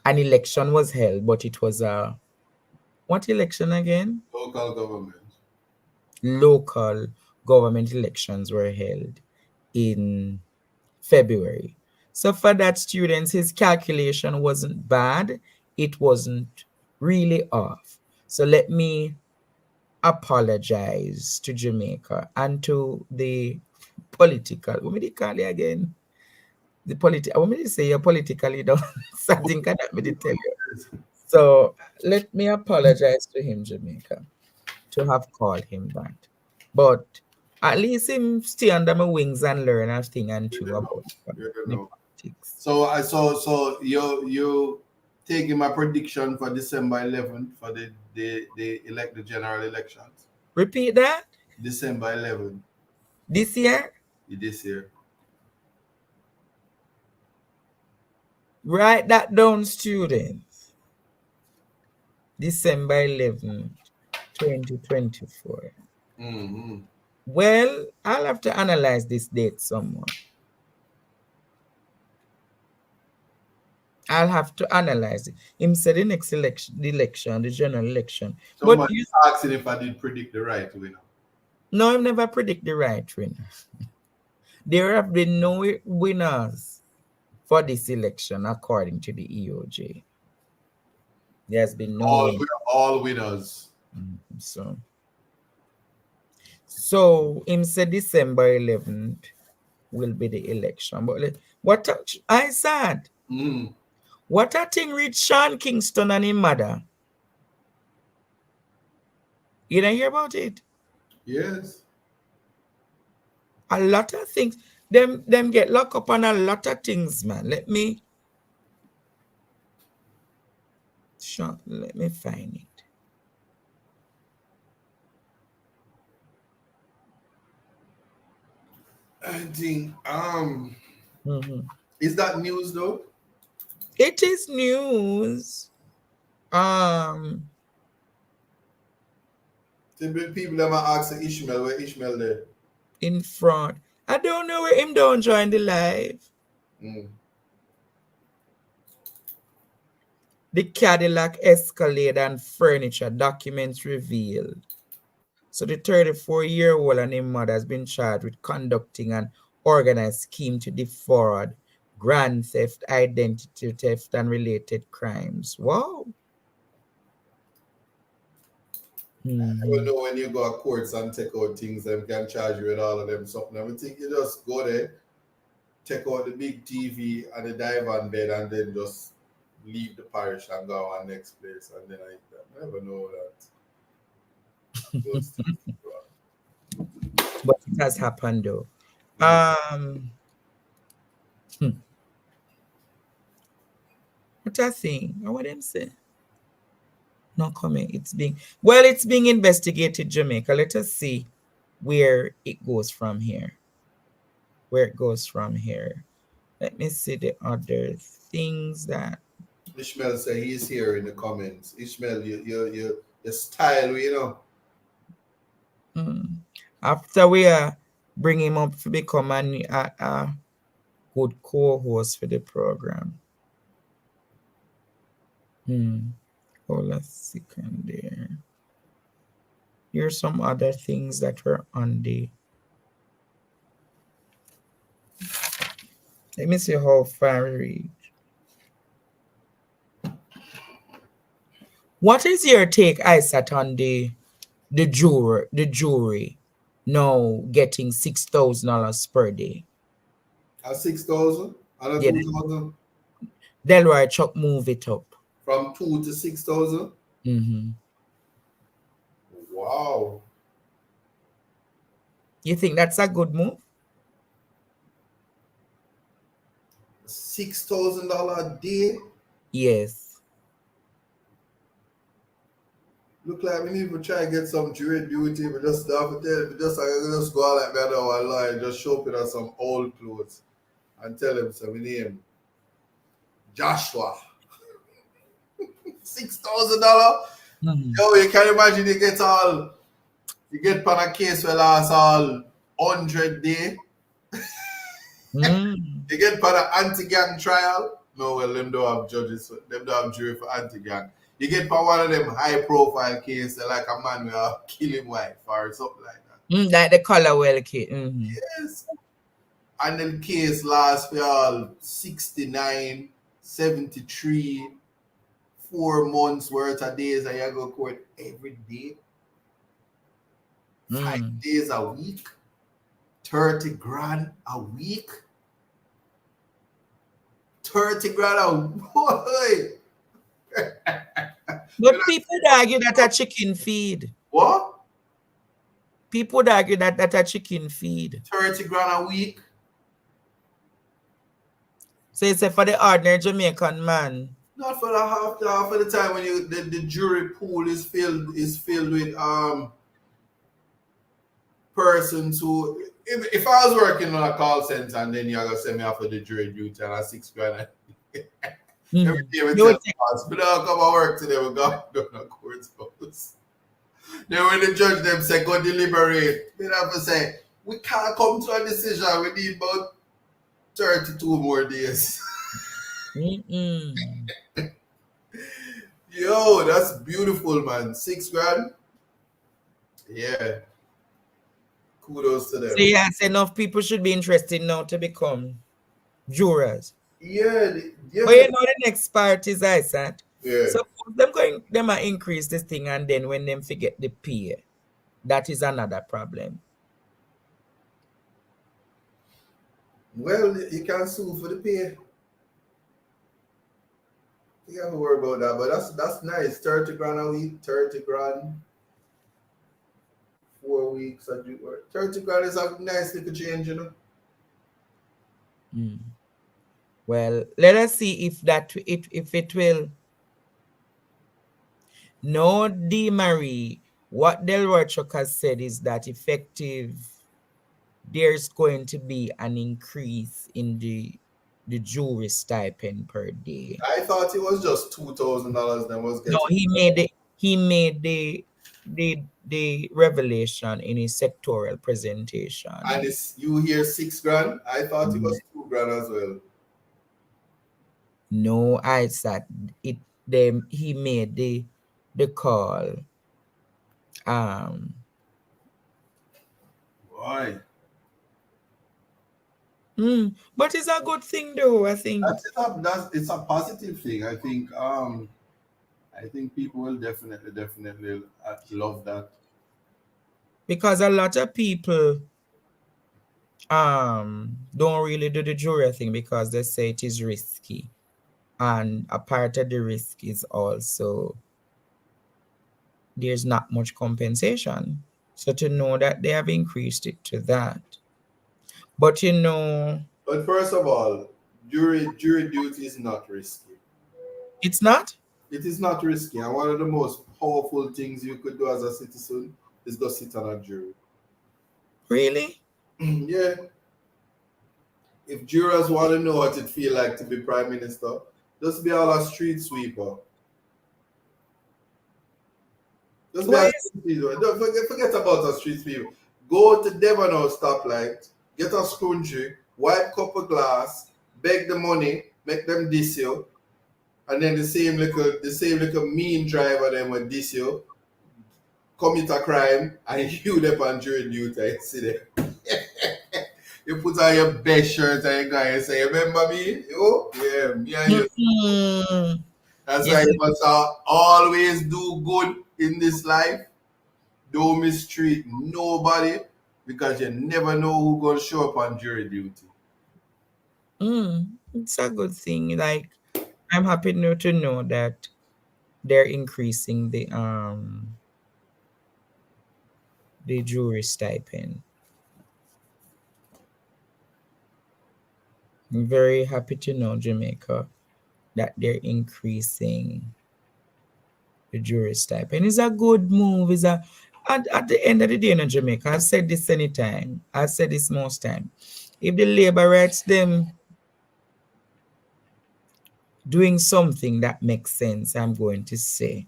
election was held, but it was what election again?
Local government.
Local government elections were held in February. So for that, students, his calculation wasn't bad. It wasn't really off. So let me apologize to Jamaica and to the political, what me call it again? The political, what me say you're politically done, something can that me tell you. So let me apologize to him, Jamaica, to have called him that. But at least him stay under my wings and learn a thing and two about politics.
So you taking my prediction for December 11th for the general elections.
Repeat that.
December 11th.
This year?
This year.
Write that down, students. December 11th, 2024.
Mm-hmm.
Well, I'll have to analyze this date somewhere. I'll have to analyze it. Him said the next election, the general election.
Somebody is asking if I did predict the right winner.
No, I've never predict the right winner. There have been no winners for this election, according to the EOJ. There's been no
all winners.
So him said December 11th will be the election. But what I said, what a thing reached Sean Kingston and his mother. You didn't hear about it?
Yes.
A lot of things. Them get locked up on a lot of things, man. Let me find it.
I think is that news though?
It is news.
People that might ask Ishmael where Ishmael there.
In front. I don't know where him don't join the live. The Cadillac Escalade and furniture documents revealed. So the 34-year-old and his mother has been charged with conducting an organized scheme to defraud, grand theft, identity theft, and related crimes. Wow.
I don't know when you go to courts and take out things, them can charge you with all of them something. I think you just go there, take out the big TV and the divan bed, and then just leave the parish and go on next place. And then I never know that.
But it has happened though. What I think? What them say? Not coming. It's being investigated, Jamaica. Let us see where it goes from here. Let me see the other things that
Ishmael say he's here in the comments. Ishmael, your style, you know.
After we bring him up to become a good co-host for the program. Hold a second there. Here's some other things that were on the. Let me see how far we reach. What is your take, Isat, on the jury now getting $6,000 per day?
At 6,000? And
Yeah.
2,000?
Delroy Chuck move it up.
From 2 to 6,000?
Mm-hmm.
Wow.
You think that's a good move?
$6,000 a day?
Yes.
Look like we need to try and get some jury duty. We just have to tell him, just go out like that online, just show up in some old clothes and tell him, so we name Joshua. $6,000?
Mm-hmm.
Yo, you can imagine you get on a case where last all 100 day.
Mm.
You get on an anti-gang trial. No, well, them don't have judges, them don't have jury for anti-gang. You get for one of them high-profile cases, like a man will kill him wife or something like that.
Like the Colorwell case. Mm-hmm.
Yes. And the case lasts for all 69, 73, 4 months worth of days, and you go to court every day. 5 days a week. 30 grand a week. 30 grand a week.
But people would argue that a chicken feed.
What?
People would argue that a chicken feed.
30 grand a week.
So it's for the ordinary Jamaican man.
Not for the half for the time when the jury pool is filled with persons who, if I was working on a call center and then you're gonna send me off for the jury duty and a 6 grand every day we tell us, but don't come and work today, we got to the court's house. Then when the judge them say go deliberate, they have to say we can't come to a decision, we need about 32 more days. Yo, that's beautiful, man. 6 grand. Yeah. Kudos to them.
So yes, enough people should be interested now to become jurors.
Yeah.
But you know the next part is I said.
Yeah.
So them might increase this thing, and then when them forget the pay, that is another problem.
Well, you can sue for the pay. You can't worry about that, but that's nice. 30 grand a week, 30 grand, 4 weeks. 30 grand is a nice little change, you know.
Well, let us see if it will. No, D. Marie, what Delroy Chuck has said is that effective, there's going to be an increase in the jury stipend per day.
I thought it was just $2,000 that was getting.
No, he made the revelation in his sectorial presentation.
And you hear 6 grand? I thought it was 2 grand as well.
No, I said he made the call.
Why?
But it's a good thing though, I think.
It's a positive thing. I think people will definitely love that.
Because a lot of people don't really do the jury thing because they say it is risky. And a part of the risk is also there's not much compensation. So to know that they have increased it to that. But you know.
But first of all, jury duty is not risky.
It's not?
It is not risky. And one of the most powerful things you could do as a citizen is go sit on a jury.
Really?
Yeah. If jurors want to know what it feels like to be prime minister, just be all a street sweeper. Just be a street sweeper. Don't forget about a street sweeper. Go to Devon House stoplight, get a scrunchie, wipe cup of glass, beg the money, make them diss you, And then the same little mean driver then when this you commit a crime and you up on jury duty, I see them. You put on your best shirt and you go and say, remember me? Oh, yeah, me and you. That's why you must always do good in this life. Don't mistreat nobody because you never know who gonna show up on jury duty.
It's a good thing. Like, I'm happy to know that they're increasing the jury stipend. I'm very happy to know, Jamaica, that they're increasing the jury stipend. It's a good move. At the end of the day in Jamaica, I've said this anytime. I've said this most time. If the labor rights them doing something that makes sense, I'm going to say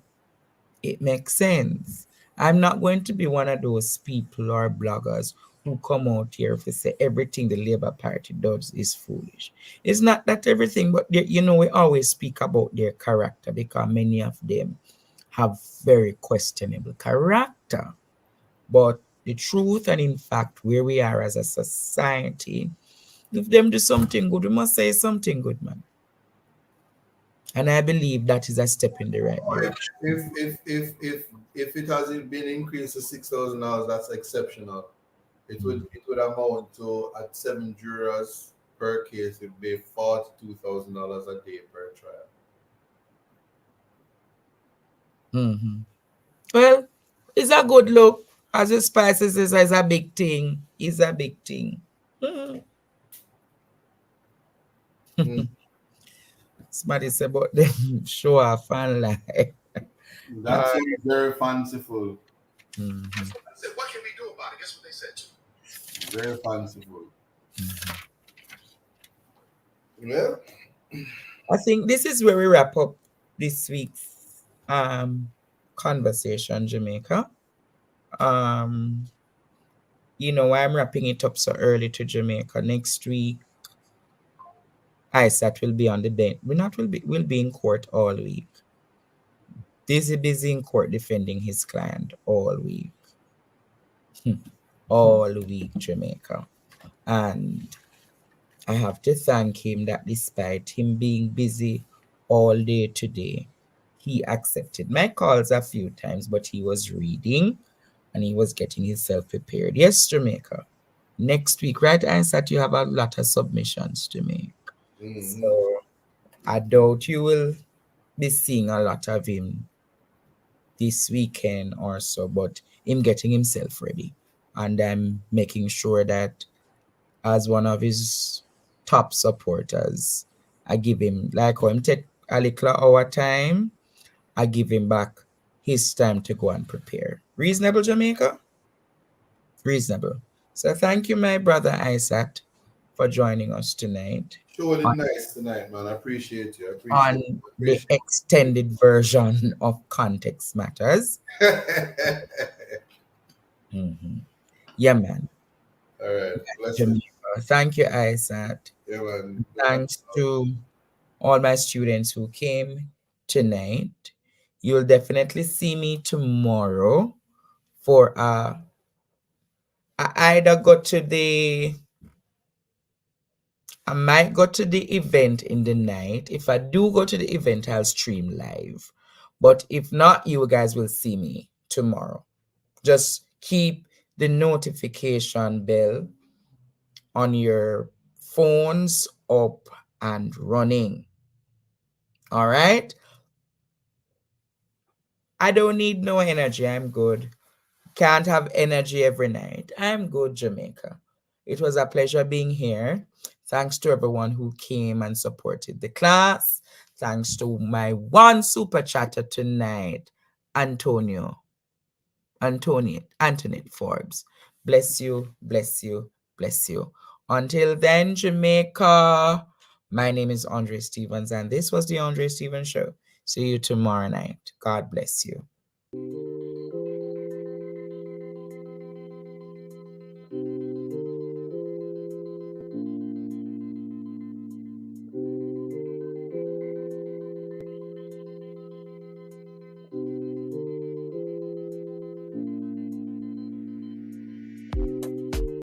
it makes sense. I'm not going to be one of those people or bloggers who come out here to say everything the Labour Party does is foolish. It's not that everything, but we always speak about their character because many of them have very questionable character. But the truth and in fact, where we are as a society, if them do something good, we must say something good, man. And I believe that is a step in the right direction.
If it hasn't been increased to $6,000, that's exceptional. It would amount to at 7 jurors per case, it would be $42,000 a day per trial.
Well, it's a good look. As the spices is a big thing. It's a big thing. Somebody said about them show off and lie.
That's very fanciful.
I said, what can we do about it? Guess what they said?
Very fanciful. Yeah.
I think this is where we wrap up this week's conversation, Jamaica. I'm wrapping it up so early to Jamaica. Next week, ISAT will be on the bench. We'll be in court all week. Busy in court defending his client all week. All week, Jamaica. And I have to thank him that despite him being busy all day today, he accepted my calls a few times, but he was reading and he was getting himself prepared. Yes, Jamaica. Next week, right, ISAT, you have a lot of submissions to make. So I doubt you will be seeing a lot of him this weekend or so, but him getting himself ready. And I'm making sure that as one of his top supporters, I give him, like how him take a little hour time, I give him back his time to go and prepare. Reasonable, Jamaica? Reasonable. So thank you, my brother Isaac, for joining us tonight.
Sure, it's nice tonight, man. I appreciate you.
On the extended version of Context Matters. Yeah, man.
All right.
Thank you, Isaac.
Yeah, man.
Thanks to all my students who came tonight. You'll definitely see me tomorrow for I might go to the event in the night. If I do go to the event, I'll stream live. But if not, you guys will see me tomorrow. Just keep the notification bell on your phones up and running. All right? I don't need no energy. I'm good. Can't have energy every night. I'm good, Jamaica. It was a pleasure being here. Thanks to everyone who came and supported the class. Thanks to my one super chatter tonight, Antoinette Forbes. Bless you, bless you, bless you. Until then, Jamaica, my name is Andre Stevens, and this was the Andre Stevens Show. See you tomorrow night. God bless you.